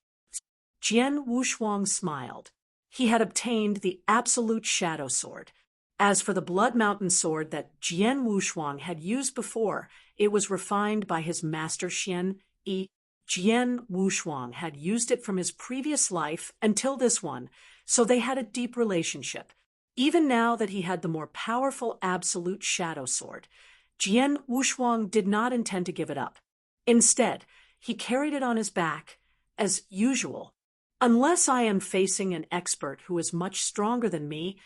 Jian Wushuang smiled. He had obtained the Absolute Shadow Sword. As for the Blood Mountain sword that Jian Wushuang had used before, it was refined by his master Xian Yi. Jian Wushuang had used it from his previous life until this one, so they had a deep relationship. Even now that he had the more powerful Absolute Shadow Sword, Jian Wushuang did not intend to give it up. Instead, he carried it on his back, as usual. "Unless I am facing an expert who is much stronger than me,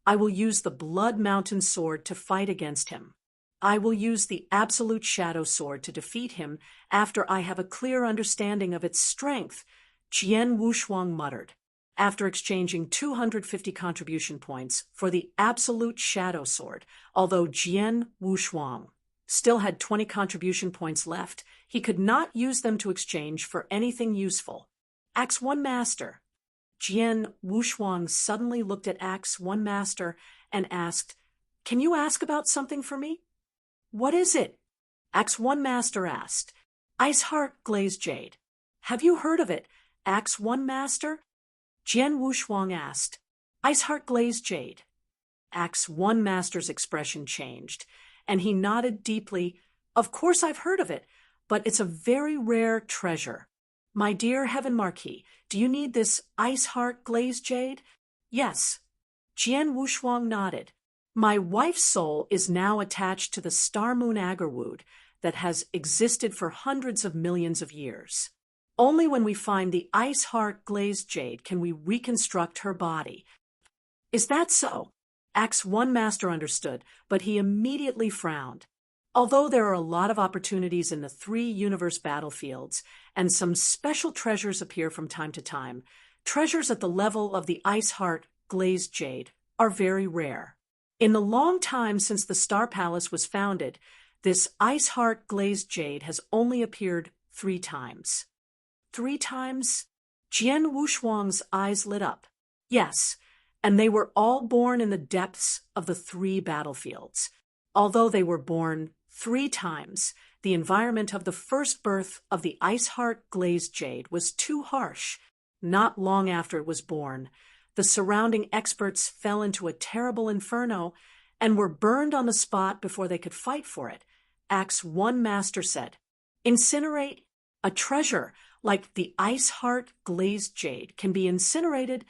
I will use the Blood Mountain sword to fight against him. I will use the Absolute Shadow Sword to defeat him after I have a clear understanding of its strength," Jian Wushuang muttered. After exchanging 250 contribution points for the Absolute Shadow Sword, although Jian Wushuang still had 20 contribution points left, he could not use them to exchange for anything useful. "Axe One Master." Jian Wushuang suddenly looked at Axe One Master and asked, "Can you ask about something for me?" "What is it?" Axe One Master asked. "Ice Heart Glazed Jade. Have you heard of it, Axe One Master?" Jian Wushuang asked. "Ice Heart Glazed Jade." Axe One Master's expression changed, and he nodded deeply. "Of course I've heard of it, but it's a very rare treasure. My dear Heaven Marquis, do you need this Ice Heart Glazed Jade?" "Yes." Jian Wushuang nodded. "My wife's soul is now attached to the Star Moon Agarwood that has existed for hundreds of millions of years. Only when we find the Ice Heart Glazed Jade can we reconstruct her body." "Is that so?" Axe One Master understood, but he immediately frowned. Although there are a lot of opportunities in the 3 universe battlefields, and some special treasures appear from time to time, treasures at the level of the Ice Heart Glazed Jade are very rare. In the long time since the Star Palace was founded, this Ice Heart Glazed Jade has only appeared 3 times. 3 times? Jian Wushuang's eyes lit up. Yes, and they were all born in the depths of the 3 battlefields. Although they were born 3 times, the environment of the first birth of the Ice Heart Glazed Jade was too harsh. Not long after it was born, the surrounding experts fell into a terrible inferno and were burned on the spot before they could fight for it. Axe One Master said, "Incinerate? A treasure like the Ice Heart Glazed Jade can be incinerated?"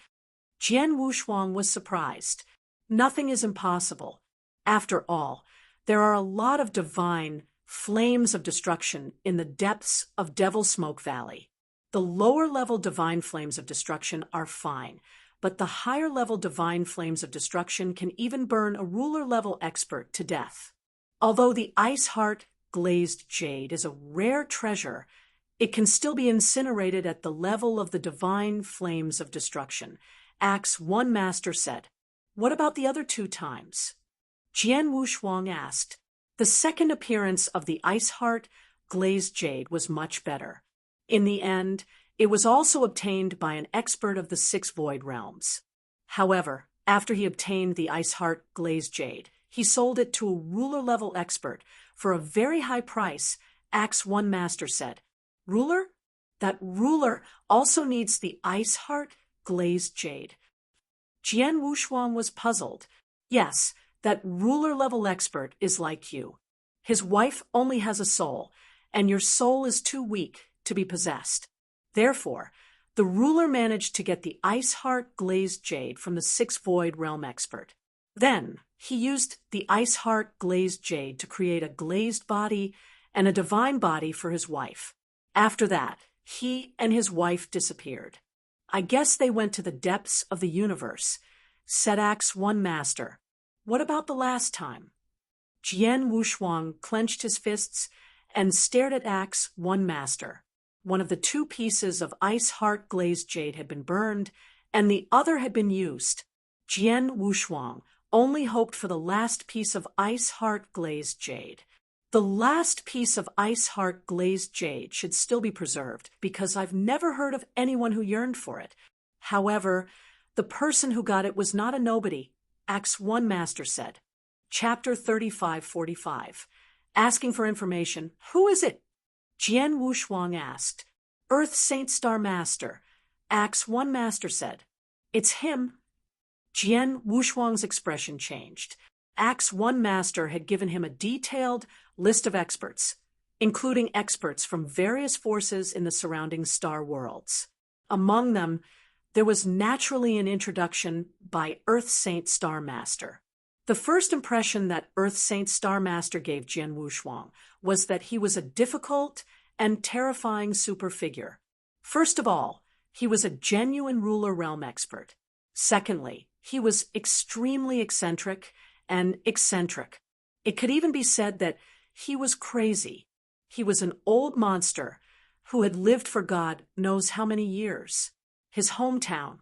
Jian Wushuang was surprised. Nothing is impossible. After all, there are a lot of divine flames of destruction in the depths of Devil's Smoke Valley. The lower-level divine flames of destruction are fine, but the higher-level divine flames of destruction can even burn a ruler-level expert to death. Although the Ice Heart Glazed Jade is a rare treasure, it can still be incinerated at the level of the divine flames of destruction. Axe One Master said. "What about the other 2 times?" Jian Wushuang asked. The second appearance of the Ice Heart Glazed Jade was much better. In the end, it was also obtained by an expert of the 6 Void Realms. However, After he obtained the Ice Heart glazed jade, he sold it to a ruler-level expert for a very high price. Axe One Master said, "Ruler? That ruler also needs the Ice Heart glazed jade." Jian Wushuang was puzzled. Yes, that ruler-level expert is like you. His wife only has a soul, and your soul is too weak to be possessed. Therefore, the ruler managed to get the Ice Heart glazed jade from the Sixth Void Realm expert. Then, he used the Ice Heart glazed jade to create a glazed body and a divine body for his wife. After that, he and his wife disappeared. "I guess they went to the depths of the universe," said Axe One Master. "What about the last time?" Jian Wushuang clenched his fists and stared at Axe One Master. One of the two pieces of Ice Heart glazed jade had been burned, and the other had been used. Jian Wushuang only hoped for the last piece of Ice Heart glazed jade. The last piece of Ice Heart glazed jade should still be preserved, because I've never heard of anyone who yearned for it. However, the person who got it was not a nobody, Axe One Master said. Chapter 3545. Asking for information. "Who is it?" Jian Wushuang asked. "Earth Saint Star Master," Axe One Master said. "It's him." Jian Wushuang's expression changed. Axe One Master had given him a detailed list of experts, including experts from various forces in the surrounding star worlds. Among them, there was naturally an introduction by Earth Saint Star Master. The first impression that Earth Saint Star Master gave Jian Wushuang was that he was a difficult and terrifying super figure. First of all, he was a genuine ruler realm expert. Secondly, he was extremely eccentric and eccentric. It could even be said that he was crazy. He was an old monster who had lived for God knows how many years. His hometown,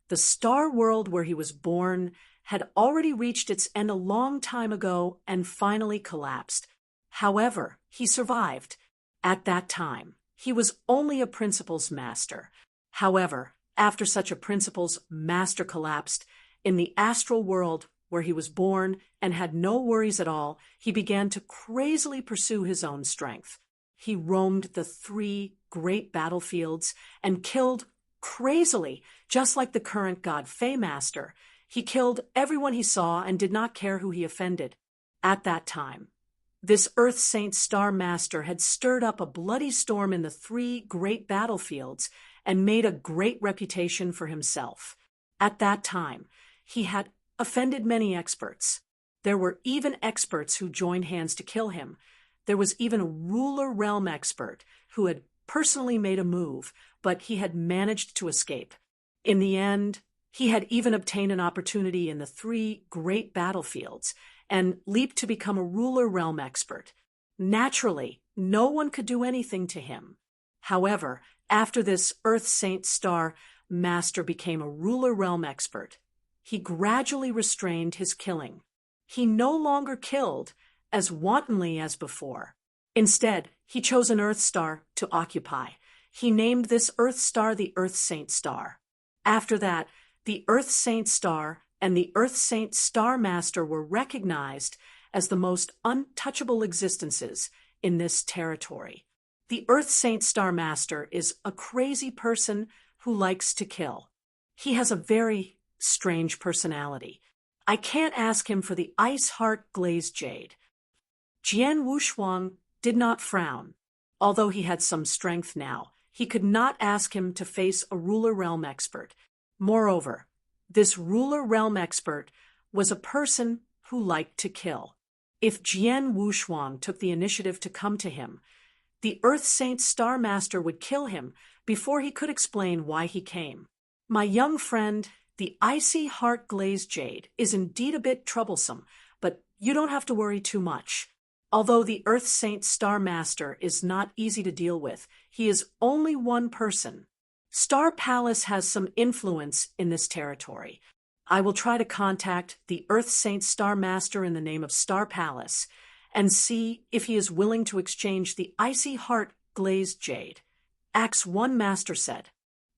the star world where he was born, had already reached its end a long time ago and finally collapsed. However, he survived. At that time, he was only a principal's master. However, after such a principal's master collapsed, in the astral world where he was born and had no worries at all, he began to crazily pursue his own strength. He roamed the 3 great battlefields and killed crazily, just like the current god Fey Master. He killed everyone he saw and did not care who he offended. At that time, this Earth Saint Star Master had stirred up a bloody storm in the 3 great battlefields and made a great reputation for himself. At that time, he had offended many experts. There were even experts who joined hands to kill him. There was even a ruler realm expert who had personally made a move, but he had managed to escape. In the end, he had even obtained an opportunity in the 3 great battlefields and leaped to become a ruler realm expert. Naturally, no one could do anything to him. However, after this Earth Saint Star Master became a ruler realm expert, he gradually restrained his killing. He no longer killed as wantonly as before. Instead, he chose an Earth star to occupy. He named this Earth star the Earth Saint Star. After that, the Earth Saint Star and the Earth Saint Star Master were recognized as the most untouchable existences in this territory. The Earth Saint Star Master is a crazy person who likes to kill. He has a very strange personality. I can't ask him for the Ice Heart glazed jade. Jian Wushuang did not frown. Although he had some strength now, he could not ask him to face a ruler realm expert. Moreover, this ruler realm expert was a person who liked to kill. If Jian Wushuang took the initiative to come to him, the Earth Saint Star Master would kill him before he could explain why he came. My young friend, the Icy Heart glazed jade is indeed a bit troublesome, but you don't have to worry too much. Although the Earth Saint Star Master is not easy to deal with, he is only one person. Star Palace has some influence in this territory. I will try to contact the Earth Saint Star Master in the name of Star Palace and see if he is willing to exchange the Icy Heart glazed jade. Axe One Master said.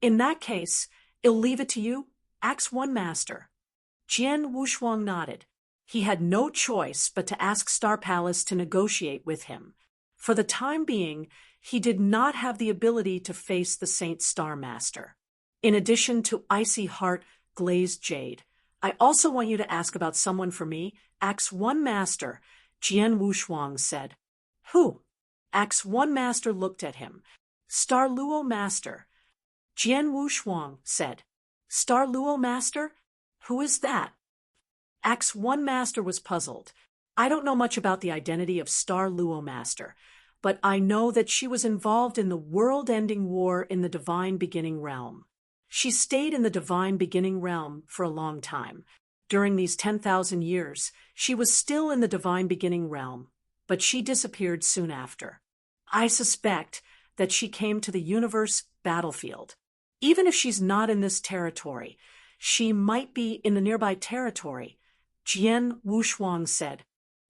In that case, I'll leave it to you, Axe One Master. Jian Wushuang nodded. He had no choice but to ask Star Palace to negotiate with him. For the time being, he did not have the ability to face the Saint Star Master. In addition to Icy Heart, Glazed Jade, I also want you to ask about someone for me, Axe One Master, Jian Wushuang said. Who? Axe One Master looked at him. Star Luo Master. Jian Wushuang said. Star Luo Master? Who is that? Axe One Master was puzzled. I don't know much about the identity of Star Luo Master, but I know that she was involved in the world-ending war in the Divine Beginning Realm. She stayed in the Divine Beginning Realm for a long time. During these 10,000 years, she was still in the Divine Beginning Realm, but she disappeared soon after. I suspect that she came to the universe battlefield. Even if she's not in this territory, she might be in the nearby territory, Jian Wushuang said.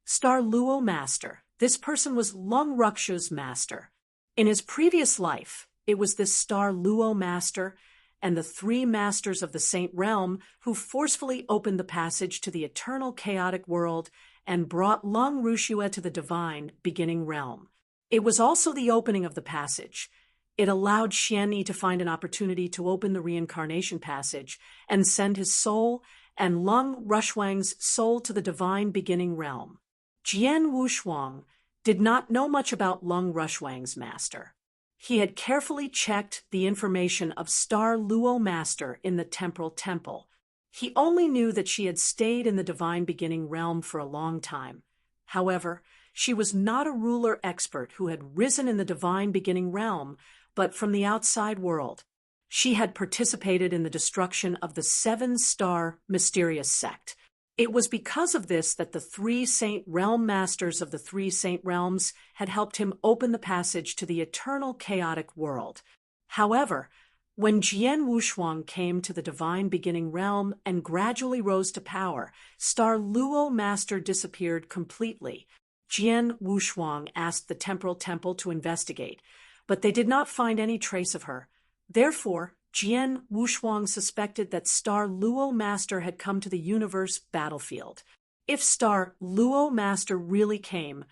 Star Luo Master. This person was Lung Ruksha's master. In his previous life, it was this Star Luo Master and the three masters of the Saint Realm who forcefully opened the passage to the eternal chaotic world and brought Lung Rushua to the Divine Beginning Realm. It was also the opening of the passage. It allowed Xianyi to find an opportunity to open the reincarnation passage and send his soul and Lung Rushwang's soul to the Divine Beginning Realm. Jian Wushuang did not know much about Lung Rushwang's master. He had carefully checked the information of Star Luo Master in the Temporal Temple. He only knew that she had stayed in the Divine Beginning Realm for a long time. However, she was not a ruler expert who had risen in the Divine Beginning Realm, but from the outside world. She had participated in the destruction of the 7-star mysterious sect. It was because of this that the 3 Saint Realm Masters of the 3 Saint Realms had helped him open the passage to the eternal chaotic world. However, when Jian Wushuang came to the Divine Beginning Realm and gradually rose to power, Star Luo Master disappeared completely. Jian Wushuang asked the Temporal Temple to investigate, but they did not find any trace of her. Therefore, Jian Wushuang suspected that Star Luo Master had come to the universe battlefield. If Star Luo Master really came,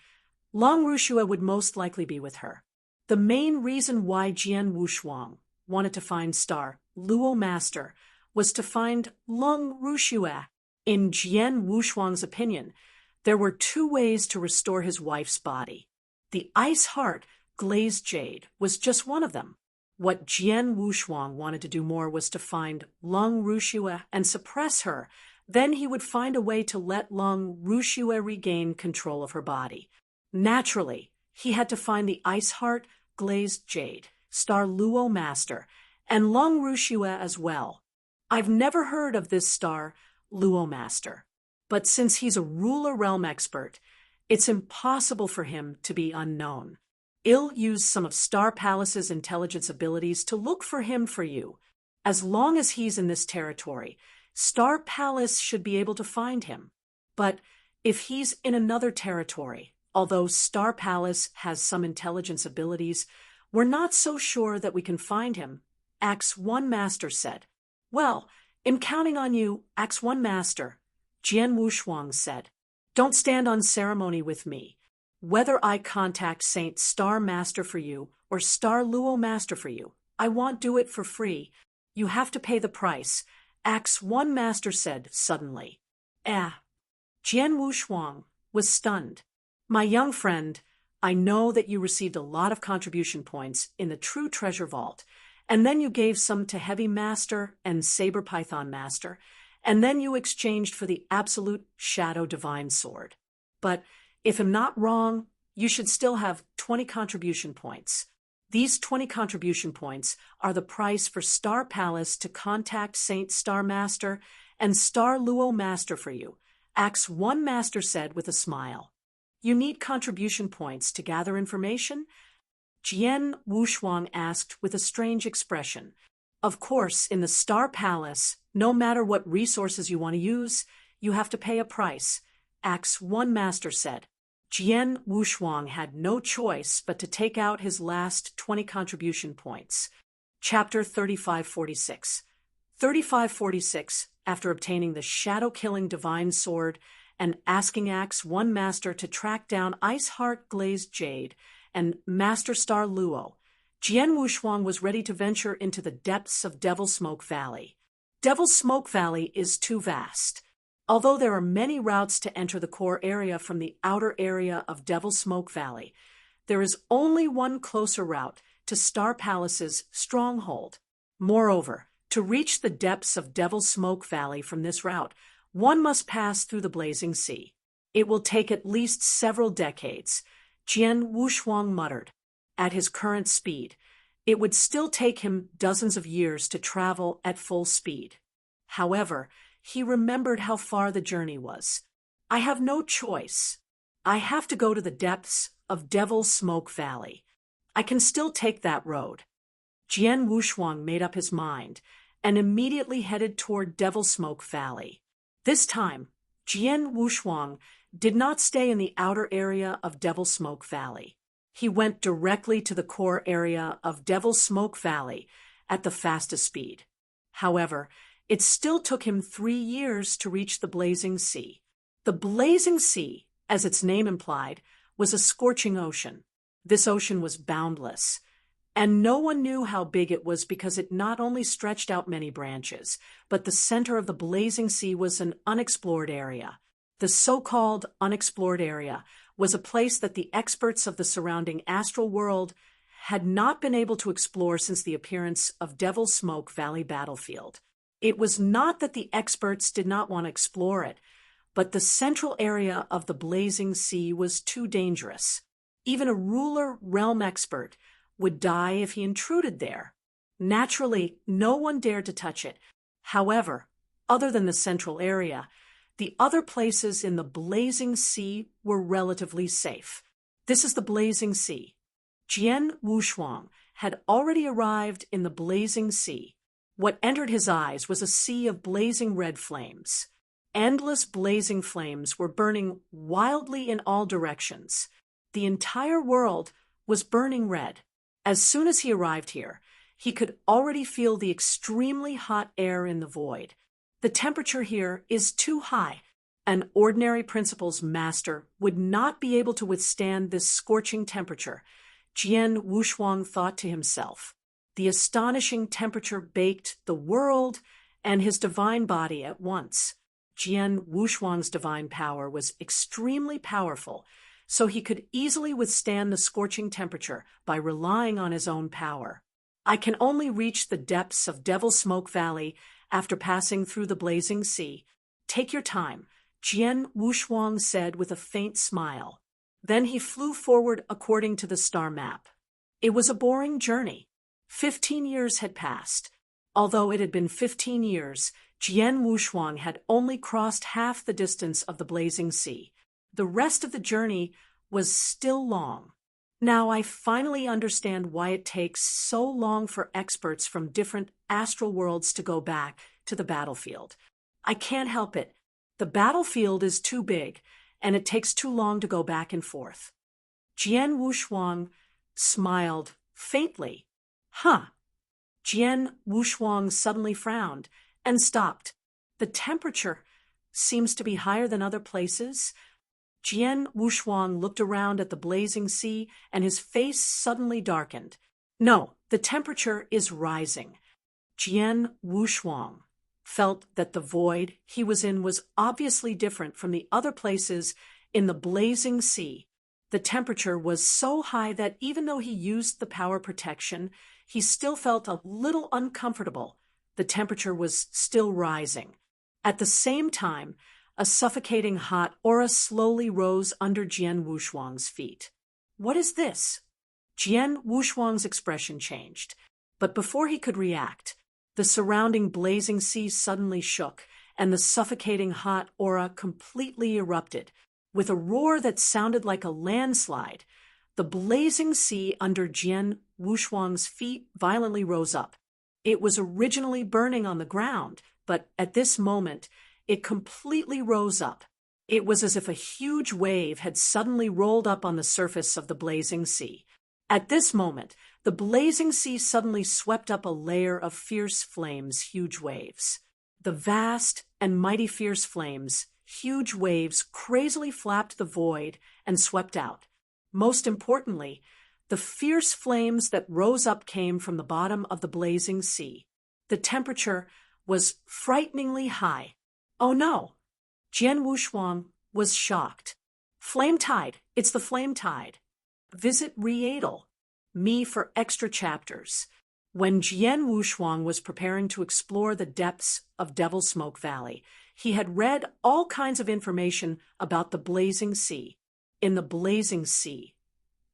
Lung Rushua would most likely be with her. The main reason why Jian Wushuang wanted to find Star Luo Master was to find Lung Rushua. In Jian Wushuang's opinion, there were 2 ways to restore his wife's body. The Ice Heart, Glazed Jade, was just one of them. What Jian Wushuang wanted to do more was to find Lung Rushua and suppress her. Then he would find a way to let Lung Rushua regain control of her body. Naturally, he had to find the Ice Heart, Glazed Jade, Star Luo Master, and Lung Rushua as well. I've never heard of this Star Luo Master, but since he's a ruler realm expert, it's impossible for him to be unknown. I'll use some of Star Palace's intelligence abilities to look for him for you. As long as he's in this territory, Star Palace should be able to find him. But if he's in another territory, although Star Palace has some intelligence abilities, we're not so sure that we can find him, Axe One Master said. Well, I'm counting on you, Axe One Master, Jian Wushuang said. Don't stand on ceremony with me. Whether I contact Saint Star Master for you or Star Luo Master for you, I won't do it for free. You have to pay the price, Axe One Master said suddenly. Jian Wushuang was stunned. My young friend, I know that you received a lot of contribution points in the True Treasure Vault, and then you gave some to Heavy Master and Saber Python Master, and then you exchanged for the Absolute Shadow Divine Sword. But if I'm not wrong, you should still have 20 contribution points. These 20 contribution points are the price for Star Palace to contact Saint Star Master and Star Luo Master for you, Axe One Master said with a smile. You need contribution points to gather information? Jian Wushuang asked with a strange expression. Of course, in the Star Palace, no matter what resources you want to use, you have to pay a price, Axe One Master said. Jian Wushuang had no choice but to take out his last 20 contribution points. Chapter 3546. 3546, after obtaining the shadow-killing divine sword and asking Axe One Master to track down Iceheart Glazed Jade and Master Star Luo, Jian Wushuang was ready to venture into the depths of Devil's Smoke Valley. Devil's Smoke Valley is too vast. Although there are many routes to enter the core area from the outer area of Devil's Smoke Valley, there is only one closer route to Star Palace's stronghold. Moreover, to reach the depths of Devil's Smoke Valley from this route, one must pass through the Blazing Sea. It will take at least several decades, Jian Wushuang muttered. At his current speed, it would still take him dozens of years to travel at full speed. However, he remembered how far the journey was. I have no choice. I have to go to the depths of Devil's Smoke Valley. I can still take that road. Jian Wushuang made up his mind and immediately headed toward Devil's Smoke Valley. This time, Jian Wushuang did not stay in the outer area of Devil's Smoke Valley. He went directly to the core area of Devil's Smoke Valley at the fastest speed. However, it still took him 3 years to reach the Blazing Sea. The Blazing Sea, as its name implied, was a scorching ocean. This ocean was boundless, and no one knew how big it was because it not only stretched out many branches, but the center of the Blazing Sea was an unexplored area. The so-called unexplored area was a place that the experts of the surrounding astral world had not been able to explore since the appearance of Devil's Smoke Valley battlefield. It was not that the experts did not want to explore it, but the central area of the Blazing Sea was too dangerous. Even a ruler realm expert would die if he intruded there. Naturally, no one dared to touch it. However, other than the central area, the other places in the Blazing Sea were relatively safe. This is the Blazing Sea. Jian Wushuang had already arrived in the Blazing Sea. What entered his eyes was a sea of blazing red flames. Endless blazing flames were burning wildly in all directions. The entire world was burning red. As soon as he arrived here, he could already feel the extremely hot air in the void. The temperature here is too high. An ordinary principles master would not be able to withstand this scorching temperature, Jian Wushuang thought to himself. The astonishing temperature baked the world and his divine body at once. Jian Wushuang's divine power was extremely powerful, so he could easily withstand the scorching temperature by relying on his own power. I can only reach the depths of Devil's Smoke Valley after passing through the Blazing Sea. Take your time, Jian Wushuang said with a faint smile. Then he flew forward according to the star map. It was a boring journey. 15 years had passed. Although it had been 15 years, Jian Wushuang had only crossed half the distance of the Blazing Sea. The rest of the journey was still long. Now I finally understand why it takes so long for experts from different astral worlds to go back to the battlefield. I can't help it. The battlefield is too big, and it takes too long to go back and forth. Jian Wushuang smiled faintly. Huh. Jian Wushuang suddenly frowned and stopped. The temperature seems to be higher than other places. Jian Wushuang looked around at the Blazing Sea, and his face suddenly darkened. No, the temperature is rising. Jian Wushuang felt that the void he was in was obviously different from the other places in the Blazing Sea. The temperature was so high that even though he used the power protection, he still felt a little uncomfortable. The temperature was still rising. At the same time, a suffocating hot aura slowly rose under Jian Wushuang's feet. What is this? Jian Wushuang's expression changed, but before he could react, the surrounding Blazing Sea suddenly shook, and the suffocating hot aura completely erupted. With a roar that sounded like a landslide, the Blazing Sea under Jian Wushuang's feet violently rose up. It was originally burning on the ground, but at this moment, it completely rose up. It was as if a huge wave had suddenly rolled up on the surface of the Blazing Sea. At this moment, the Blazing Sea suddenly swept up a layer of fierce flames, huge waves. The vast and mighty fierce flames, huge waves, crazily flapped the void and swept out. Most importantly, the fierce flames that rose up came from the bottom of the blazing sea. The temperature was frighteningly high. Oh no! Jian Wushuang was shocked. Flame tide, it's the flame tide. Visit Readle me for extra chapters. When Jian Wushuang was preparing to explore the depths of Devil's Smoke Valley, he had read all kinds of information about the blazing sea. In the blazing sea,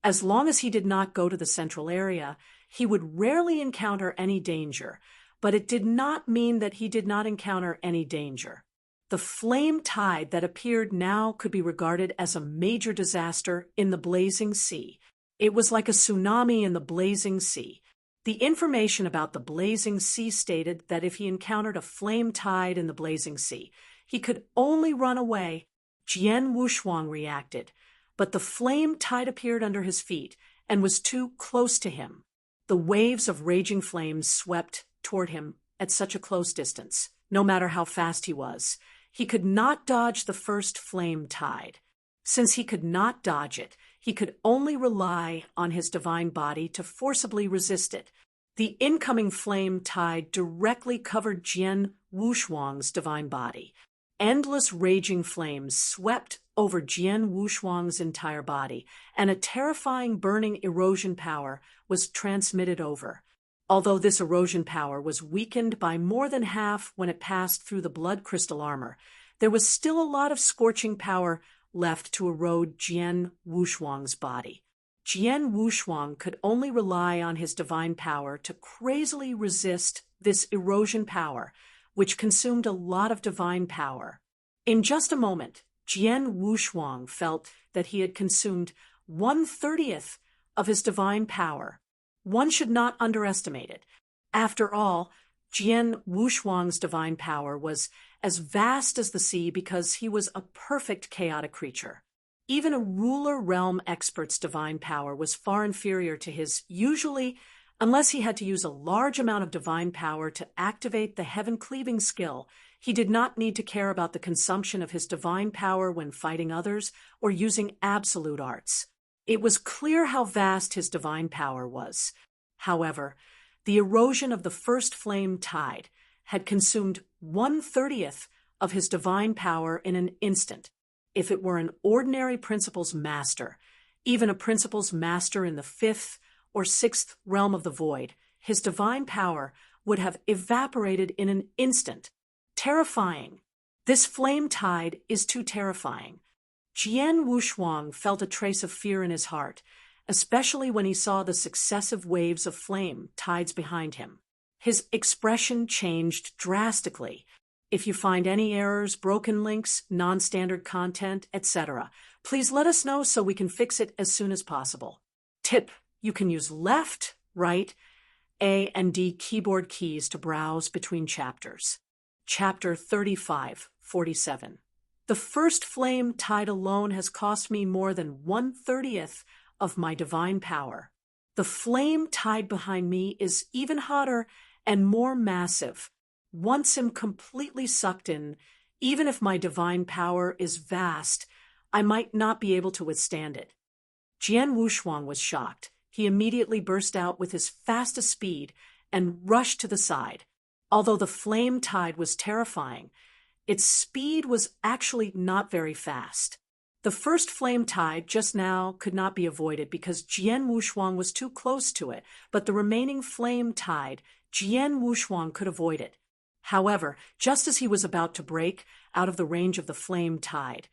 as long as he did not go to the central area, he would rarely encounter any danger, but it did not mean that he did not encounter any danger. The flame tide that appeared now could be regarded as a major disaster in the blazing sea. It was like a tsunami in the blazing sea. The information about the blazing sea stated that if he encountered a flame tide in the blazing sea, he could only run away. Jian Wushuang reacted, but the flame tide appeared under his feet and was too close to him. The waves of raging flames swept toward him at such a close distance, no matter how fast he was. He could not dodge the first flame tide. Since he could not dodge it, he could only rely on his divine body to forcibly resist it. The incoming flame tide directly covered Jian Wushuang's divine body. Endless raging flames swept over Jian Wushuang's entire body, and a terrifying burning erosion power was transmitted over. Although this erosion power was weakened by more than half when it passed through the blood crystal armor, there was still a lot of scorching power left to erode Jian Wushuang's body. Jian Wushuang could only rely on his divine power to crazily resist this erosion power, which consumed a lot of divine power. In just a moment, Jian Wushuang felt that he had consumed 1/30th of his divine power. One should not underestimate it. After all, Jian Wushuang's divine power was as vast as the sea because he was a perfect chaotic creature. Even a ruler realm expert's divine power was far inferior to his, usually, unless he had to use a large amount of divine power to activate the heaven-cleaving skill. He did not need to care about the consumption of his divine power when fighting others or using absolute arts. It was clear how vast his divine power was. However, the erosion of the first flame tide had consumed 1/30th of his divine power in an instant. If it were an ordinary principles master, even a principles master in the 5th or 6th realm of the void, his divine power would have evaporated in an instant. Terrifying. This flame tide is too terrifying. Jian Wushuang felt a trace of fear in his heart, especially when he saw the successive waves of flame tides behind him. His expression changed drastically. If you find any errors, broken links, non-standard content, etc., please let us know so we can fix it as soon as possible. Tip: you can use left, right, A, and D keyboard keys to browse between chapters. Chapter 35-47. The first flame tide alone has cost me more than 1/30th of my divine power. The flame tide behind me is even hotter and more massive. Once I'm completely sucked in, even if my divine power is vast, I might not be able to withstand it. Jian Wushuang was shocked. He immediately burst out with his fastest speed and rushed to the side. Although the flame tide was terrifying, its speed was actually not very fast. The first flame tide just now could not be avoided because Jian Wushuang was too close to it, but the remaining flame tide, Jian Wushuang could avoid it. However, just as he was about to break out of the range of the flame tide,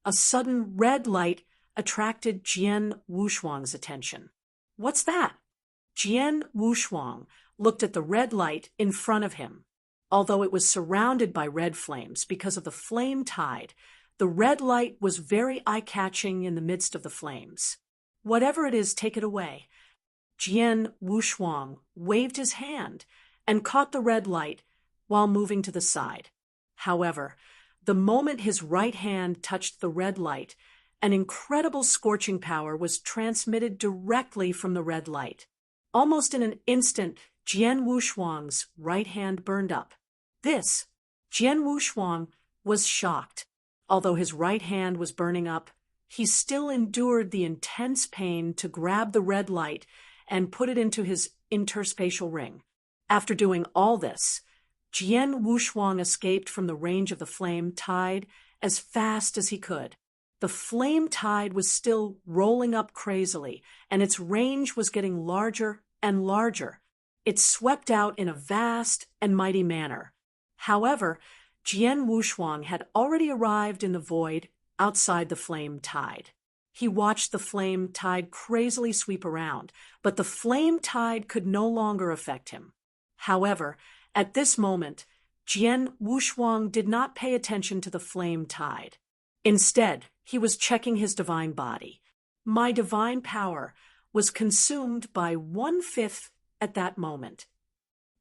a sudden red light attracted Jian Wushuang's attention. What's that? Jian Wushuang looked at the red light in front of him. Although it was surrounded by red flames because of the flame tide, the red light was very eye-catching in the midst of the flames. Whatever it is, take it away. Jian Wushuang waved his hand and caught the red light while moving to the side. However, the moment his right hand touched the red light, an incredible scorching power was transmitted directly from the red light. Almost in an instant, Jian Wushuang's right hand burned up. This Jian Wushuang was shocked. Although his right hand was burning up, he still endured the intense pain to grab the red light and put it into his interspatial ring. After doing all this, Jian Wushuang escaped from the range of the flame tide as fast as he could. The flame tide was still rolling up crazily, and its range was getting larger and larger. It swept out in a vast and mighty manner. However, Jian Wushuang had already arrived in the void outside the flame tide. He watched the flame tide crazily sweep around, but the flame tide could no longer affect him. However, at this moment, Jian Wushuang did not pay attention to the flame tide. Instead, he was checking his divine body. My divine power was consumed by 1/5 at that moment.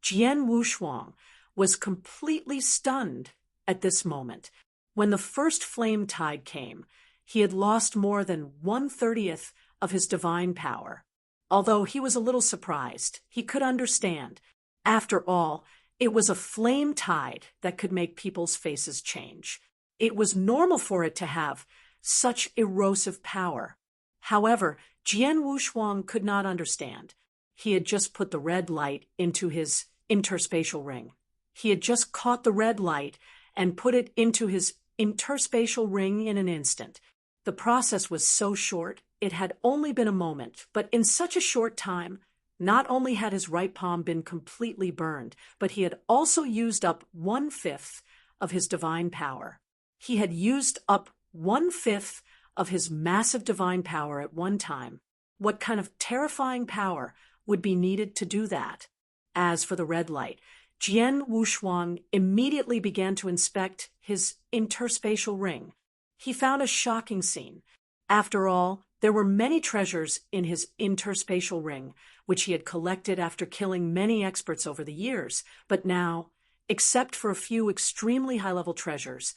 Jian Wushuang was completely stunned at this moment. When the first flame tide came, he had lost more than 1/30 of his divine power. Although he was a little surprised, he could understand. After all, it was a flame tide that could make people's faces change. It was normal for it to have such erosive power. However, Jian Wushuang could not understand. He had just put the red light into his interspatial ring. He had just caught the red light and put it into his interspatial ring in an instant. The process was so short, it had only been a moment, but in such a short time, not only had his right palm been completely burned, but he had also used up 1/5 of his divine power. He had used up 1/5 of his massive divine power at one time. What kind of terrifying power would be needed to do that? As for the red light, Jian Wushuang immediately began to inspect his interspatial ring. He found a shocking scene. After all, there were many treasures in his interspatial ring, which he had collected after killing many experts over the years, but now, except for a few extremely high-level treasures,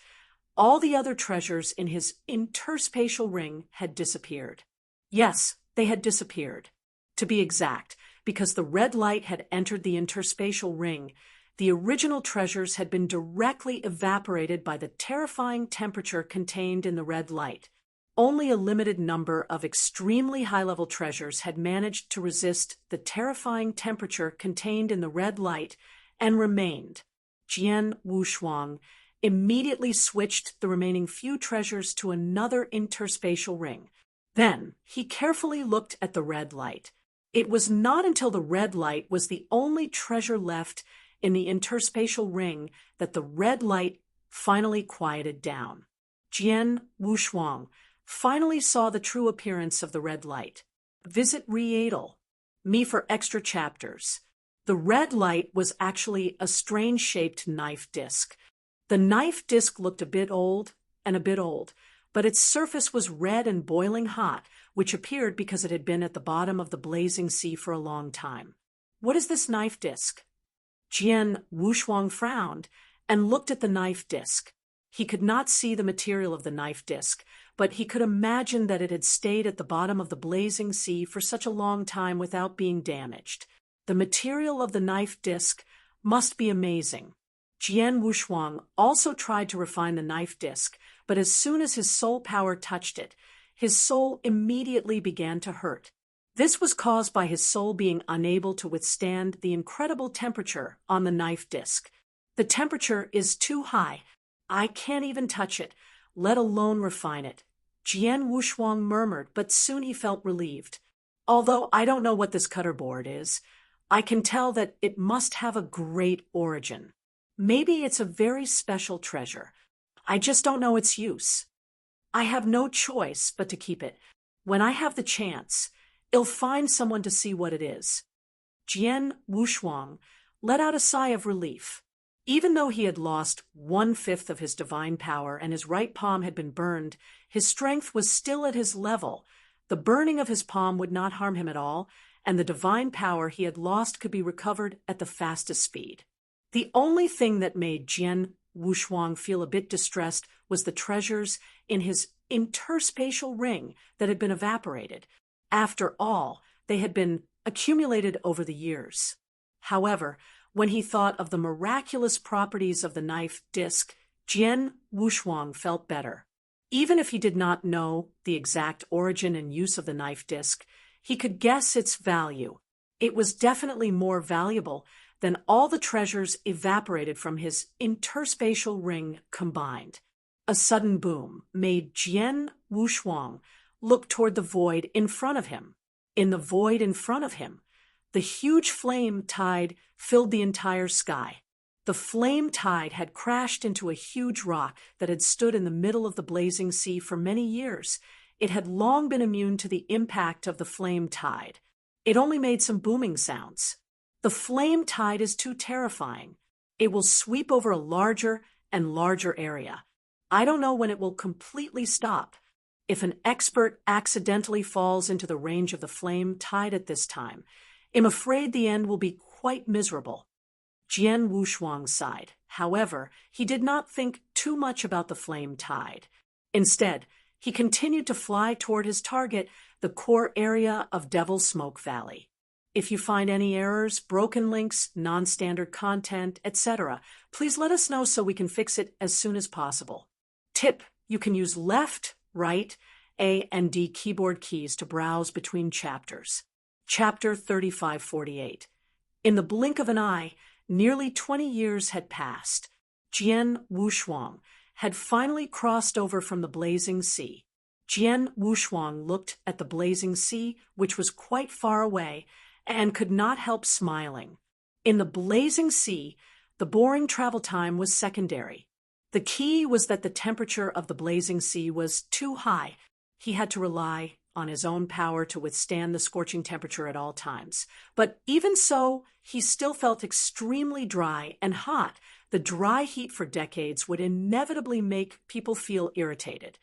all the other treasures in his interspatial ring had disappeared. Yes, they had disappeared. To be exact, because the red light had entered the interspatial ring, the original treasures had been directly evaporated by the terrifying temperature contained in the red light. Only a limited number of extremely high-level treasures had managed to resist the terrifying temperature contained in the red light and remained. Jian Wushuang immediately switched the remaining few treasures to another interspatial ring. Then he carefully looked at the red light. It was not until the red light was the only treasure left in the interspatial ring that the red light finally quieted down. Jian Wushuang finally saw the true appearance of the red light. Visit Readle me for extra chapters. The red light was actually a strange-shaped knife disc. The knife disc looked a bit old, but its surface was red and boiling hot, which appeared because it had been at the bottom of the blazing sea for a long time. What is this knife disc? Jian Wushuang frowned and looked at the knife disc. He could not see the material of the knife disc, but he could imagine that it had stayed at the bottom of the blazing sea for such a long time without being damaged. The material of the knife disc must be amazing. Jian Wushuang also tried to refine the knife disc, but as soon as his soul power touched it, his soul immediately began to hurt. This was caused by his soul being unable to withstand the incredible temperature on the knife disc. The temperature is too high. I can't even touch it, let alone refine it. Jian Wushuang murmured, but soon he felt relieved. Although I don't know what this cutter board is, I can tell that it must have a great origin. Maybe it's a very special treasure. I just don't know its use. I have no choice but to keep it. When I have the chance, I'll find someone to see what it is. Jian Wushuang let out a sigh of relief. Even though he had lost 1/5 of his divine power and his right palm had been burned, his strength was still at his level. The burning of his palm would not harm him at all, and the divine power he had lost could be recovered at the fastest speed. The only thing that made Jian Wushuang feel a bit distressed was the treasures in his interspatial ring that had been evaporated. After all, they had been accumulated over the years. However, When he thought of the miraculous properties of the knife disc, Jian Wushuang felt better. Even if he did not know the exact origin and use of the knife disc, he could guess its value. It was definitely more valuable than all the treasures evaporated from his interspatial ring combined. A sudden boom made Jian Wushuang look toward the void in front of him. In the void in front of him, the huge flame tide filled the entire sky. The flame tide had crashed into a huge rock that had stood in the middle of the blazing sea for many years. It had long been immune to the impact of the flame tide. It only made some booming sounds. The flame tide is too terrifying. It will sweep over a larger and larger area. I don't know when it will completely stop. If an expert accidentally falls into the range of the flame tide at this time, I'm afraid the end will be quite miserable. Jian Wushuang sighed. However, he did not think too much about the flame tide. Instead, he continued to fly toward his target, the core area of Devil's Smoke Valley. If you find any errors, broken links, non-standard content, etc., please let us know so we can fix it as soon as possible. Tip: you can use left, right, A and D keyboard keys to browse between chapters. Chapter 3548. In the blink of an eye, nearly 20 years had passed. Jian Wushuang had finally crossed over from the blazing sea. Jian Wushuang looked at the blazing sea, which was quite far away, and could not help smiling. In the blazing sea, the boring travel time was secondary. The key was that the temperature of the blazing sea was too high. He had to rely on his own power to withstand the scorching temperature at all times. But even so, he still felt extremely dry and hot. The dry heat for decades would inevitably make people feel irritated.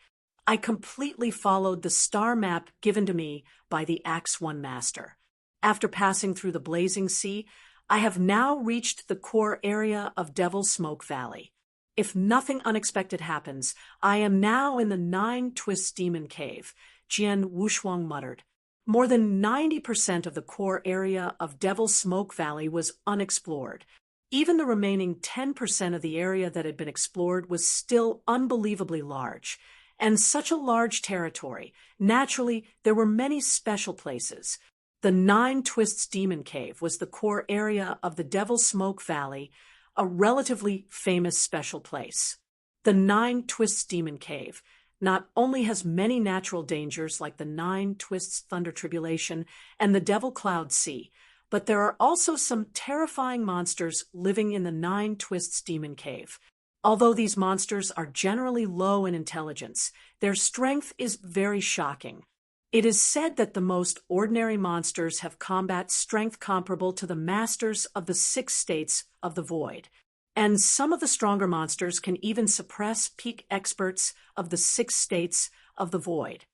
I completely followed the star map given to me by the Axe One Master. After passing through the blazing sea, I have now reached the core area of Devil's Smoke Valley. If nothing unexpected happens, I am now in the 9 Twists Demon Cave, Jian Wushuang muttered. More than 90% of the core area of Devil's Smoke Valley was unexplored. Even the remaining 10% of the area that had been explored was still unbelievably large. And such a large territory. Naturally, there were many special places. The 9 Twists Demon Cave was the core area of the Devil's Smoke Valley, a relatively famous special place. The 9 Twists Demon Cave not only has many natural dangers like the 9 Twists Thunder Tribulation and the Devil Cloud Sea, but there are also some terrifying monsters living in the 9 Twists Demon Cave. Although these monsters are generally low in intelligence, their strength is very shocking. It is said that the most ordinary monsters have combat strength comparable to the masters of the 6 states of the void, and some of the stronger monsters can even suppress peak experts of the 6 states of the void.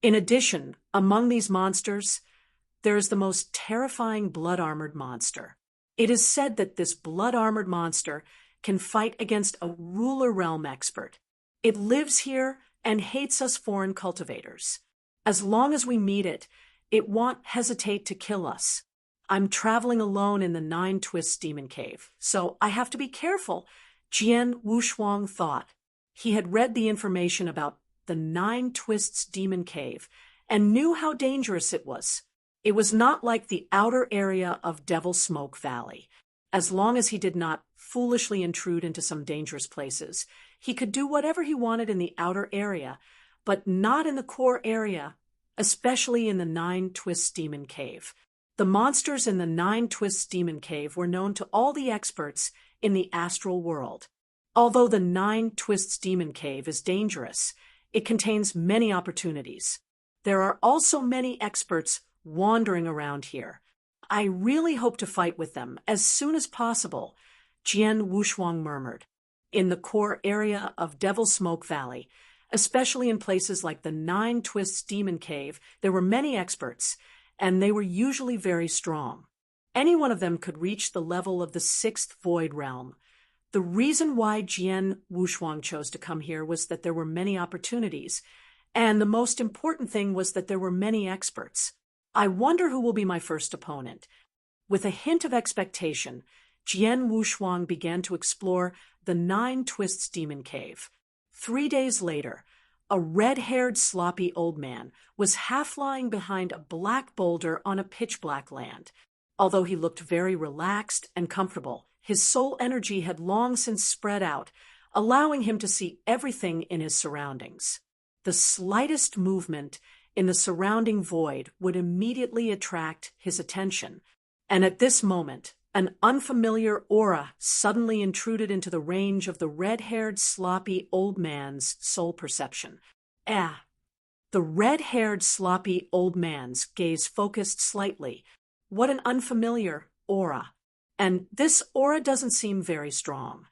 In addition, among these monsters, there is the most terrifying blood-armored monster. It is said that this blood-armored monster can fight against a ruler realm expert. It lives here and hates us foreign cultivators. As long as we meet it, it won't hesitate to kill us. I'm traveling alone in the 9 Twists Demon Cave, so I have to be careful, Jian Wushuang thought. He had read the information about the 9 Twists Demon Cave and knew how dangerous it was. It was not like the outer area of Devil's Smoke Valley. As long as he did not foolishly intrude into some dangerous places, he could do whatever he wanted in the outer area, but not in the core area, especially in the 9 Twists Demon Cave. The monsters in the 9 Twists Demon Cave were known to all the experts in the astral world. Although the 9 Twists Demon Cave is dangerous, it contains many opportunities. There are also many experts wandering around here. I really hope to fight with them as soon as possible, Jian Wushuang murmured. In the core area of Devil's Smoke Valley, especially in places like the 9 Twists Demon Cave, there were many experts, and they were usually very strong. Any one of them could reach the level of the 6th Void Realm. The reason why Jian Wushuang chose to come here was that there were many opportunities, and the most important thing was that there were many experts. I wonder who will be my first opponent. With a hint of expectation, Jian Wushuang began to explore the Nine Twists Demon Cave. 3 days later, a red-haired, sloppy old man was half lying behind a black boulder on a pitch-black land. Although he looked very relaxed and comfortable, his soul energy had long since spread out, allowing him to see everything in his surroundings. The slightest movement in the surrounding void would immediately attract his attention, and at this moment, an unfamiliar aura suddenly intruded into the range of the red-haired, sloppy old man's soul perception. The red-haired, sloppy old man's gaze focused slightly. What an unfamiliar aura. And this aura doesn't seem very strong.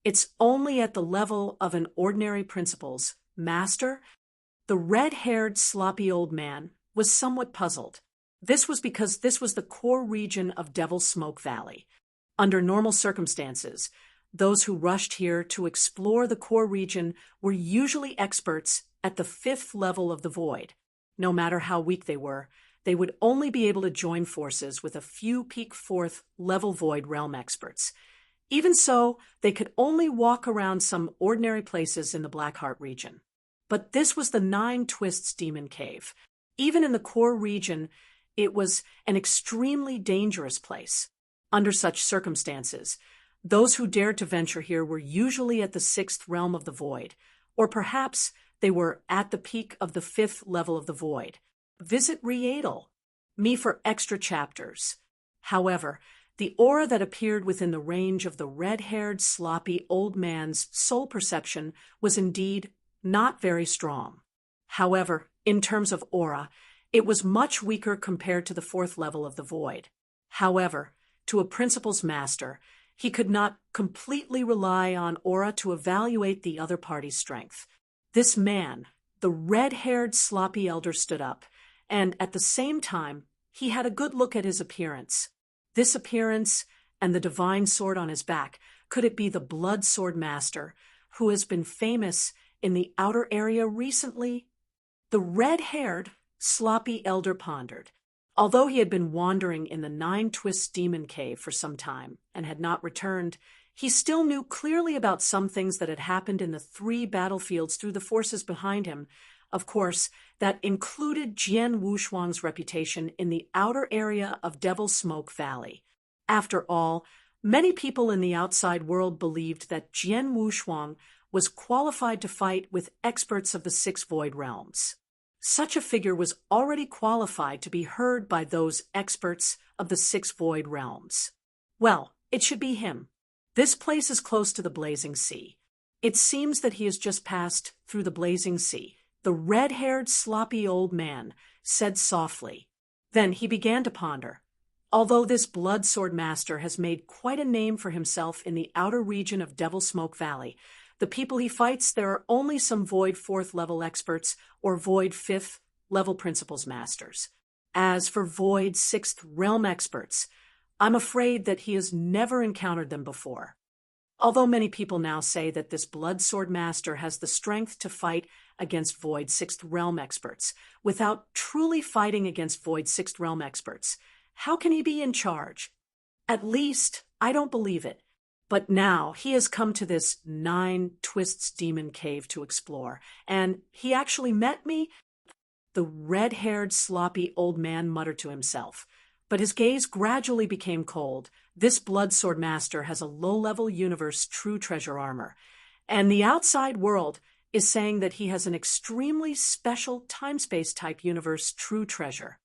It's only at the level of an ordinary principal's master. The red-haired, sloppy old man was somewhat puzzled. This was because this was the core region of Devil's Smoke Valley. Under normal circumstances, those who rushed here to explore the core region were usually experts at the 5th level of the void. No matter how weak they would only be able to join forces with a few peak 4th level void realm experts. Even so, they could only walk around some ordinary places in the Blackheart region. But this was the Nine Twists Demon Cave. Even in the core region, it was an extremely dangerous place. Under such circumstances, those who dared to venture here were usually at the 6th realm of the void, or perhaps they were at the peak of the 5th level of the void. Visit Readle me for extra chapters. However, the aura that appeared within the range of the red-haired, sloppy old man's soul perception was indeed not very strong. However, in terms of aura, it was much weaker compared to the 4th level of the void. However, to a principal's master, he could not completely rely on aura to evaluate the other party's strength. This man, the red-haired, sloppy elder, stood up, and at the same time, he had a good look at his appearance. This appearance and the divine sword on his back, could it be the Blood Sword Master, who has been famous in the outer area recently? The red-haired, sloppy elder pondered. Although he had been wandering in the Nine Twists Demon Cave for some time and had not returned, he still knew clearly about some things that had happened in the 3 battlefields through the forces behind him. Of course, that included Jian Wushuang's reputation in the outer area of Devil's Smoke Valley. After all, many people in the outside world believed that Jian Wushuang was qualified to fight with experts of the 6 void realms. Such a figure was already qualified to be heard by those experts of the 6 void realms. Well, it should be him. This place is close to the Blazing Sea. It seems that he has just passed through the Blazing Sea. The red-haired, sloppy old man said softly. Then he began to ponder. Although this Blood Sword Master has made quite a name for himself in the outer region of Devil's Smoke Valley, the people he fights, there are only some Void 4th level experts or Void 5th level Principals Masters. As for Void 6th realm experts, I'm afraid that he has never encountered them before. Although many people now say that this Blood Sword Master has the strength to fight against Void 6th realm experts without truly fighting against Void 6th realm experts, how can he be in charge? At least, I don't believe it. But now he has come to this Nine Twists Demon Cave to explore, and he actually met me? The red-haired, sloppy old man muttered to himself, but his gaze gradually became cold. This Blood Sword Master has a low-level universe true treasure armor, and the outside world is saying that he has an extremely special time-space type universe true treasure.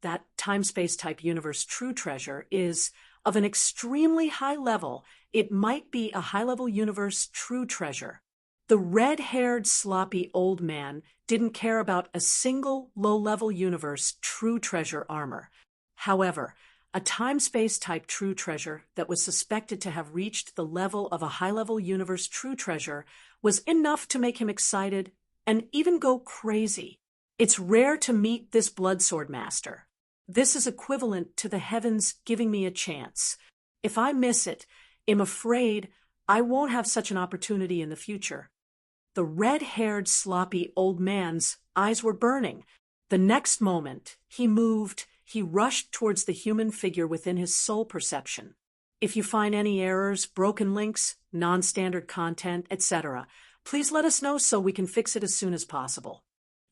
That time-space type universe true treasure is of an extremely high level. It might be a high-level universe true treasure. The red-haired, sloppy old man didn't care about a single low-level universe true treasure armor. However, a time-space type true treasure that was suspected to have reached the level of a high-level universe true treasure was enough to make him excited and even go crazy. It's rare to meet this Blood Sword Master. This is equivalent to the heavens giving me a chance. If I miss it, I'm afraid I won't have such an opportunity in the future. The red-haired, sloppy old man's eyes were burning. The next moment, he rushed towards the human figure within his soul perception. If you find any errors, broken links, non-standard content, etc., please let us know so we can fix it as soon as possible.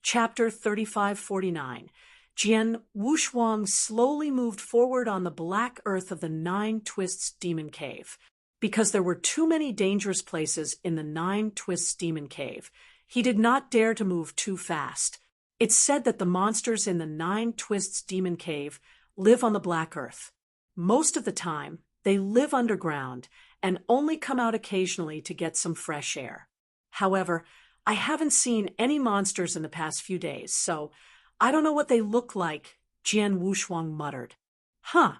Chapter 3549. Jian Wushuang slowly moved forward on the black earth of the Nine Twists Demon Cave. Because there were too many dangerous places in the Nine Twists Demon Cave, he did not dare to move too fast. It's said that the monsters in the Nine Twists Demon Cave live on the black earth. Most of the time, they live underground and only come out occasionally to get some fresh air. However, I haven't seen any monsters in the past few days, so I don't know what they look like, Jian Wushuang muttered. Huh.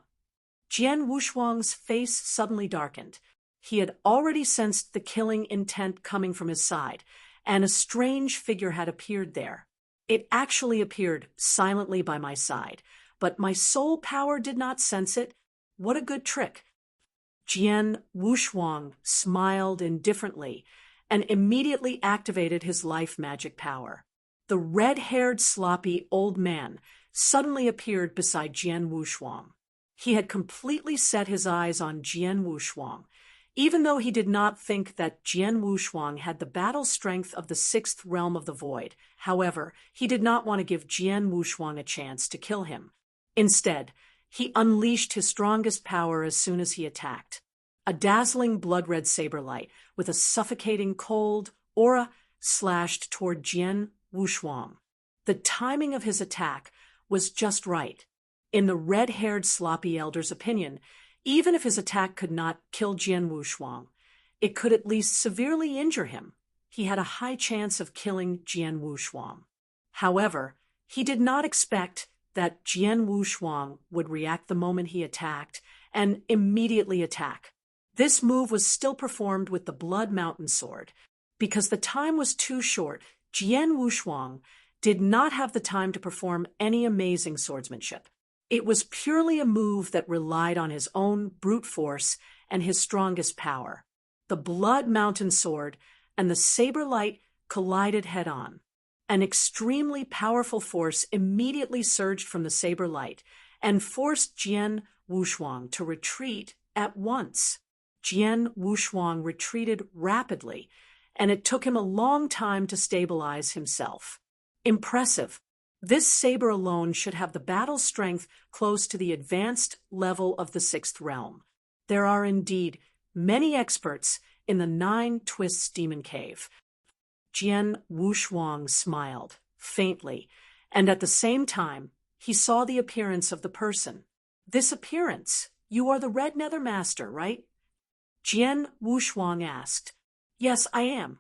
Jian Wushuang's face suddenly darkened. He had already sensed the killing intent coming from his side, and a strange figure had appeared there. It actually appeared silently by my side, but my soul power did not sense it. What a good trick. Jian Wushuang smiled indifferently and immediately activated his life magic power. The red-haired, sloppy old man suddenly appeared beside Jian Wushuang. He had completely set his eyes on Jian Wushuang, even though he did not think that Jian Wushuang had the battle strength of the sixth realm of the void. However, he did not want to give Jian Wushuang a chance to kill him. Instead, he unleashed his strongest power as soon as he attacked. A dazzling blood-red saber light with a suffocating cold aura slashed toward Jian Wushuang. The timing of his attack was just right. In the red-haired sloppy elder's opinion, even if his attack could not kill Jian Wushuang, it could at least severely injure him. He had a high chance of killing Jian Wushuang. However, he did not expect that Jian Wushuang would react the moment he attacked and immediately attack. This move was still performed with the Blood Mountain Sword. Because the time was too short, Jian Wushuang did not have the time to perform any amazing swordsmanship. It was purely a move that relied on his own brute force and his strongest power. The Blood Mountain Sword and the saber light collided head-on. An extremely powerful force immediately surged from the saber light and forced Jian Wushuang to retreat at once. Jian Wushuang retreated rapidly, and it took him a long time to stabilize himself. Impressive. This saber alone should have the battle strength close to the advanced level of the sixth realm. There are indeed many experts in the Nine Twists Demon Cave. Jian Wushuang smiled, faintly, and at the same time, he saw the appearance of the person. This appearance? You are the Red Nether Master, right? Jian Wushuang asked. Yes, I am.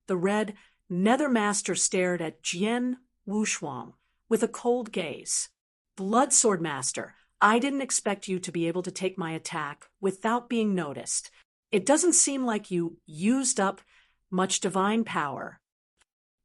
The Red Nether Master stared at Jian Wushuang with a cold gaze. Blood Sword Master, I didn't expect you to be able to take my attack without being noticed. It doesn't seem like you used up much divine power.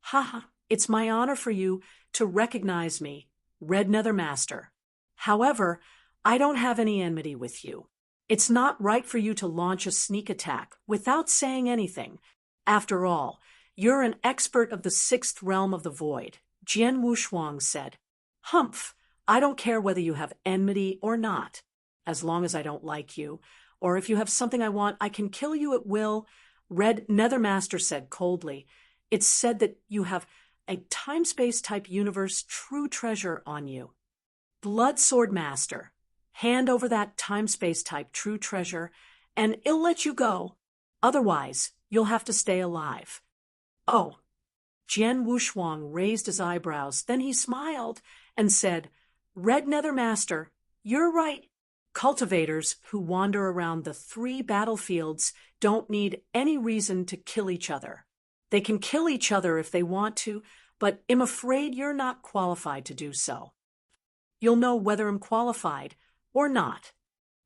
Haha, it's my honor for you to recognize me, Red Nether Master. However, I don't have any enmity with you. It's not right for you to launch a sneak attack without saying anything. After all, you're an expert of the sixth realm of the void, Jian Wushuang said. Humph, I don't care whether you have enmity or not. As long as I don't like you, or if you have something I want, I can kill you at will, Red Nether Master said coldly. It's said that you have a time-space type universe true treasure on you. Blood Sword Master, hand over that time-space type true treasure, and it'll let you go. Otherwise, you'll have to stay alive. Oh. Jian Wushuang raised his eyebrows, then he smiled and said, Red Nether Master, you're right. Cultivators who wander around the 3 battlefields don't need any reason to kill each other. They can kill each other if they want to, but I'm afraid you're not qualified to do so. You'll know whether I'm qualified or not.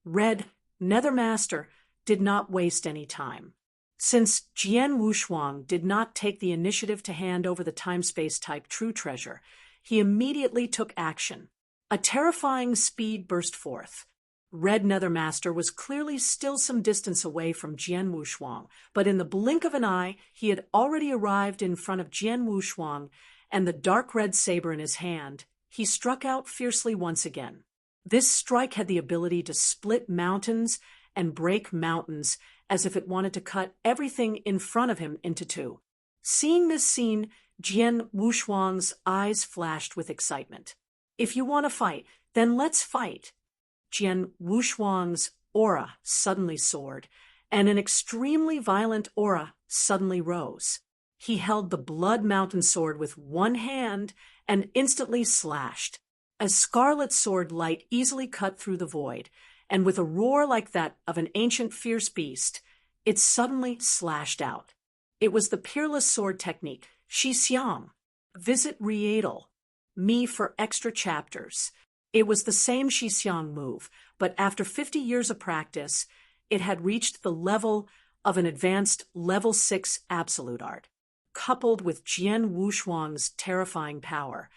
Red Nether Master did not waste any time. Since Jian Wushuang did not take the initiative to hand over the time-space type true treasure, he immediately took action. A terrifying speed burst forth. Red Nether Master was clearly still some distance away from Jian Wushuang, but in the blink of an eye, he had already arrived in front of Jian Wushuang, and the dark red saber in his hand, he struck out fiercely once again. This strike had the ability to split mountains and break mountains as if it wanted to cut everything in front of him into two. Seeing this scene, Jian Wushuang's eyes flashed with excitement. "If you want to fight, then let's fight." Jian Wushuang's aura suddenly soared, and an extremely violent aura suddenly rose. He held the Blood Mountain sword with one hand and instantly slashed. A scarlet sword light easily cut through the void, and with a roar like that of an ancient fierce beast, it suddenly slashed out. It was the peerless sword technique, Shi Xiang. Visit Rietal, me for extra chapters. It was the same Shi Xiang move, but after 50 years of practice, it had reached the level of an advanced level 6 absolute art. Coupled with Jian Wushuang's terrifying power,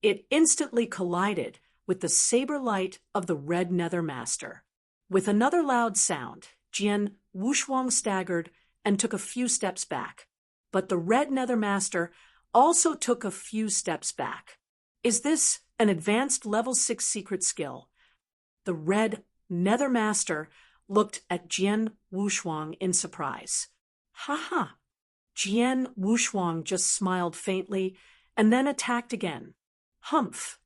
it instantly collided with the saber light of the Red Nether Master. With another loud sound, Jian Wushuang staggered and took a few steps back. But the Red Nether Master also took a few steps back. Is this an advanced level 6 secret skill? The Red Nether Master looked at Jian Wushuang in surprise. "Ha ha!" Jian Wushuang just smiled faintly and then attacked again. "Humph!"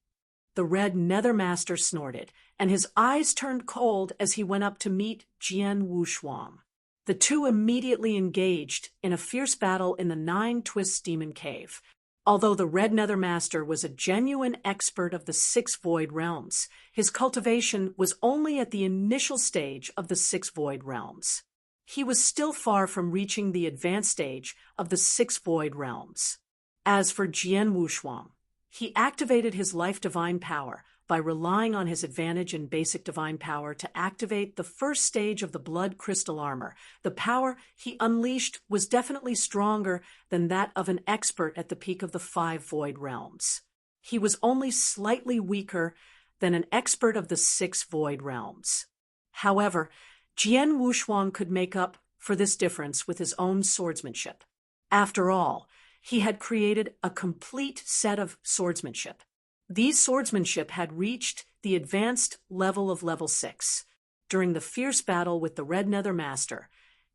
The Red Nether Master snorted, and his eyes turned cold as he went up to meet Jian Wushuang. The two immediately engaged in a fierce battle in the 9 Twists Demon Cave. Although the Red Nether Master was a genuine expert of the 6 Void Realms, his cultivation was only at the initial stage of the 6 Void Realms. He was still far from reaching the advanced stage of the 6 Void Realms. As for Jian Wushuang, he activated his life divine power by relying on his advantage in basic divine power to activate the first stage of the blood crystal armor. The power he unleashed was definitely stronger than that of an expert at the peak of the 5 Void Realms. He was only slightly weaker than an expert of the 6 Void Realms. However, Jian Wushuang could make up for this difference with his own swordsmanship. After all, he had created a complete set of swordsmanship. These swordsmanship had reached the advanced level of level 6. During the fierce battle with the Red Nether Master,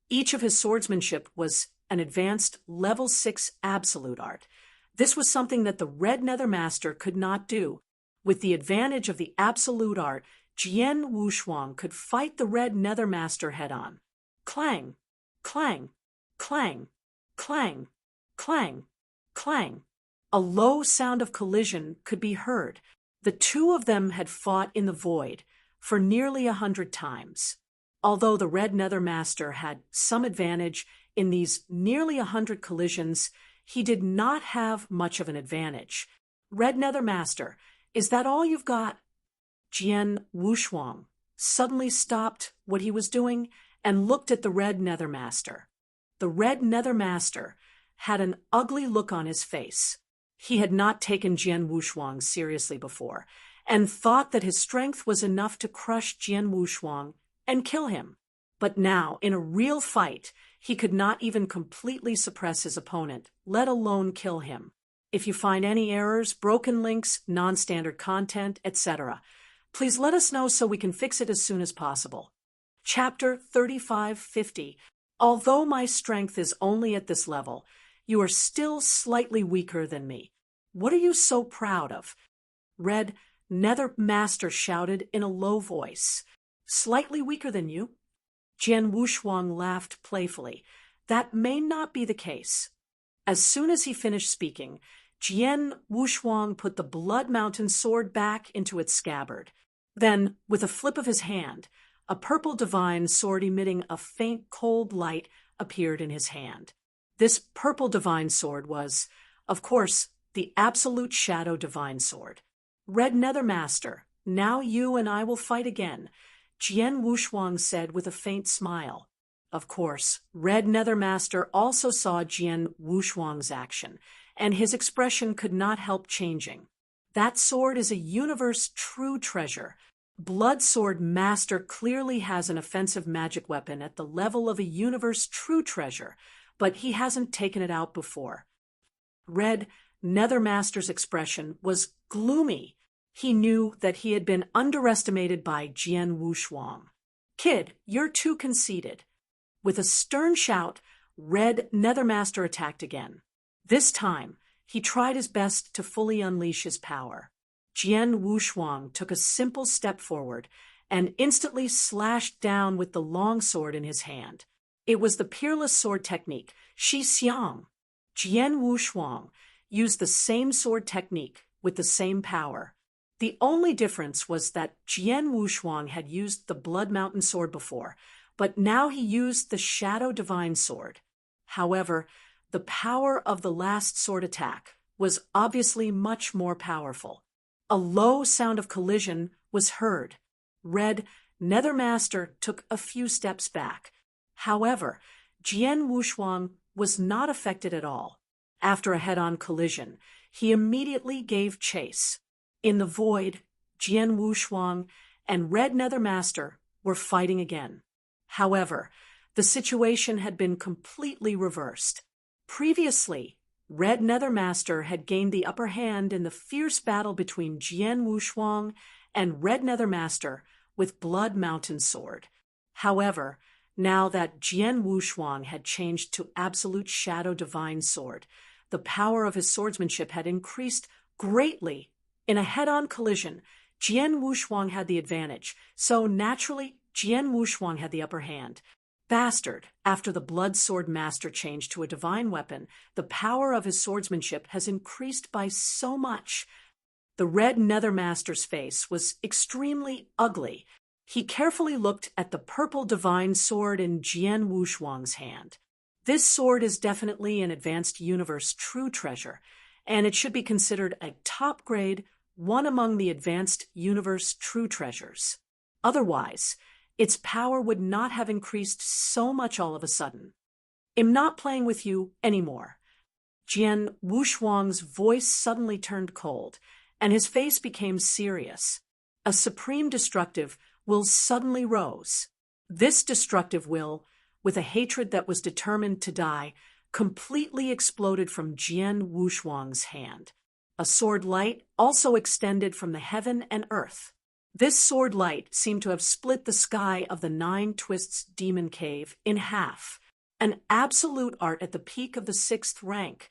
each of his swordsmanship was an advanced level 6 absolute art. This was something that the Red Nether Master could not do. With the advantage of the absolute art, Jian Wushuang could fight the Red Nether Master head-on. Clang, clang, clang, clang, clang, clang. A low sound of collision could be heard. The two of them had fought in the void for nearly 100 times. Although the Red Nether Master had some advantage in these nearly 100 collisions, he did not have much of an advantage. "Red Nether Master, is that all you've got?" Jian Wushuang suddenly stopped what he was doing and looked at the Red Nether Master. The Red Nether Master had an ugly look on his face. He had not taken Jian Wushuang seriously before, and thought that his strength was enough to crush Jian Wushuang and kill him. But now, in a real fight, he could not even completely suppress his opponent, let alone kill him. If you find any errors, broken links, non-standard content, etc., please let us know so we can fix it as soon as possible. Chapter 3550. Although my strength is only at this level, you are still slightly weaker than me. What are you so proud of? Red Nether Master shouted in a low voice. Slightly weaker than you? Jian Wushuang laughed playfully. That may not be the case. As soon as he finished speaking, Jian Wushuang put the Blood Mountain sword back into its scabbard. Then, with a flip of his hand, a purple divine sword emitting a faint cold light appeared in his hand. This purple divine sword was, of course, the absolute shadow divine sword. Red Nether Master, now you and I will fight again, Jian Wushuang said with a faint smile. Of course, Red Nether Master also saw Jian Wushuang's action, and his expression could not help changing. That sword is a universe true treasure. Blood Sword Master clearly has an offensive magic weapon at the level of a universe true treasure, but he hasn't taken it out before. Red Nether Master's expression was gloomy. He knew that he had been underestimated by Jian Wushuang. Kid, you're too conceited. With a stern shout, Red Nethermaster attacked again. This time, he tried his best to fully unleash his power. Jian Wushuang took a simple step forward and instantly slashed down with the long sword in his hand. It was the peerless sword technique, Shi Xiang. Jian Wushuang used the same sword technique with the same power. The only difference was that Jian Wushuang had used the Blood Mountain sword before, but now he used the Shadow Divine sword. However, the power of the last sword attack was obviously much more powerful. A low sound of collision was heard. Red Nethermaster took a few steps back. However, Jian Wushuang was not affected at all. After a head-on collision, he immediately gave chase. In the void, Jian Wushuang and Red Nethermaster were fighting again. However, the situation had been completely reversed. Previously, Red Nethermaster had gained the upper hand in the fierce battle between Jian Wushuang and Red Nethermaster with Blood Mountain sword. However, now that Jian Wushuang had changed to Absolute Shadow Divine sword, the power of his swordsmanship had increased greatly. In a head-on collision, Jian Wushuang had the advantage, so naturally Jian Wushuang had the upper hand. Bastard, after the Blood Sword Master changed to a divine weapon, the power of his swordsmanship has increased by so much. The Red Nethermaster's face was extremely ugly. He carefully looked at the purple divine sword in Jian Wushuang's hand. This sword is definitely an advanced universe true treasure, and it should be considered a top grade, one among the advanced universe true treasures. Otherwise, its power would not have increased so much all of a sudden. I'm not playing with you anymore. Jian Wushuang's voice suddenly turned cold, and his face became serious. A supreme destructive will suddenly rose. This destructive will, with a hatred that was determined to die, completely exploded from Jian Wushuang's hand. A sword light also extended from the heaven and earth. This sword light seemed to have split the sky of the Nine Twists Demon Cave in half, an absolute art at the peak of the 6th rank.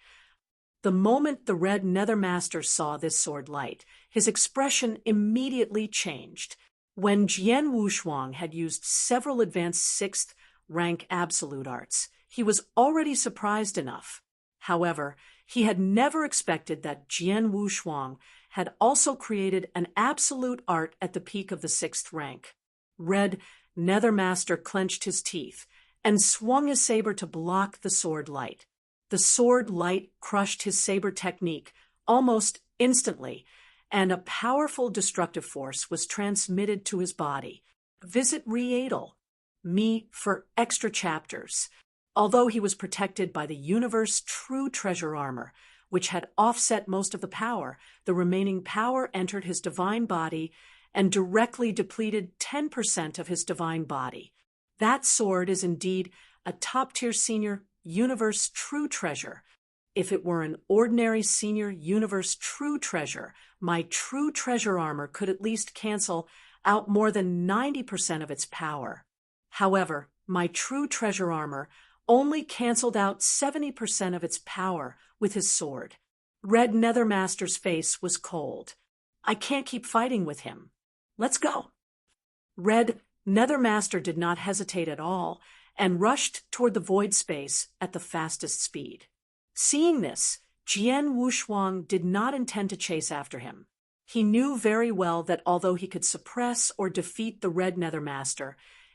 The moment the Red Nethermaster saw this sword light, his expression immediately changed. When Jian Wushuang had used several advanced 6th rank absolute arts, he was already surprised enough. However, he had never expected that Jian Wushuang had also created an absolute art at the peak of the 6th rank. Red Nethermaster clenched his teeth and swung his saber to block the sword light. The sword light crushed his saber technique almost instantly, and a powerful destructive force was transmitted to his body. Visit Readle me for extra chapters. Although he was protected by the universe true treasure armor, which had offset most of the power, the remaining power entered his divine body and directly depleted 10% of his divine body. That sword is indeed a top-tier senior universe true treasure. If it were an ordinary senior universe true treasure, my true treasure armor could at least cancel out more than 90% of its power. However, my true treasure armor only canceled out 70% of its power with his sword. Red Nethermaster's face was cold. I can't keep fighting with him. Let's go. Red Nethermaster did not hesitate at all and rushed toward the void space at the fastest speed. Seeing this, Jian Wushuang did not intend to chase after him. He knew very well that although he could suppress or defeat the Red Nethermaster,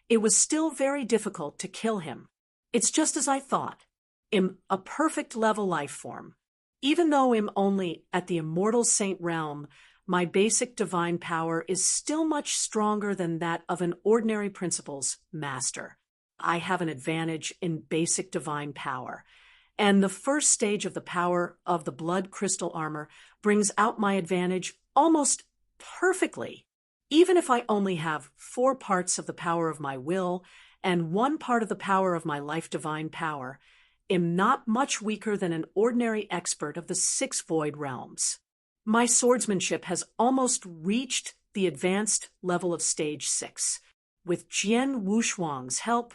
it was still very difficult to kill him. It's just as I thought. I'm a perfect level life form. Even though I'm only at the immortal saint realm, my basic divine power is still much stronger than that of an ordinary principles master. I have an advantage in basic divine power, and the first stage of the power of the blood crystal armor brings out my advantage almost perfectly. Even if I only have 4 parts of the power of my will and 1 part of the power of my life divine power, am not much weaker than an ordinary expert of the 6 void realms. My swordsmanship has almost reached the advanced level of stage 6. with Jian Wushuang's help,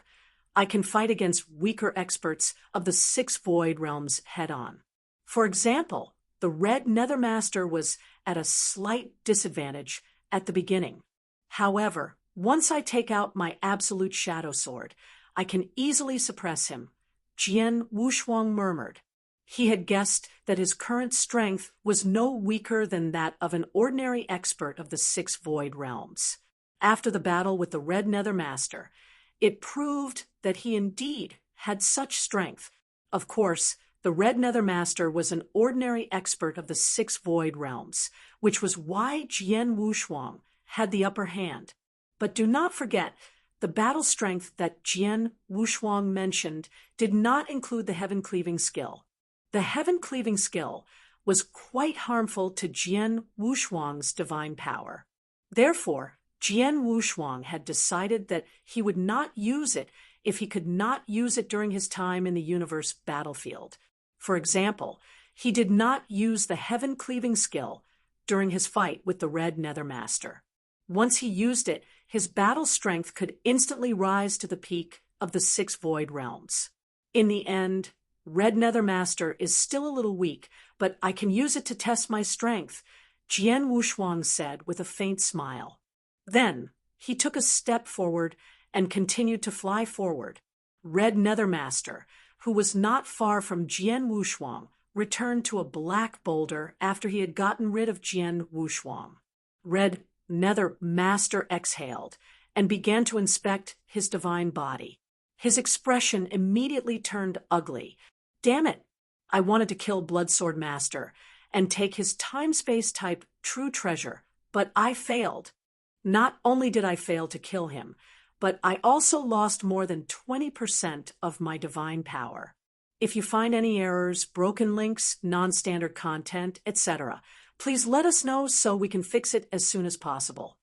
I can fight against weaker experts of the 6 void realms head-on. For example, the Red Nethermaster was at a slight disadvantage at the beginning. However, once I take out my absolute shadow sword, I can easily suppress him, Jian Wushuang murmured. He had guessed that his current strength was no weaker than that of an ordinary expert of the 6 void realms. After the battle with the Red Nethermaster, it proved that he indeed had such strength. Of course, the Red Nethermaster was an ordinary expert of the 6 void realms, which was why Jian Wushuang had the upper hand. But do not forget, the battle strength that Jian Wushuang mentioned did not include the heaven-cleaving skill. The heaven-cleaving skill was quite harmful to Jian Wushuang's divine power. Therefore, Jian Wushuang had decided that he would not use it if he could not use it during his time in the universe battlefield. For example, he did not use the heaven-cleaving skill during his fight with the Red Nethermaster. Once he used it, his battle strength could instantly rise to the peak of the 6 void realms. In the end, Red Nethermaster is still a little weak, but I can use it to test my strength, Jian Wushuang said with a faint smile. Then, he took a step forward and continued to fly forward. Red Nethermaster, who was not far from Jian Wushuang, returned to a black boulder after he had gotten rid of Jian Wushuang. Red Nethermaster exhaled and began to inspect his divine body. His expression immediately turned ugly. Damn it! I wanted to kill Bloodsword Master and take his time-space type true treasure, but I failed. Not only did I fail to kill him, but I also lost more than 20% of my divine power. If you find any errors, broken links, non-standard content, etc., please let us know so we can fix it as soon as possible.